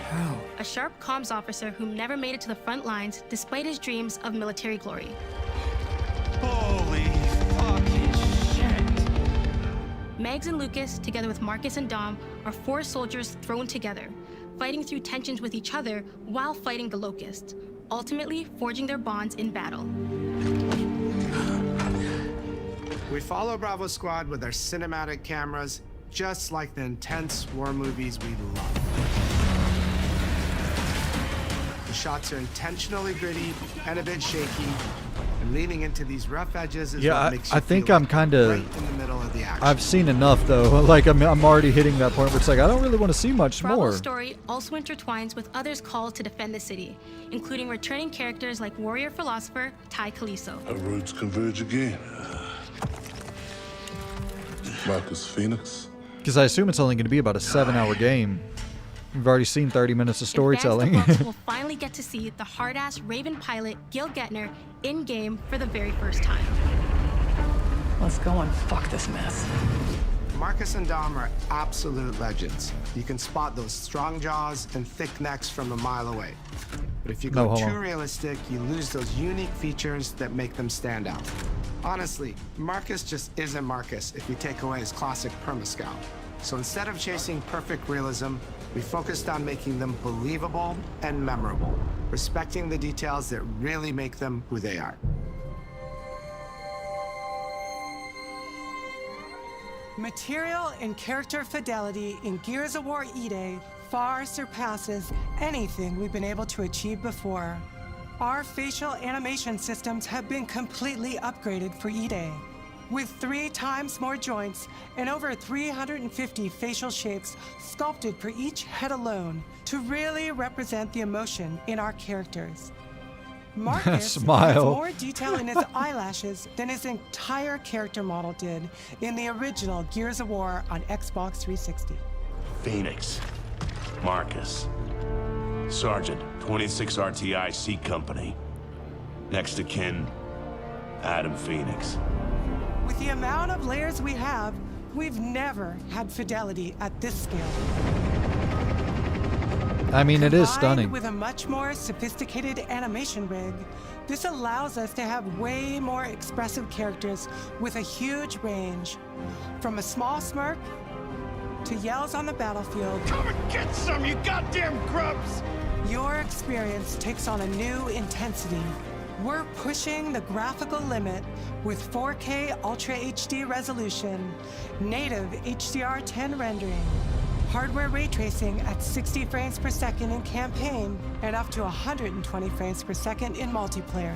Hell. A sharp comms officer who never made it to the front lines despite his dreams of military glory. Holy fucking shit. Mags and Lucas, together with Marcus and Dom, are four soldiers thrown together, fighting through tensions with each other while fighting the Locust, ultimately forging their bonds in battle. We follow Bravo Squad with our cinematic cameras, just like the intense war movies we love. The shots are intentionally gritty and a bit shaky, and leaning into these rough edges is Yeah, what makes you I think feel I'm like kind right of. in the middle of the action. I've seen enough though. Like I'm already hitting that point where it's like I don't really want to see much Bravo's more. story also intertwines with others called to defend the city, including returning characters like warrior philosopher Ty Kaliso. Our roads converge again. Marcus Phoenix. Because I assume it's only going to be about a 7-hour game. We've already seen 30 minutes of storytelling. Advanced will finally get to see the hard-ass Raven pilot Gil Gettner in-game for the very first time. Let's go and fuck this mess. Marcus and Dom are absolute legends. You can spot those strong jaws and thick necks from a mile away. But if you No, go hold too on. realistic, you lose those unique features that make them stand out. Honestly, Marcus just isn't Marcus if you take away his classic perma-scout. So instead of chasing perfect realism, we focused on making them believable and memorable, respecting the details that really make them who they are. Material and character fidelity in Gears of War E-Day far surpasses anything we've been able to achieve before. Our facial animation systems have been completely upgraded for E-Day, with 3 times more joints and over 350 facial shapes sculpted for each head alone to really represent the emotion in our characters. Marcus Smile. has more detail in his eyelashes than his entire character model did in the original Gears of War on Xbox 360. Phoenix. Marcus. Sergeant, 26 RTI C Company. Next to kin, Adam Phoenix. With the amount of layers we have, we've never had fidelity at this scale. I mean, it is Combined stunning. with a much more sophisticated animation rig, this allows us to have way more expressive characters with a huge range. From a small smirk to yells on the battlefield. Come and get some, you goddamn grubs! Your experience takes on a new intensity. We're pushing the graphical limit with 4K Ultra HD resolution, native HDR10 rendering, hardware ray tracing at 60 frames per second in campaign, and up to 120 frames per second in multiplayer.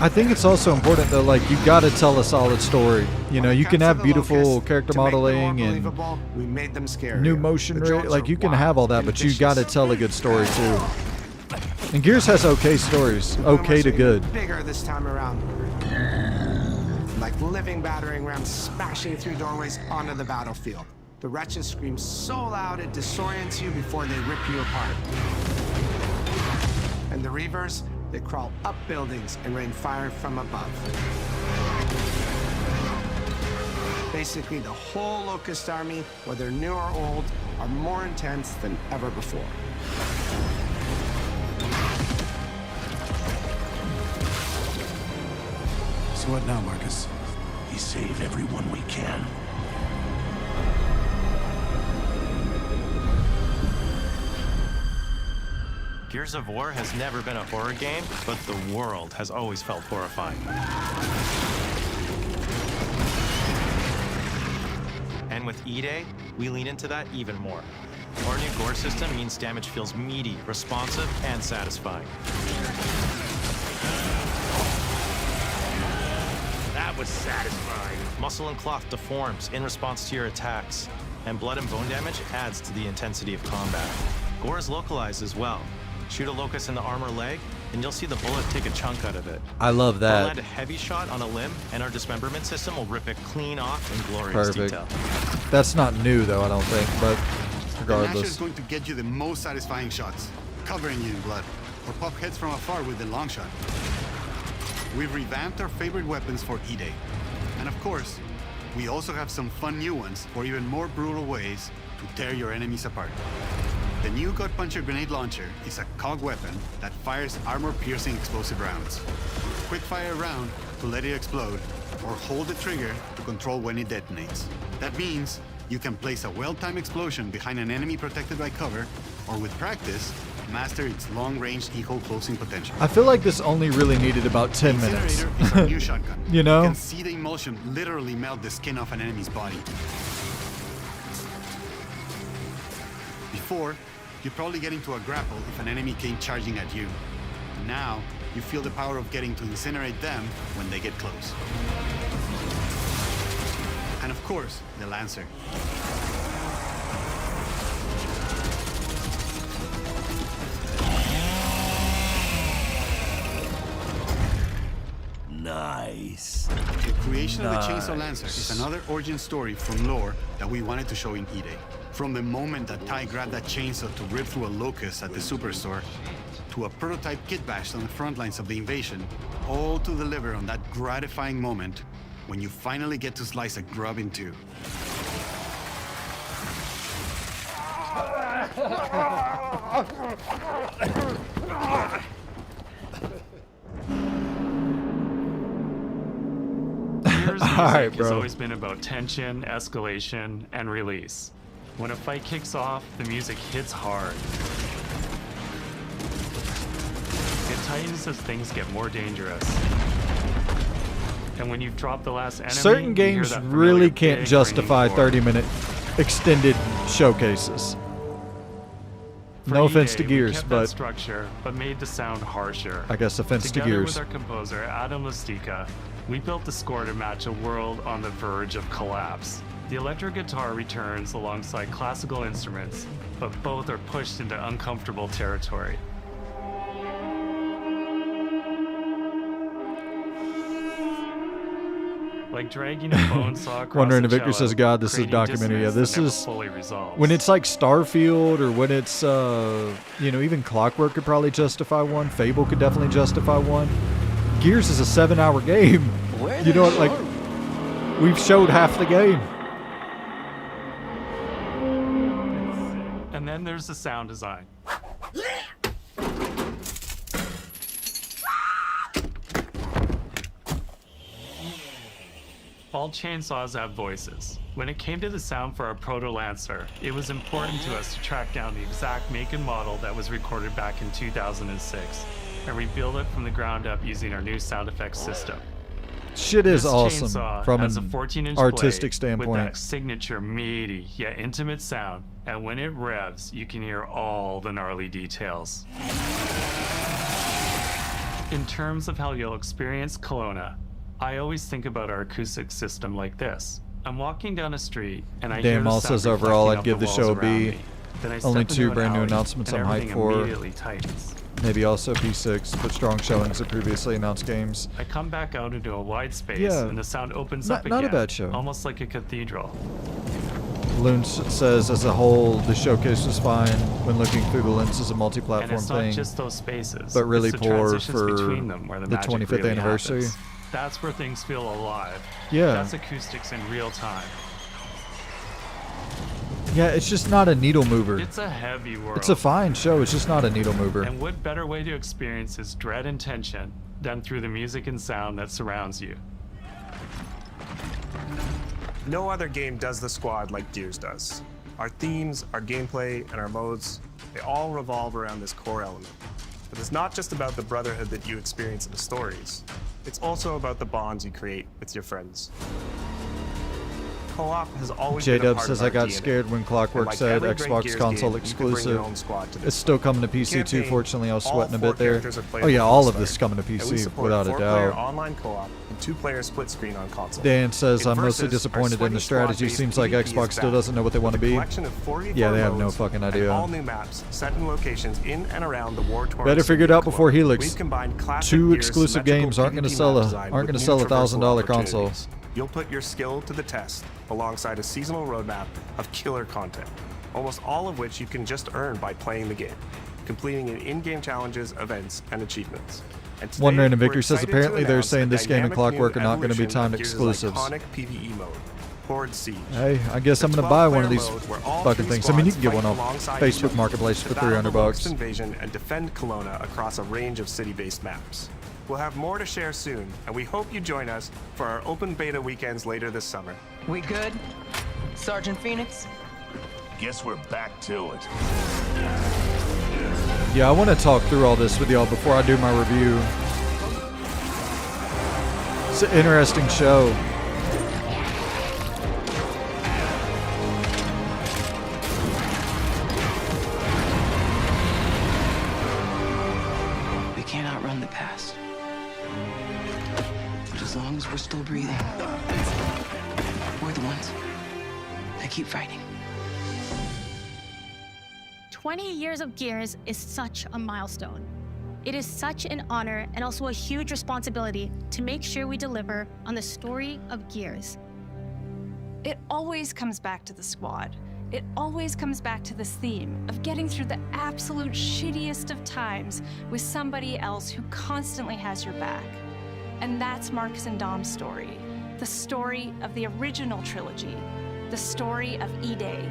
I think it's also important though, like you got to tell a solid story. You know, you can have beautiful character modeling and we made them scary. new motion rate. Like you can have all that, but you got to tell a good story too. And Gears has okay stories, okay to good. Bigger this time around. Like living battering rams smashing through doorways onto the battlefield. The wretches scream so loud it disorients you before they rip you apart. And the Reavers, they crawl up buildings and rain fire from above. Basically, the whole Locust army, whether new or old, are more intense than ever before. So what now, Marcus? We save everyone we can. Gears of War has never been a horror game, but the world has always felt horrifying. And with E-Day, we lean into that even more. Our new gore system means damage feels meaty, responsive, and satisfying. That was satisfying. Muscle and cloth deforms in response to your attacks, and blood and bone damage adds to the intensity of combat. Gore is localized as well. Shoot a locust in the armor leg, and you'll see the bullet take a chunk out of it. I love We'll that. land a heavy shot on a limb, and our dismemberment system will rip it clean off in glorious Perfect. detail. That's not new though, I don't think, but The Gnasher is regardless. going to get you the most satisfying shots, covering you in blood, or pop heads from afar with the long shot. We've revamped our favorite weapons for E-Day. And of course, we also have some fun new ones for even more brutal ways to tear your enemies apart. The new Gut Puncher grenade launcher is a COG weapon that fires armor-piercing explosive rounds. Quick fire a round to let it explode, or hold the trigger to control when it detonates. That means you can place a well-timed explosion behind an enemy protected by cover, or with practice, master its long-range eco closing potential. I feel like this only really needed about 10 minutes. Incinerator is our new shotgun. You know? You can see the emulsion literally melt the skin off an enemy's body. Before, you'd probably get into a grapple if an enemy came charging at you. Now, you feel the power of getting to incinerate them when they get close. And of course, the Lancer. Nice. The creation of the Chainsaw Nice. Lancer is another origin story from lore that we wanted to show in E-Day. From the moment that Ty grabbed that chainsaw to rip through a locust at the Superstore, to a prototype kit bash on the front lines of the invasion, all to deliver on that gratifying moment when you finally get to slice a grub in two. Gears music All right, has bro. always been about tension, escalation, and release. When a fight kicks off, the music hits hard. It tightens as things get more dangerous. And when you've dropped the last enemy, Certain you hear games that really familiar can't big justify ringing roar. 30-minute extended showcases. For No offense E-Day, to we Gears, kept that but structure, but made the sound harsher. I guess offense to Together Gears. with our composer Adam Lastica, we built the score to match a world on the verge of collapse. The electric guitar returns alongside classical instruments, but both are pushed into uncomfortable territory. like dragging a bone saw across Wondering a if Victor cello, says, God, this is a creating documentary. Yeah, dissonance this that never is fully resolves. when it's like Starfield, or when it's even Clockwork could probably justify one. Fable could definitely justify one. Gears is a 7-hour game. You know what? Like, we've showed half the game. And then there's the sound design. All chainsaws have voices. When it came to the sound for our Proto Lancer, it was important to us to track down the exact make and model that was recorded back in 2006 and rebuild it from the ground up using our new sound effects system. Shit is This awesome chainsaw from has an a 14-inch artistic blade standpoint. with that signature meaty yet intimate sound, and when it revs, you can hear all the gnarly details. In terms of how you'll experience Kelowna, I always think about our acoustic system like this. I'm walking down a street and I hear Dan the Mall sound says overall reflecting I'd give the off show a walls around B. me. Then I Only step 2 into an brand new alley, announcements and I'm hyped everything for. immediately tightens. Maybe also P6, but strong showings of previously announced games. I come back out into a wide space Yeah. and the sound opens Not- up again. not a bad show. Almost like a cathedral. Loon says, as a whole, the showcase was fine when looking through the lenses of And multi-platform it's not thing, just those spaces, but really it's the poor transitions for between them where the magic 25th really anniversary. happens. That's where things feel alive. Yeah. That's acoustics in real time. Yeah, it's just not a needle mover. It's a heavy world. It's a fine show. It's just not a needle mover. And what better way to experience his dread and tension than through the music and sound that surrounds you? No other game does the squad like Gears does. Our themes, our gameplay, and our modes, they all revolve around this core element. But it's not just about the brotherhood that you experience in the stories. It's also about the bonds you create with your friends. Co-op has always been a J-Dub part says, of I our got DNA. scared when And Clockwork like said every great Xbox Gears console game, you can bring your exclusive. own squad to this. It's still coming to PC too. Campaign, Fortunately, I was all sweating a 4 bit there. characters are Oh playable yeah, from all the of this start. coming to And we PC support without a 4-player doubt. online co-op and 2-player split screen on console. Dan says, In I'm mostly Versus, our disappointed in the sweaty strategy. squad-based Seems like PvP is Xbox still back. doesn't know what they want to With a be. collection of 4v4 Yeah, they have no modes fucking and idea. all new maps set in locations in and around the war-torn Better city figure it of out before Kelowna. Helix. We've combined classic 2 Gears exclusive symmetrical games aren't going to PvP sell map a design aren't going with to new sell a traversal $1,000 console. opportunities. You'll put your skill to the test alongside a seasonal roadmap of killer content, almost all of which you can just earn by playing the game, completing in-game challenges, events, and achievements. And today, One random we're Victor says excited to apparently they're announce saying the this game and dynamic new Clockwork are not going to be evolution of timed Gears' exclusives. iconic PvE mode, Horde Siege. Hey, I guess I'm The going to buy one of 12-player these mode where all fucking 3 things. I mean, you squads can get one fight off alongside each Facebook other Marketplace to for battle the $300 Locust bucks. Invasion and defend Kelowna across a range of city-based maps. We'll have more to share soon, and we hope you join us for our open beta weekends later this summer. We good? Sergeant Phoenix? Guess we're back to it. Yeah, I want to talk through all this with y'all before I do my review. It's an interesting show. We can't outrun the past. But as long as we're still breathing, we're the ones that keep fighting. 20 years of Gears is such a milestone. It is such an honor and also a huge responsibility to make sure we deliver on the story of Gears. It always comes back to the squad. It always comes back to this theme of getting through the absolute shittiest of times with somebody else who constantly has your back. And that's Marcus and Dom's story. The story of the original trilogy. The story of E-Day.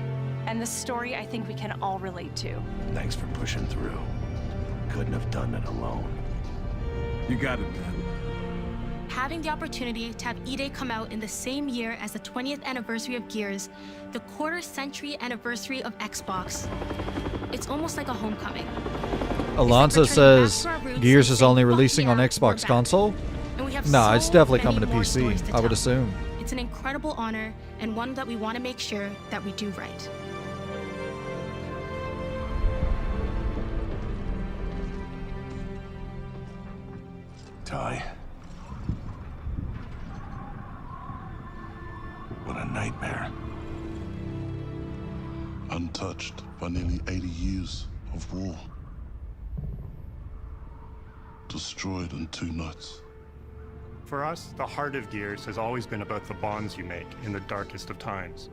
And the story I think we can all relate to. Thanks for pushing through. Couldn't have done it alone. You got it, man. Having the opportunity to have E-Day come out in the same year as the 20th anniversary of Gears, the quarter-century anniversary of Xbox, it's almost like a homecoming. Alonso says to our roots Gears and is saying, only "Fuck releasing on yeah, Xbox we're back." console. And we have Nah, so it's definitely many coming to more PC. stories to I would tell. assume. It's an incredible honor and one that we want to make sure that we do right. Ty. What a nightmare. Untouched by nearly 80 years of war. Destroyed in 2 nights. For us, the heart of Gears has always been about the bonds you make in the darkest of times.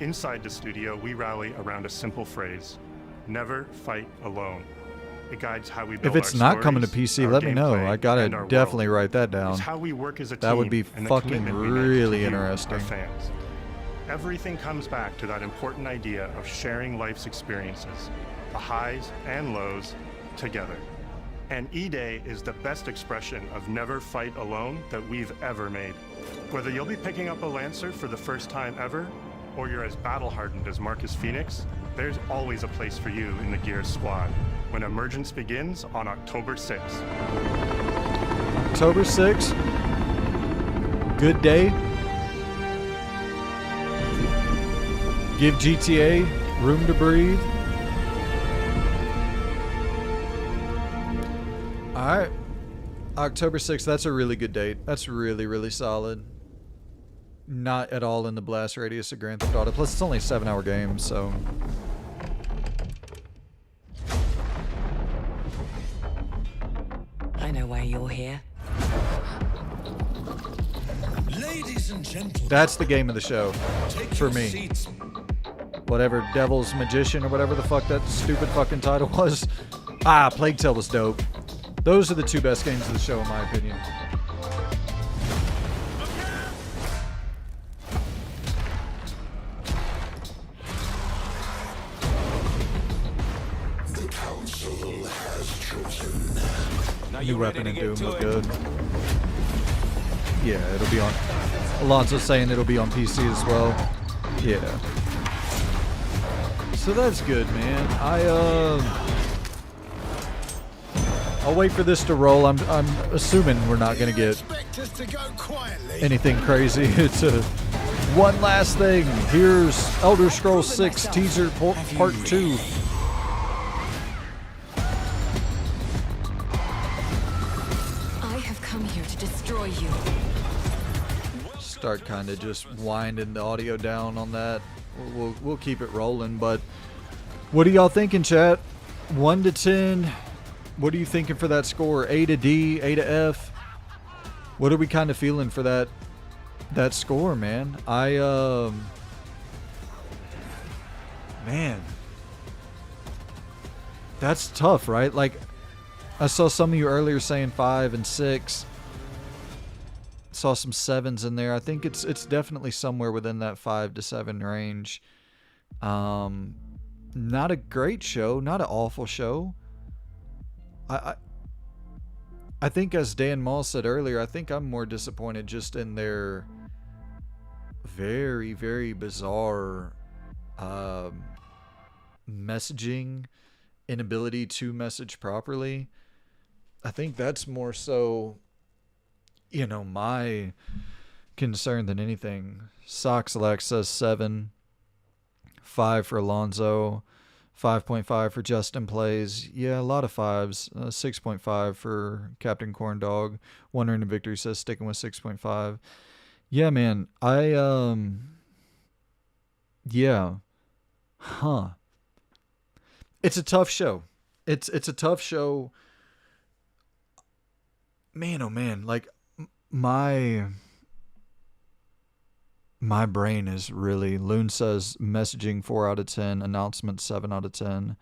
Inside the studio, we rally around a simple phrase: never fight alone. It guides how we build If it's our not stories, coming to PC, our let me know. gameplay, I gotta and our definitely world. write that down. It's how we work as a That would team be and the fucking commitment we make to really you, interesting. our fans. Everything comes back to that important idea of sharing life's experiences, the highs and lows, together. And E-Day is the best expression of never fight alone that we've ever made. Whether you'll be picking up a Lancer for the first time ever, or you're as battle-hardened as Marcus Phoenix, there's always a place for you in the Gears squad when Emergence begins on October 6th. October 6th. Good day. Give GTA room to breathe. All right. October 6th. That's a really good date. That's really, really solid. Not at all in the blast radius of Grand Theft Auto. Plus, it's only a 7-hour game, so... I know why you're here. Ladies and gentlemen, That's the game of the show. For me. Whatever Devil's Magician or whatever the fuck that stupid fucking title was. Ah, Plague Tale was dope. Those are the two best games of the show, in my opinion. the council has chosen. New Weapon and Doom look good. Yeah, it'll be on. Alonso's saying it'll be on PC as well. Yeah. So that's good, man. I'll wait for this to roll. I'm assuming we're not gonna get anything crazy. It's a one last thing. Here's Elder Scrolls 6 teaser part 2. I have come here to destroy you. Start kind of just winding the audio down on that. We'll keep it rolling, but what are y'all thinking, chat? 1 to 10. What are you thinking for that score? A to D, A to F? What are we kind of feeling for that score, man? Man. That's tough, right? Like, I saw some of you earlier saying 5 and 6. Saw some 7s in there. I think it's definitely somewhere within that 5 to 7 range. Not a great show, not an awful show. I think, as Dan Mall said earlier, I think I'm more disappointed just in their very, very bizarre messaging, inability to message properly. I think that's more so, you know, my concern than anything. Soxalax says 7, 5 for Alonzo, 5.5 for Justin Plays. Yeah, a lot of 5s. 6.5 for Captain Corndog. Wondering if Victory says sticking with 6.5. Yeah, man. Yeah. Huh. It's a tough show. It's a tough show. Man, oh man. Like, my brain is really... Loon says messaging 4 out of 10, announcement 7 out of 10.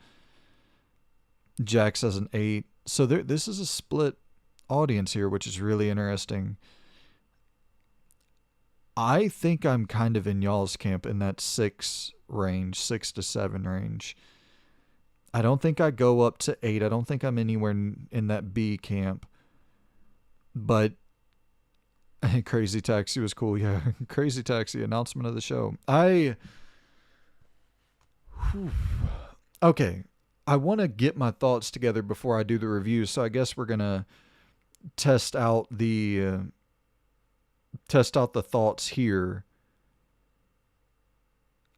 Jack says an 8. So this is a split audience here, which is really interesting. I think I'm kind of in y'all's camp in that 6 range, 6 to 7 range. I don't think I go up to 8. I don't think I'm anywhere in that B camp. But Crazy Taxi was cool. Yeah, Crazy Taxi, announcement of the show. Okay, I want to get my thoughts together before I do the review, so I guess we're going to test out the thoughts here.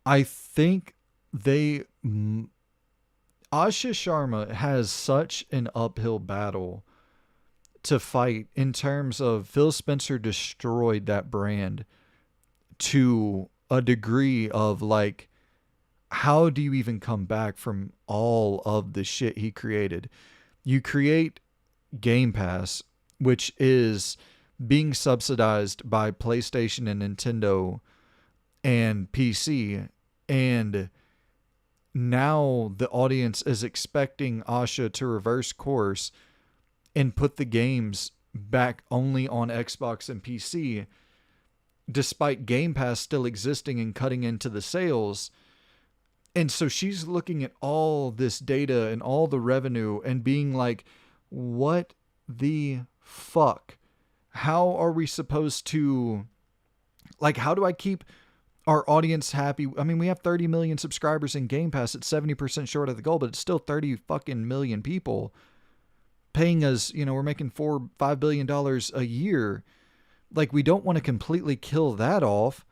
I think Asha Sharma has such an uphill battle to fight in terms of Phil Spencer destroyed that brand to a degree of, like, how do you even come back from all of the shit he created? You create Game Pass, which is being subsidized by PlayStation and Nintendo and PC, and now the audience is expecting Asha to reverse course and put the games back only on Xbox and PC, despite Game Pass still existing and cutting into the sales. And so she's looking at all this data and all the revenue and being like, what the fuck? How are we supposed to, like, how do I keep our audience happy? I mean, we have 30 million subscribers in Game Pass. It's 70% short of the goal, but it's still 30 fucking million people paying us. You know, we're making $4-5 billion a year. Like, we don't want to completely kill that off.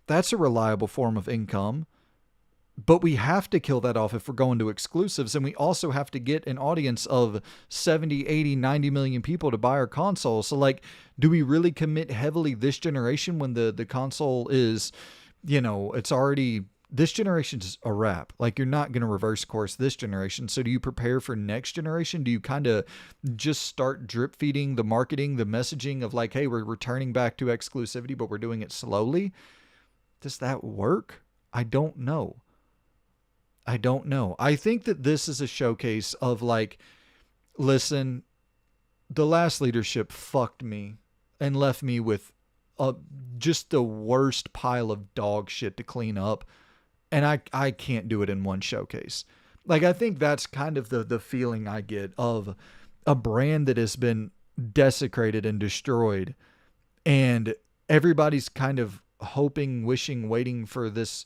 That's a reliable form of income. But we have to kill that off if we're going to exclusives. And we also have to get an audience of 70, 80, 90 million people to buy our console. So, like, do we really commit heavily this generation when the console is, you know, it's already, this generation's a wrap. Like, you're not going to reverse course this generation. So do you prepare for next generation? Do you kind of just start drip feeding the marketing, the messaging of like, hey, we're returning back to exclusivity, but we're doing it slowly? Does that work? I don't know. I think that this is a showcase of like, listen, the last leadership fucked me and left me with just the worst pile of dog shit to clean up. And I can't do it in one showcase. Like, I think that's kind of the feeling I get of a brand that has been desecrated and destroyed. And everybody's kind of hoping, wishing, waiting for this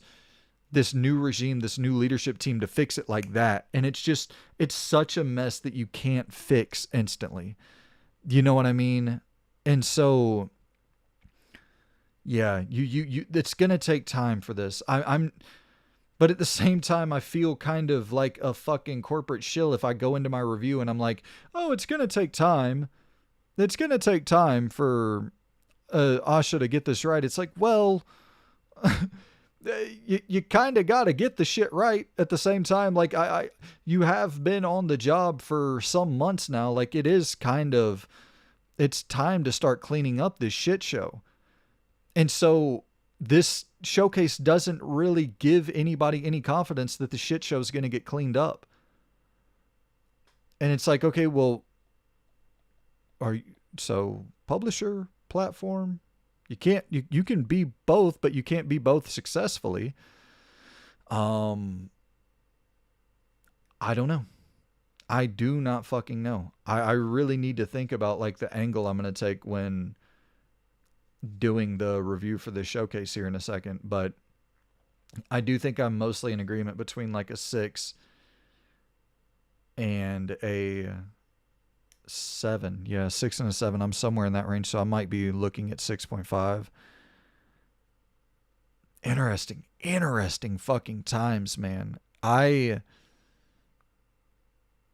new regime, this new leadership team to fix it like that. And it's such a mess that you can't fix instantly. You know what I mean? And so, yeah, you it's going to take time for this. But at the same time, I feel kind of like a fucking corporate shill if I go into my review and I'm like, oh, it's going to take time. It's going to take time for Asha to get this right. It's like, well, you kind of got to get the shit right at the same time. Like, you have been on the job for some months now. Like, it is kind of, it's time to start cleaning up this shit show. And so this showcase doesn't really give anybody any confidence that the shit show is going to get cleaned up. And it's like, okay, well, so publisher, platform, you can't, you can be both, but you can't be both successfully. I don't know. I do not fucking know. I really need to think about like the angle I'm going to take when doing the review for this showcase here in a second. But I do think I'm mostly in agreement between like a 6 and a 7. Yeah, 6 and a 7. I'm somewhere in that range, so I might be looking at 6.5. Interesting fucking times, man. I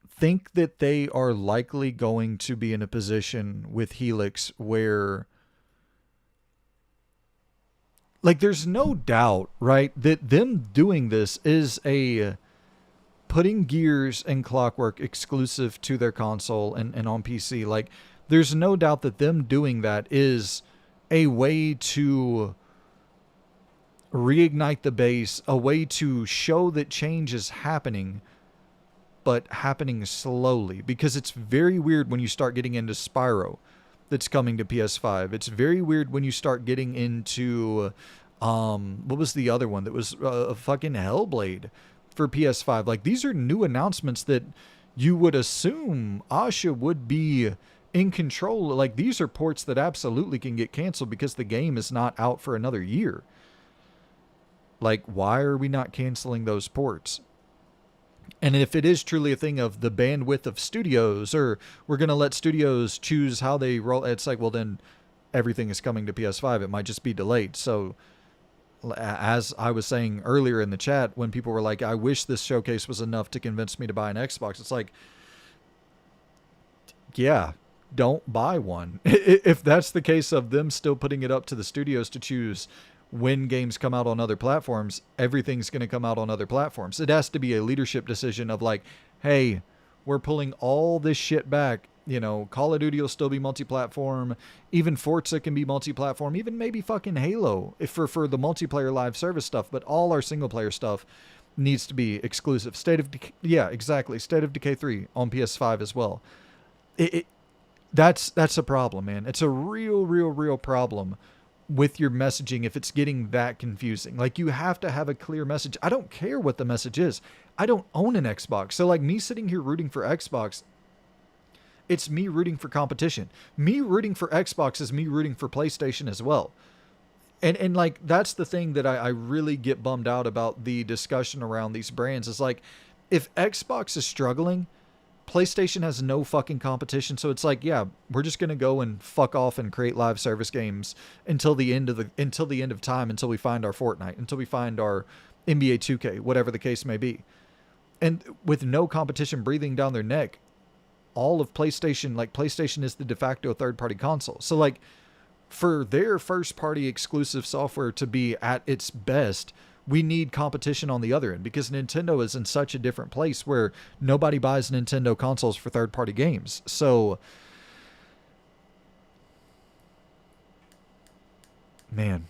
think that they are likely going to be in a position with Helix where, like, there's no doubt, right, that them doing this is putting Gears and Clockwork exclusive to their console and on PC. Like, there's no doubt that them doing that is a way to reignite the base, a way to show that change is happening, but happening slowly. Because it's very weird when you start getting into Spyro that's coming to PS5. It's very weird when you start getting into, what was the other one that was a fucking Hellblade for PS5. Like, these are new announcements that you would assume Asha would be in control. Like, these are ports that absolutely can get canceled because the game is not out for another year. Like, why are we not canceling those ports? And if it is truly a thing of the bandwidth of studios, or we're going to let studios choose how they roll, it's like, well, then everything is coming to PS5. It might just be delayed. So, as I was saying earlier in the chat, when people were like, I wish this showcase was enough to convince me to buy an Xbox, it's like, yeah, don't buy one. If that's the case of them still putting it up to the studios to choose when games come out on other platforms, everything's going to come out on other platforms. It has to be a leadership decision of like, hey, we're pulling all this shit back. Call of Duty will still be multi-platform. Even Forza can be multi-platform. Even maybe fucking Halo for the multiplayer live service stuff. But all our single-player stuff needs to be exclusive. State of Decay 3 on PS5 as well. That's a problem, man. It's a real problem with your messaging if it's getting that confusing. Like, you have to have a clear message. I don't care what the message is. I don't own an Xbox. So, like, me sitting here rooting for Xbox, it's me rooting for competition. Me rooting for Xbox is me rooting for PlayStation as well. And like, that's the thing that I really get bummed out about the discussion around these brands is like, if Xbox is struggling, PlayStation has no fucking competition. So it's like, yeah, we're just going to go and fuck off and create live service games until the end of time, until we find our Fortnite, until we find our NBA 2K, whatever the case may be. And with no competition breathing down their neck, all of PlayStation, like, PlayStation is the de facto third-party console. So, like, for their first-party exclusive software to be at its best, we need competition on the other end, because Nintendo is in such a different place where nobody buys Nintendo consoles for third-party games. So, man,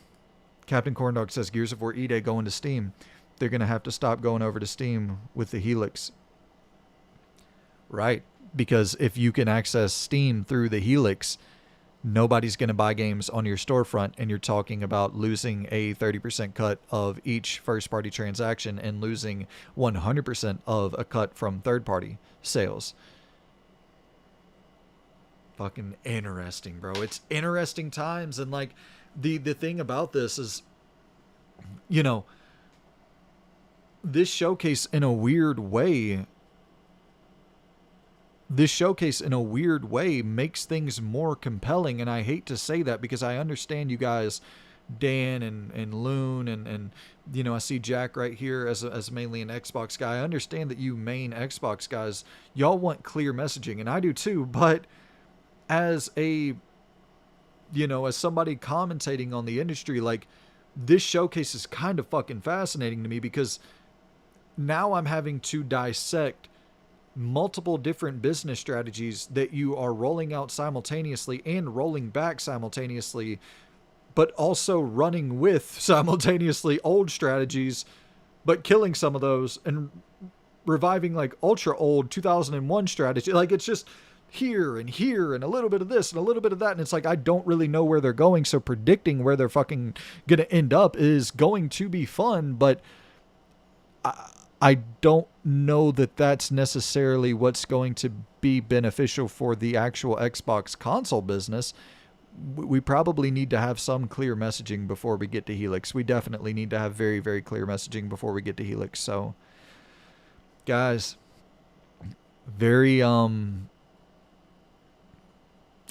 Captain Corndog says Gears of War E-Day going to Steam. They're going to have to stop going over to Steam with the Helix. Right, because if you can access Steam through the Helix, nobody's going to buy games on your storefront, and you're talking about losing a 30% cut of each first-party transaction and losing 100% of a cut from third-party sales. Fucking interesting, bro. It's interesting times, and like the thing about this is, this showcase in a weird way makes things more compelling. And I hate to say that, because I understand you guys, Dan and Loon, and I see Jack right here as mainly an Xbox guy. I understand that you main Xbox guys, y'all want clear messaging, and I do too. But as as somebody commentating on the industry, like, this showcase is kind of fucking fascinating to me, because now I'm having to dissect multiple different business strategies that you are rolling out simultaneously and rolling back simultaneously, but also running with simultaneously old strategies, but killing some of those and reviving like ultra old 2001 strategy. Like, it's just here and a little bit of this and a little bit of that. And it's like, I don't really know where they're going. So predicting where they're fucking going to end up is going to be fun, but I don't know that that's necessarily what's going to be beneficial for the actual Xbox console business. We probably need to have some clear messaging before we get to Helix. We definitely need to have very, very clear messaging before we get to Helix. So, guys, very, I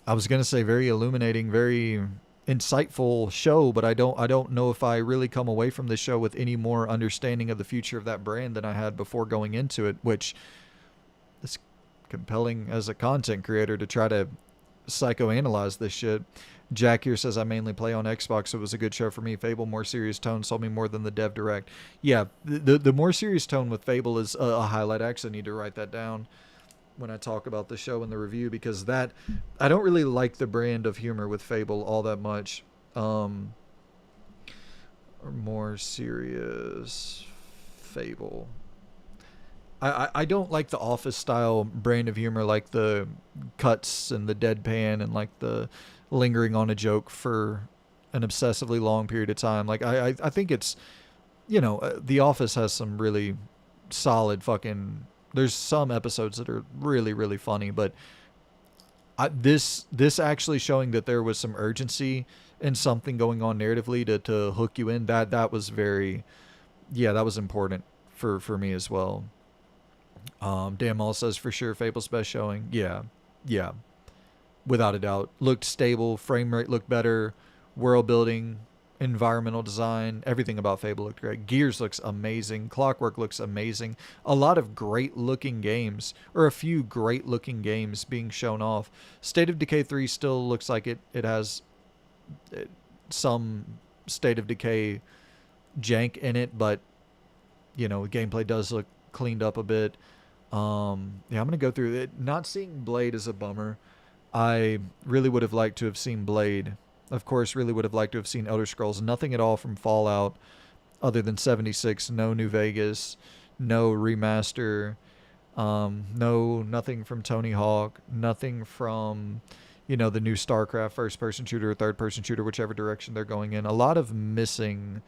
was going to say very illuminating, very insightful show, but I don't know if I really come away from this show with any more understanding of the future of that brand than I had before going into it, which is compelling as a content creator to try to psychoanalyze this shit. Jack here says, I mainly play on Xbox, so it was a good show for me. Fable, more serious tone, sold me more than the dev direct. Yeah, the more serious tone with Fable is a highlight. I actually need to write that down when I talk about the show in the review, because that, I don't really like the brand of humor with Fable all that much. Or more serious Fable. I don't like the Office style brand of humor, like the cuts and the deadpan and like the lingering on a joke for an obsessively long period of time. Like, I think it's, The Office has some really solid fucking, there's some episodes that are really, really funny, but this actually showing that there was some urgency and something going on narratively to hook you in, that was very, that was important for me as well. Dan Mall says, for sure, Fable's best showing. Yeah, without a doubt. Looked stable, frame rate looked better, world building, environmental design, everything about Fable looked great. Gears looks amazing. Clockwork looks amazing. A lot of great looking games, or a few great looking games being shown off. State of Decay 3 still looks like it has some State of Decay jank in it, but gameplay does look cleaned up a bit. Yeah, I'm gonna go through it. Not seeing Blade is a bummer. I really would have liked to have seen Blade. Of course, really would have liked to have seen Elder Scrolls. Nothing at all from Fallout, other than 76. No New Vegas, no remaster. Nothing from Tony Hawk. Nothing from, the new StarCraft first-person shooter or third-person shooter, whichever direction they're going in. A lot of missing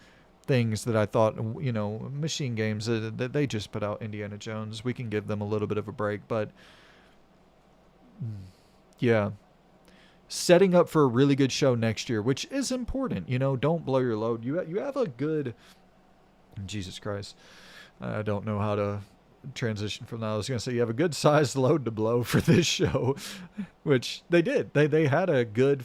things that I thought, Machine Games, that they just put out Indiana Jones. We can give them a little bit of a break, but yeah. Setting up for a really good show next year, which is important. Don't blow your load. You have a good... Jesus Christ. I don't know how to transition from that. I was going to say you have a good sized load to blow for this show, which they did. They had a good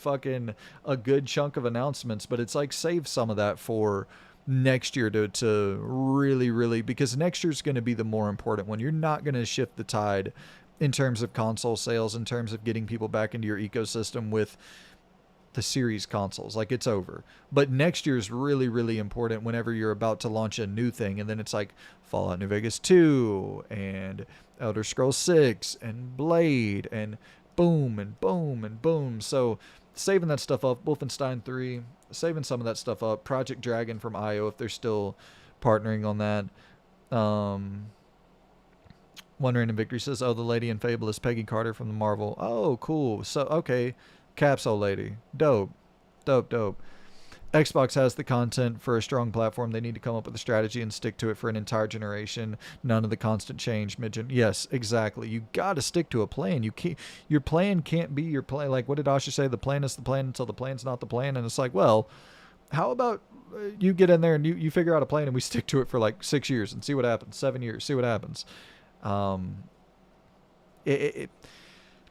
chunk of announcements, but it's like save some of that for next year to really, really, because next year's going to be the more important one. You're not going to shift the tide in terms of console sales, in terms of getting people back into your ecosystem with the series consoles. Like, it's over. But next year is really, really important whenever you're about to launch a new thing. And then it's like Fallout New Vegas 2 and Elder Scrolls 6 and Blade and boom and boom and boom. So saving that stuff up. Wolfenstein 3, saving some of that stuff up. Project Dragon from IO, if they're still partnering on that. One Random Victory says, oh, the lady in Fable is Peggy Carter from the Marvel. Oh, cool. So, okay. Capsule lady. Dope. Xbox has the content for a strong platform. They need to come up with a strategy and stick to it for an entire generation. None of the constant change. Yes, exactly. You got to stick to a plan. Your plan can't be your plan. Like, what did Asha say? The plan is the plan until the plan's not the plan. And it's like, well, how about you get in there and you figure out a plan and we stick to it for like 6 years and see what happens. 7 years, see what happens.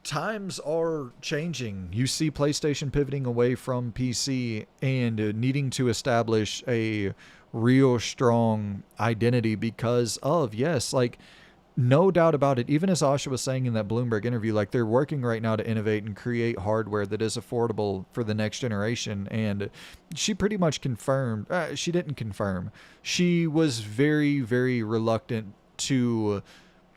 Times are changing. You see PlayStation pivoting away from PC and needing to establish a real strong identity because of, yes, like, no doubt about it. Even as Asha was saying in that Bloomberg interview, like, they're working right now to innovate and create hardware that is affordable for the next generation. And she pretty much confirmed, she didn't confirm. She was very, very reluctant to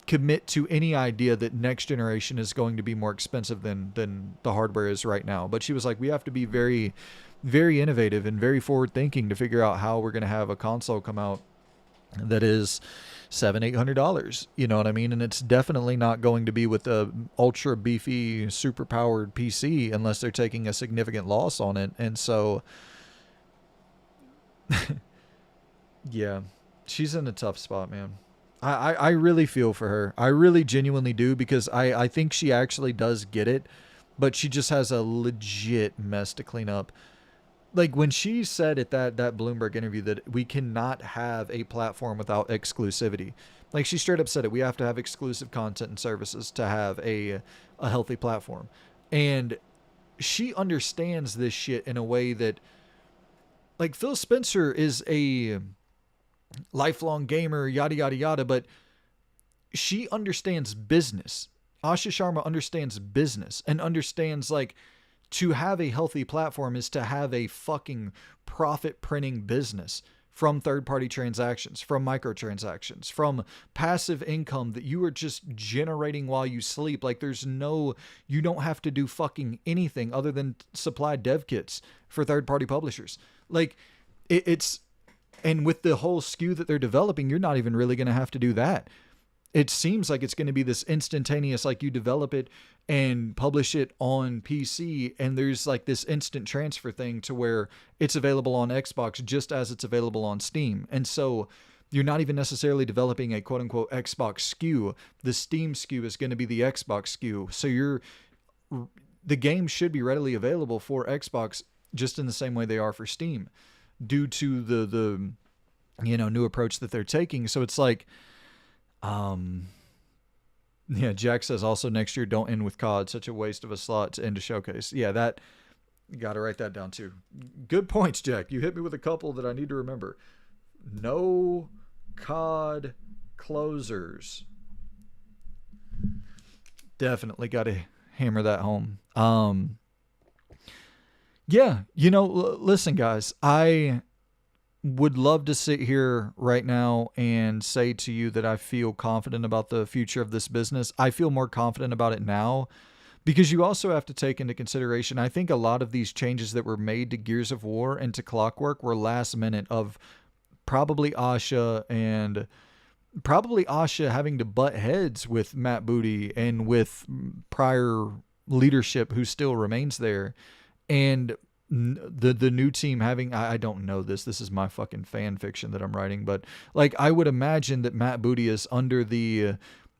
commit to any idea that next generation is going to be more expensive than the hardware is right now. But she was like, we have to be very, very innovative and very forward thinking to figure out how we're going to have a console come out that is $700-800. You know what I mean? And it's definitely not going to be with a ultra beefy, super powered PC unless they're taking a significant loss on it. And so, yeah, she's in a tough spot, man. I really feel for her. I really genuinely do, because I think she actually does get it, but she just has a legit mess to clean up. Like, when she said at that Bloomberg interview that we cannot have a platform without exclusivity, like, she straight up said it. We have to have exclusive content and services to have a healthy platform. And she understands this shit in a way that, like, Phil Spencer is a lifelong gamer, yada yada yada, but she understands business. Asha Sharma understands business and understands, like, to have a healthy platform is to have a fucking profit printing business from third-party transactions, from microtransactions, from passive income that you are just generating while you sleep. Like, you don't have to do fucking anything other than supply dev kits for third-party publishers. Like, it's and with the whole SKU that they're developing, you're not even really going to have to do that. It seems like it's going to be this instantaneous, like, you develop it and publish it on PC, and there's like this instant transfer thing to where it's available on Xbox just as it's available on Steam. And so you're not even necessarily developing a quote unquote Xbox SKU. The Steam SKU is going to be the Xbox SKU. So the game should be readily available for Xbox just in the same way they are for Steam, due to the new approach that they're taking. So it's like, yeah, Jack says also next year don't end with COD, such a waste of a slot to end a showcase. Yeah, that, you got to write that down too. Good points, Jack. You hit me with a couple that I need to remember. No COD closers. Definitely got to hammer that home. Yeah, listen, guys, I would love to sit here right now and say to you that I feel confident about the future of this business. I feel more confident about it now because you also have to take into consideration, I think a lot of these changes that were made to Gears of War and to Clockwork were last minute of probably Asha having to butt heads with Matt Booty and with prior leadership who still remains there. And the new team having, I don't know this is my fucking fan fiction that I'm writing, but like I would imagine that Matt Booty is under the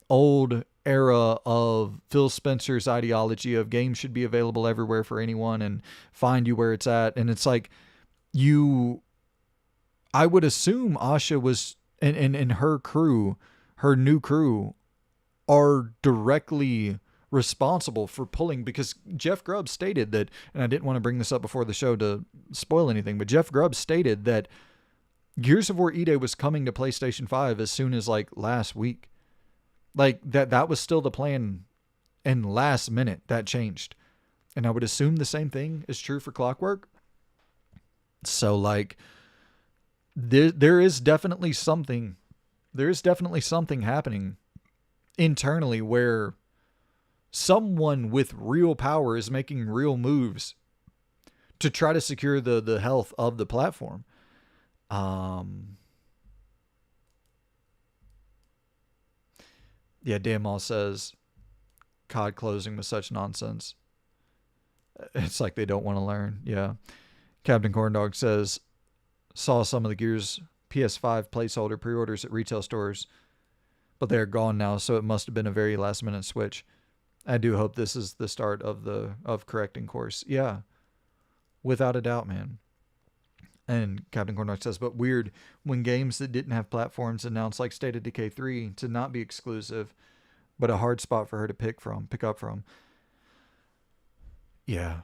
old era of Phil Spencer's ideology of games should be available everywhere for anyone and find you where it's at. And it's like I would assume Asha was and her crew, her new crew, are directly responsible for pulling, because Jeff Grubb stated that, and I didn't want to bring this up before the show to spoil anything, but Jeff Grubb stated that Gears of War E-Day was coming to PlayStation 5 as soon as like last week. Like that was still the plan, and last minute that changed. And I would assume the same thing is true for Clockwork. So like there is definitely something happening internally where someone with real power is making real moves to try to secure the health of the platform. Yeah, Damal says COD closing was such nonsense. It's like they don't want to learn. Yeah. Captain Corndog says, saw some of the Gears PS5 placeholder pre-orders at retail stores, but they're gone now, so it must have been a very last minute switch. I do hope this is the start of correcting course. Yeah, without a doubt, man. And Captain Corndog says, but weird when games that didn't have platforms announced like State of Decay 3 to not be exclusive, but a hard spot for her to pick up from. Yeah,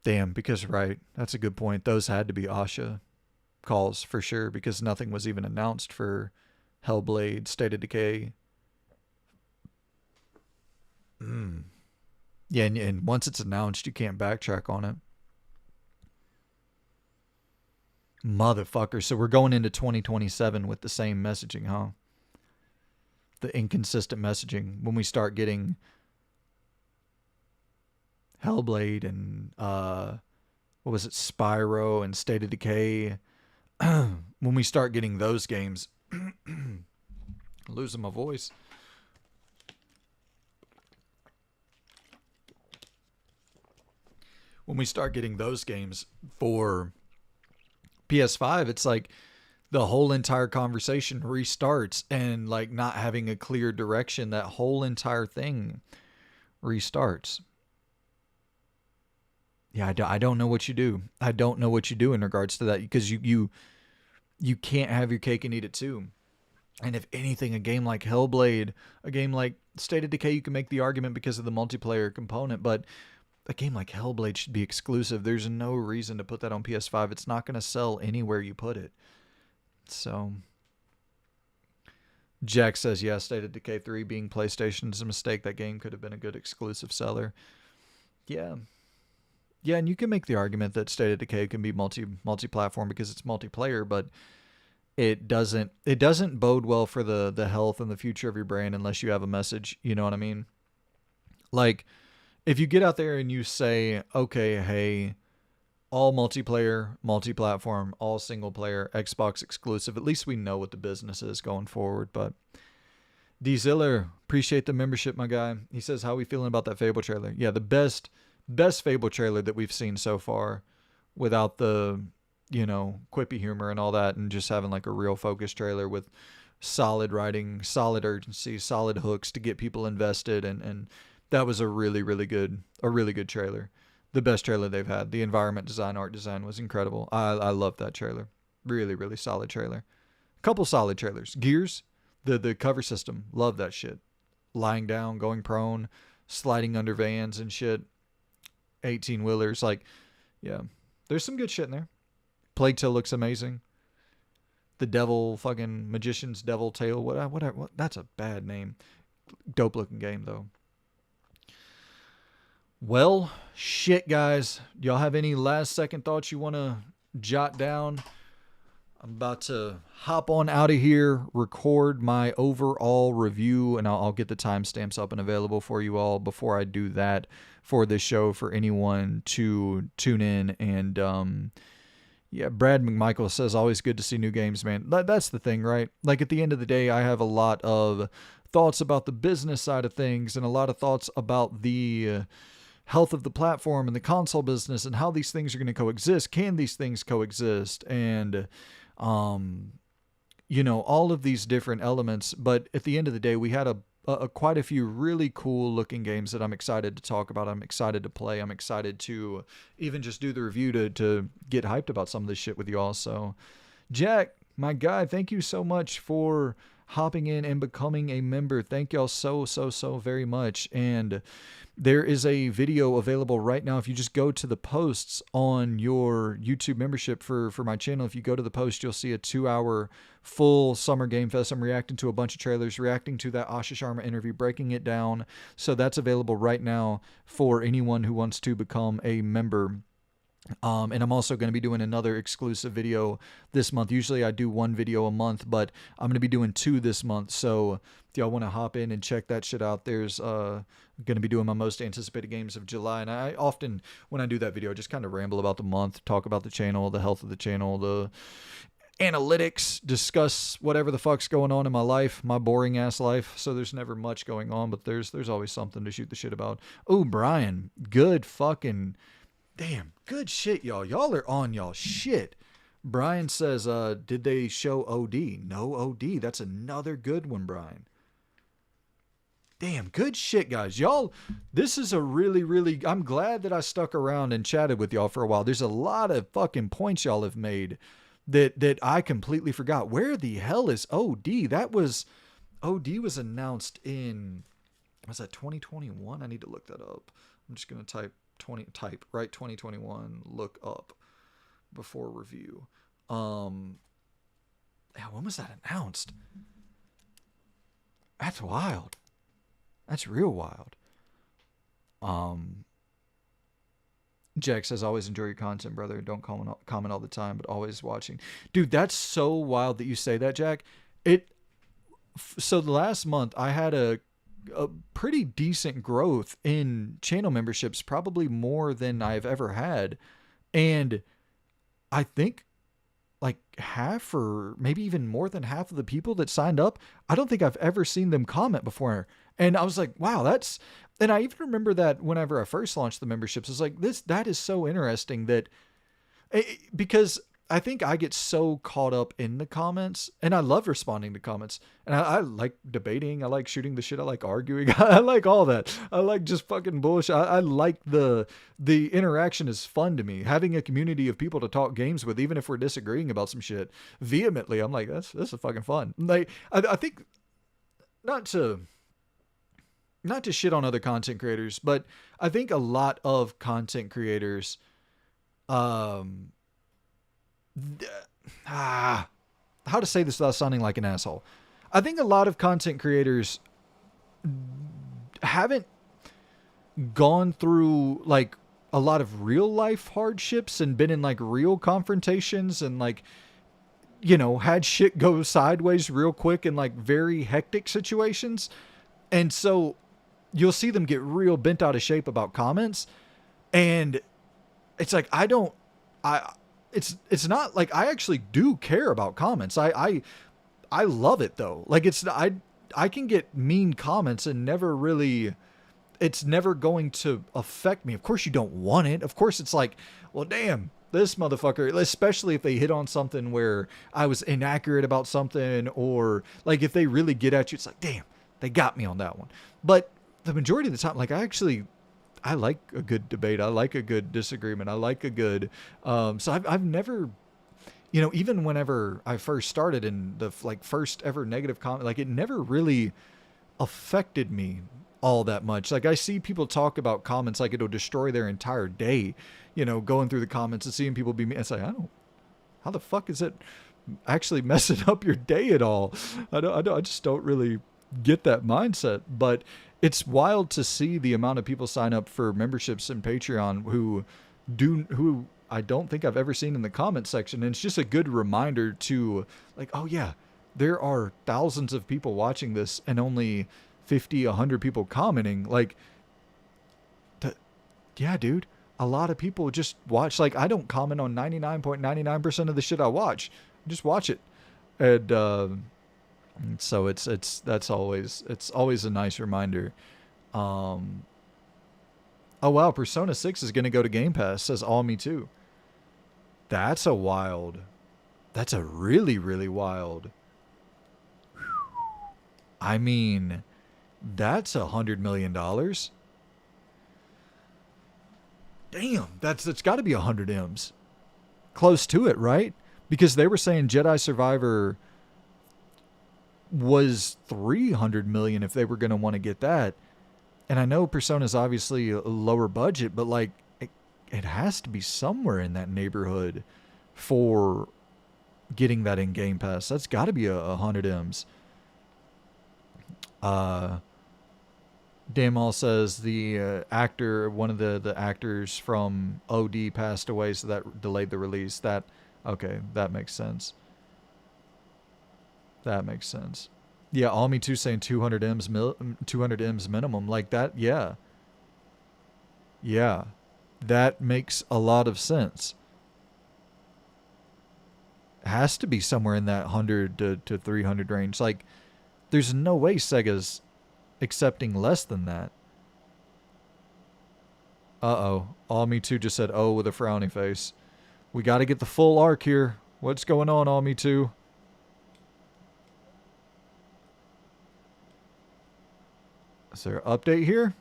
damn, because right, that's a good point. Those had to be Asha calls for sure, because nothing was even announced for Hellblade, State of Decay. Yeah, and once it's announced, you can't backtrack on it. Motherfucker. So we're going into 2027 with the same messaging, huh? The inconsistent messaging when we start getting Hellblade and what was it, Spyro and State of Decay. When we start getting those games, losing my voice. When we start getting those games for PS5, it's like the whole entire conversation restarts, and like not having a clear direction, that whole entire thing restarts. Yeah, I don't know what you do. I don't know what you do in regards to that, because you can't have your cake and eat it too. And if anything, a game like Hellblade, a game like State of Decay, you can make the argument because of the multiplayer component, but a game like Hellblade should be exclusive. There's no reason to put that on PS5. It's not going to sell anywhere you put it. So Jack says, yeah, State of Decay 3 being PlayStation is a mistake. That game could have been a good exclusive seller. Yeah. Yeah, and you can make the argument that State of Decay can be multi-platform because it's multiplayer, but it doesn't bode well for the health and the future of your brand unless you have a message. You know what I mean? Like, if you get out there and you say, okay, hey, all multiplayer, multi-platform, all single player, Xbox exclusive, at least we know what the business is going forward. But D Ziller, appreciate the membership, my guy. He says, how are we feeling about that Fable trailer? Yeah, the best Fable trailer that we've seen so far, without the, quippy humor and all that, and just having like a real focused trailer with solid writing, solid urgency, solid hooks to get people invested, and that was a really, really good trailer. The best trailer they've had. The environment design, art design was incredible. I love that trailer. Really, really solid trailer. Couple solid trailers. Gears, the cover system, love that shit. Lying down, going prone, sliding under vans and shit. 18-wheelers, like, yeah. There's some good shit in there. Plague Tale looks amazing. The devil, fucking magician's devil tail, whatever. That's a bad name. Dope looking game though. Well, shit, guys. Do y'all have any last second thoughts you want to jot down? I'm about to hop on out of here, record my overall review, and I'll get the timestamps up and available for you all before I do that for this show for anyone to tune in. And yeah, Brad McMichael says, always good to see new games, man. That's the thing, right? Like at the end of the day, I have a lot of thoughts about the business side of things and a lot of thoughts about the health of the platform and the console business and how these things are going to coexist. Can these things coexist? And you know, all of these different elements. But at the end of the day, we had a quite a few really cool looking games that I'm excited to talk about. I'm excited to play. I'm excited to even just do the review to get hyped about some of this shit with you all. So Jack, my guy, thank you so much for hopping in and becoming a member. Thank y'all so very much. And there is a video available right now. If you just go to the posts on your YouTube membership for my channel, if you go to the post, you'll see a 2-hour full Summer Game Fest. I'm reacting to a bunch of trailers, reacting to that Asha Sharma interview, breaking it down. So that's available right now for anyone who wants to become a member. And I'm also going to be doing another exclusive video this month. Usually I do 1 video a month, but I'm going to be doing 2 this month. So if y'all want to hop in and check that shit out, there's going to be doing my most anticipated games of July. And I often, when I do that video, just kind of ramble about the month, talk about the channel, the health of the channel, the analytics, discuss whatever the fuck's going on in my life, my boring ass life. So there's never much going on, but there's always something to shoot the shit about. Oh, Brian, good fucking... Damn, good shit, y'all. Y'all are on y'all shit. Brian says, did they show OD? No OD. That's another good one, Brian. Damn, good shit, guys. Y'all, this is a really... I'm glad that I stuck around and chatted with y'all for a while. There's a lot of fucking points y'all have made that I completely forgot. Where the hell is OD? OD was announced in, was that 2021? I need to look that up. I'm just going to type 2021 look up before review. When was that announced? That's wild. That's real wild. Jack says, always enjoy your content, brother. Don't comment all the time, but always watching. Dude, that's so wild that you say that, Jack. So the last month I had a pretty decent growth in channel memberships, probably more than I've ever had. And I think like half or maybe even more than half of the people that signed up, I don't think I've ever seen them comment before. And I was like, wow, and I even remember that whenever I first launched the memberships, it's like that is so interesting that because I think I get so caught up in the comments, and I love responding to comments, and I like debating. I like shooting the shit. I like arguing. I like all that. I like just fucking bullshit. I like the interaction is fun to me. Having a community of people to talk games with, even if we're disagreeing about some shit vehemently, I'm like, this is fucking fun. Like, I think not to shit on other content creators, but I think a lot of content creators, how to say this without sounding like an asshole. I think a lot of content creators haven't gone through like a lot of real life hardships and been in like real confrontations and like, you know, had shit go sideways real quick in like very hectic situations. And so you'll see them get real bent out of shape about comments. And it's like, it's not like I actually do care about comments. I love it though. Like I can get mean comments and it's never going to affect me. Of course you don't want it. Of course it's like, well, damn, this motherfucker, especially if they hit on something where I was inaccurate about something, or like if they really get at you, it's like, damn, they got me on that one. But the majority of the time, like I like a good debate. I like a good disagreement. I like a good, so I've never, you know, even whenever I first started in the like first ever negative comment, like it never really affected me all that much. Like I see people talk about comments like it'll destroy their entire day, you know, going through the comments and seeing people be mean. It's like, how the fuck is it actually messing up your day at all? I just don't really get that mindset. But it's wild to see the amount of people sign up for memberships in Patreon who I don't think I've ever seen in the comment section. And it's just a good reminder to like, oh yeah, there are thousands of people watching this and only 50, 100 people commenting. Like, yeah, dude, a lot of people just watch. Like, I don't comment on 99.99% of the shit I watch. I just watch it. And so it's always a nice reminder. Oh wow, Persona 6 is going to go to Game Pass, says All Me Too. That's a really, really wild. I mean, that's $100 million. Damn, that's got to be 100 M's. Close to it, right? Because they were saying Jedi Survivor was 300 million if they were going to want to get that. And I know Persona's obviously a lower budget, but like it has to be somewhere in that neighborhood for getting that in Game Pass. That's got to be 100 M's. Damal says the actor, one of the actors from OD passed away, so that delayed the release. Okay, that makes sense. That makes sense. Yeah, All Me Too saying 200 M's minimum, like that. Yeah, that makes a lot of sense. Has to be somewhere in that 100 to 300 range. Like, there's no way Sega's accepting less than that. All Me Too just said "oh" with a frowny face. We got to get the full arc here. What's going on, All Me Too? Is there an update here?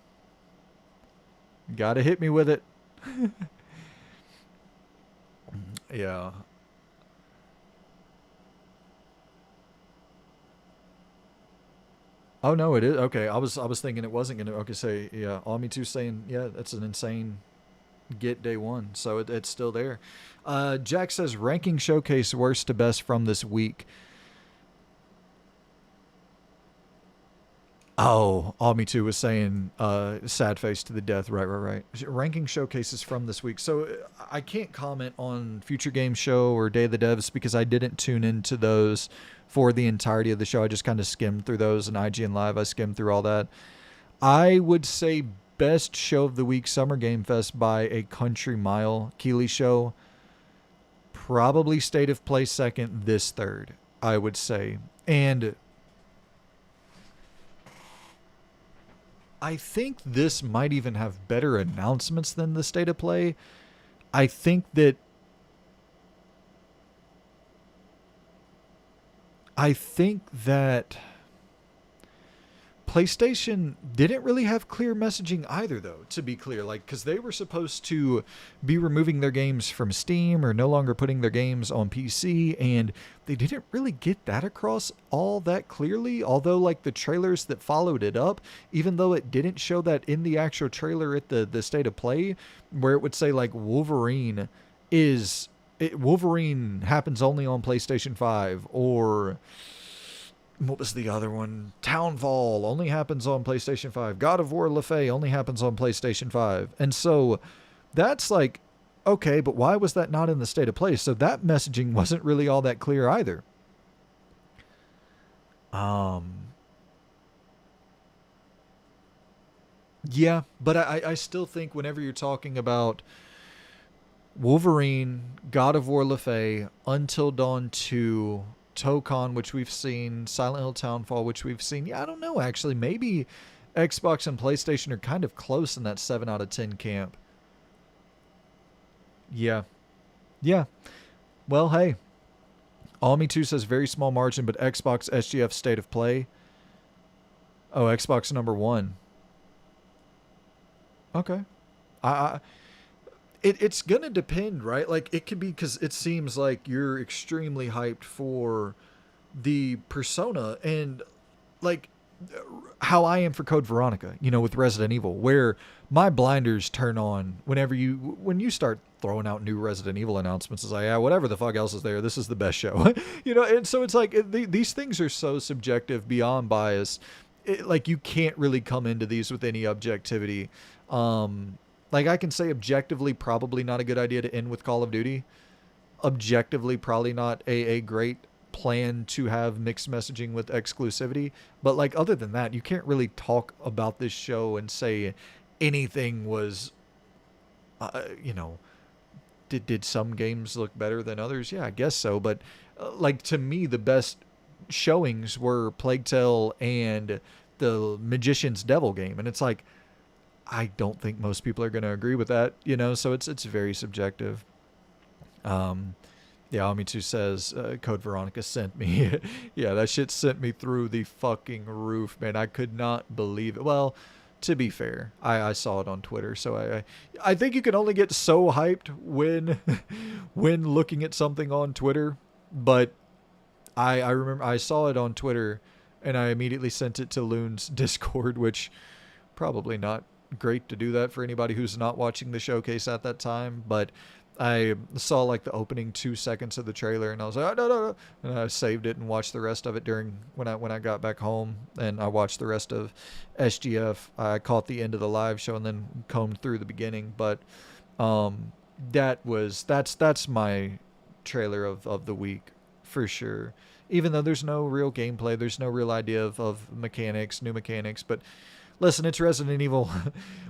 Gotta hit me with it. Yeah. Oh no, it is. Okay, I was thinking it wasn't gonna. Okay, say yeah. All Me Too saying yeah. That's an insane get day one. So it's still there. Jack says ranking showcase worst to best from this week. Oh, All Me Too was saying sad face to the death. Right. Ranking showcases from this week. So I can't comment on Future Game Show or Day of the Devs because I didn't tune into those for the entirety of the show. I just kind of skimmed through those, and IGN Live, I skimmed through all that. I would say best show of the week, Summer Game Fest by a country mile. Keeley show, probably State of Play second, this third, I would say. And I think this might even have better announcements than the State of Play. I think that PlayStation didn't really have clear messaging either, though, to be clear. Like, because they were supposed to be removing their games from Steam or no longer putting their games on PC, and they didn't really get that across all that clearly. Although, like, the trailers that followed it up, even though it didn't show that in the actual trailer at the State of Play, where it would say, like, Wolverine happens only on PlayStation 5, or what was the other one? Townfall only happens on PlayStation 5. God of War Lefay only happens on PlayStation 5. And so that's like, okay, but why was that not in the State of Play? So that messaging wasn't really all that clear either. Yeah, but I still think whenever you're talking about Wolverine, God of War Lefay, Until Dawn 2, Tokon, which we've seen, Silent Hill Townfall, which we've seen. Yeah, I don't know, actually. Maybe Xbox and PlayStation are kind of close in that 7 out of 10 camp. Yeah. Well, hey. All Me Too says very small margin, but Xbox SGF State of Play. Oh, Xbox number 1. Okay. It's going to depend, right? Like, it could be because it seems like you're extremely hyped for the Persona, and like how I am for Code Veronica, with Resident Evil, where my blinders turn on when you start throwing out new Resident Evil announcements. It's like, yeah, whatever the fuck else is there, this is the best show. And so it's like these things are so subjective beyond bias. Like, you can't really come into these with any objectivity. Like, I can say objectively probably not a good idea to end with Call of Duty. Objectively probably not a great plan to have mixed messaging with exclusivity. But, like, other than that, you can't really talk about this show and say anything was, you know, did some games look better than others? Yeah, I guess so. But, like, to me, the best showings were Plague Tale and the Magician's Devil game. And it's like, I don't think most people are going to agree with that, you know, so it's very subjective. Yeah, Ami2 says, Code Veronica sent me. Yeah, that shit sent me through the fucking roof, man. I could not believe it. Well, to be fair, I saw it on Twitter, so I think you can only get so hyped when when looking at something on Twitter, but I remember I saw it on Twitter, and I immediately sent it to Loon's Discord, which probably not great to do that for anybody who's not watching the showcase at that time, but I saw like the opening 2 seconds of the trailer and I was like, oh, no. And I saved it and watched the rest of it when I got back home, and I watched the rest of SGF. I caught the end of the live show and then combed through the beginning, but that's my trailer of the week for sure. Even though there's no real gameplay, there's no real idea of mechanics, new mechanics, but listen, it's Resident Evil.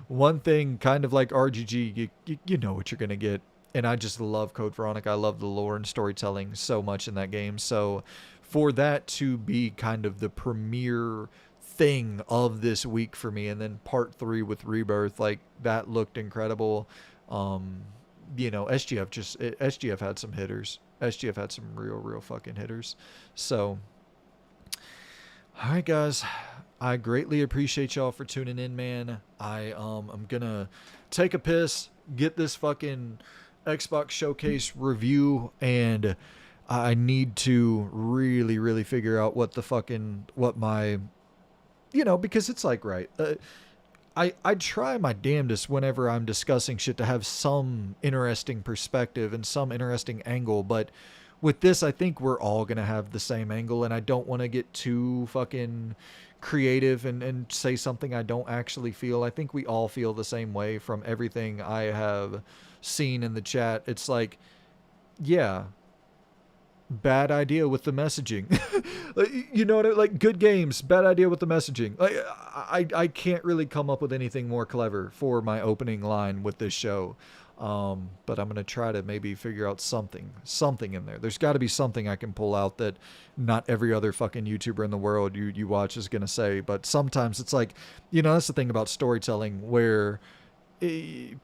One thing, kind of like RGG, you know what you're going to get. And I just love Code Veronica. I love the lore and storytelling so much in that game. So for that to be kind of the premiere thing of this week for me, and then part 3 with Rebirth, like that looked incredible. You know, SGF had some hitters. SGF had some real fucking hitters. So, all right, guys. I greatly appreciate y'all for tuning in, man. I'm gonna take a piss, get this fucking Xbox Showcase review, and I need to really figure out what my, you know, because it's like, right, I try my damnedest whenever I'm discussing shit to have some interesting perspective and some interesting angle, but with this, I think we're all gonna have the same angle, and I don't want to get too fucking creative and say something I don't actually feel. I think we all feel the same way from everything I have seen in the chat. It's like, yeah, bad idea with the messaging. You know what I mean? Like, good games, bad idea with the messaging. Like, I can't really come up with anything more clever for my opening line with this show. But I'm going to try to maybe figure out something in there. There's got to be something I can pull out that not every other fucking YouTuber in the world you watch is going to say. But sometimes it's like, you know, that's the thing about storytelling, where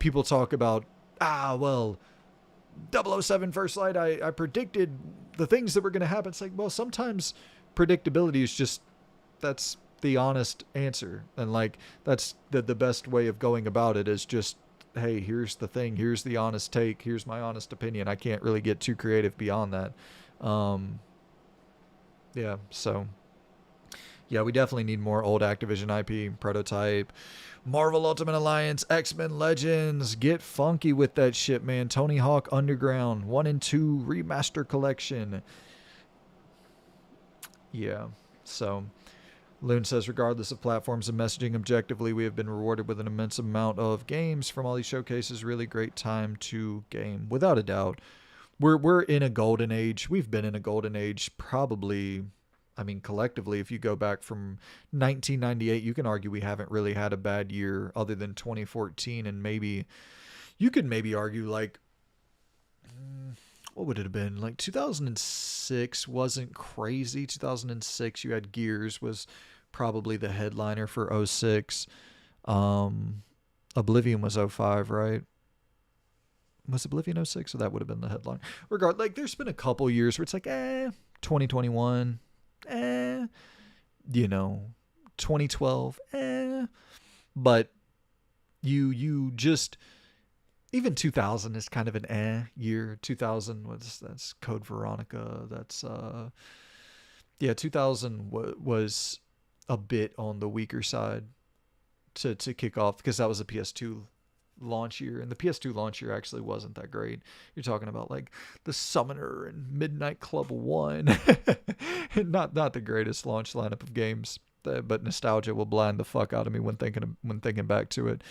people talk about, well, 007 First Light, I predicted the things that were going to happen. It's like, well, sometimes predictability is just, that's the honest answer. And like, that's the best way of going about it, is just, hey, here's the thing, here's the honest take, here's my honest opinion. I can't really get too creative beyond that. Yeah, so yeah, we definitely need more old Activision IP, Prototype, Marvel Ultimate Alliance, X-Men Legends. Get funky with that shit, man. Tony Hawk Underground 1 and 2 Remaster Collection. Yeah, so Loon says, regardless of platforms and messaging, objectively, we have been rewarded with an immense amount of games from all these showcases. Really great time to game. Without a doubt. We're in a golden age. We've been in a golden age probably, I mean, collectively, if you go back from 1998, you can argue we haven't really had a bad year other than 2014. And maybe, you could maybe argue like, what would it have been? Like 2006 wasn't crazy. 2006, you had Gears was probably the headliner for 06. Oblivion was 05, right? Was Oblivion 06? So that would have been the headline. Regardless, like there's been a couple years where it's like, 2021, you know, 2012, but you just, even 2000 is kind of an year. 2000 that's Code Veronica. That's 2000 was a bit on the weaker side to kick off, because that was a PS2 launch year, and the PS2 launch year actually wasn't that great. You're talking about like the Summoner and Midnight Club 1. not the greatest launch lineup of games, but nostalgia will blind the fuck out of me when thinking back to it.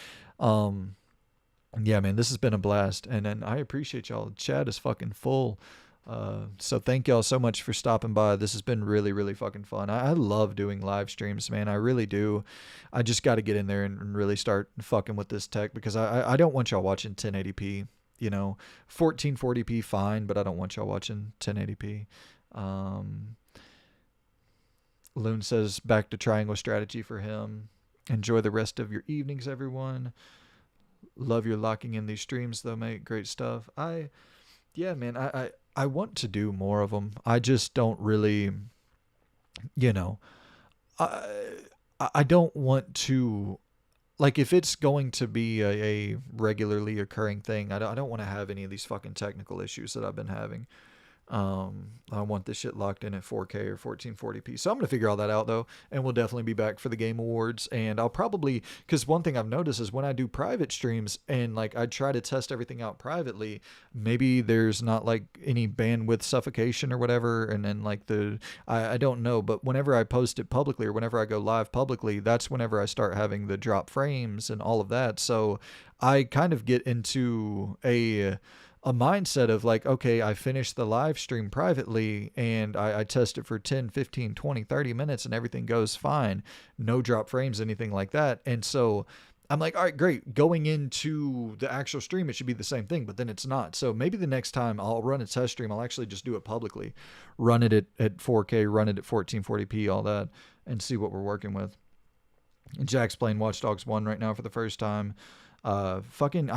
Yeah, man, this has been a blast. And then I appreciate y'all. Chat is fucking full. So thank y'all so much for stopping by. This has been really, really fucking fun. I love doing live streams, man. I really do. I just got to get in there and really start fucking with this tech, because I don't want y'all watching 1080p. 1440p fine, but I don't want y'all watching 1080p. Loon says back to triangle strategy for him. Enjoy the rest of your evenings, everyone. Love your locking in these streams though, mate. Great stuff. Yeah, man, I want to do more of them. I just don't really, I don't want to, like, if it's going to be a regularly occurring thing, I don't want to have any of these fucking technical issues that I've been having. I want this shit locked in at 4K or 1440p. So I'm going to figure all that out though. And we'll definitely be back for the Game Awards. And I'll probably, cause one thing I've noticed is when I do private streams and like I try to test everything out privately, maybe there's not like any bandwidth suffocation or whatever. And then like I don't know, but whenever I post it publicly or whenever I go live publicly, that's whenever I start having the drop frames and all of that. So I kind of get into a mindset of like, okay, I finished the live stream privately and I test it for 10, 15, 20, 30 minutes and everything goes fine. No drop frames, anything like that. And so I'm like, all right, great. Going into the actual stream, it should be the same thing, but then it's not. So maybe the next time I'll run a test stream, I'll actually just do it publicly, run it at 4K, run it at 1440p, all that, and see what we're working with. And Jack's playing Watch Dogs 1 right now for the first time. I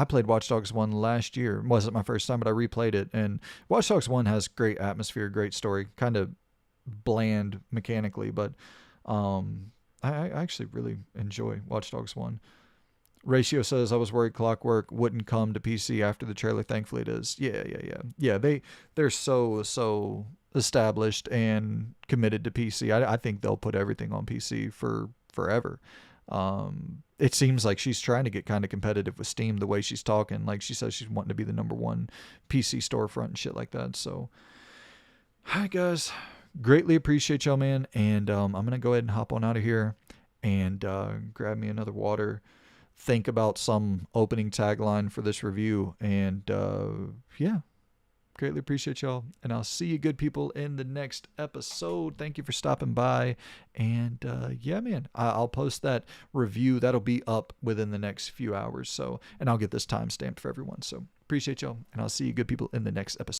played Watch Dogs 1 last year. It wasn't my first time, but I replayed it, and Watch Dogs 1 has great atmosphere, great story, kind of bland mechanically, but I actually really enjoy Watch Dogs 1. Ratio says, I was worried Clockwork wouldn't come to PC after the trailer. Thankfully it is. Yeah, they're so established and committed to PC. I think they'll put everything on PC for forever. It seems like she's trying to get kind of competitive with Steam the way she's talking. Like she says she's wanting to be the #1 PC storefront and shit like that. So, hi guys, greatly appreciate y'all, man. And I'm gonna go ahead and hop on out of here and grab me another water. Think about some opening tagline for this review, and yeah. Greatly appreciate y'all, and I'll see you good people in the next episode. Thank you for stopping by, and yeah, man, I'll post that review. That'll be up within the next few hours, so, and I'll get this time stamped for everyone. So appreciate y'all, and I'll see you good people in the next episode.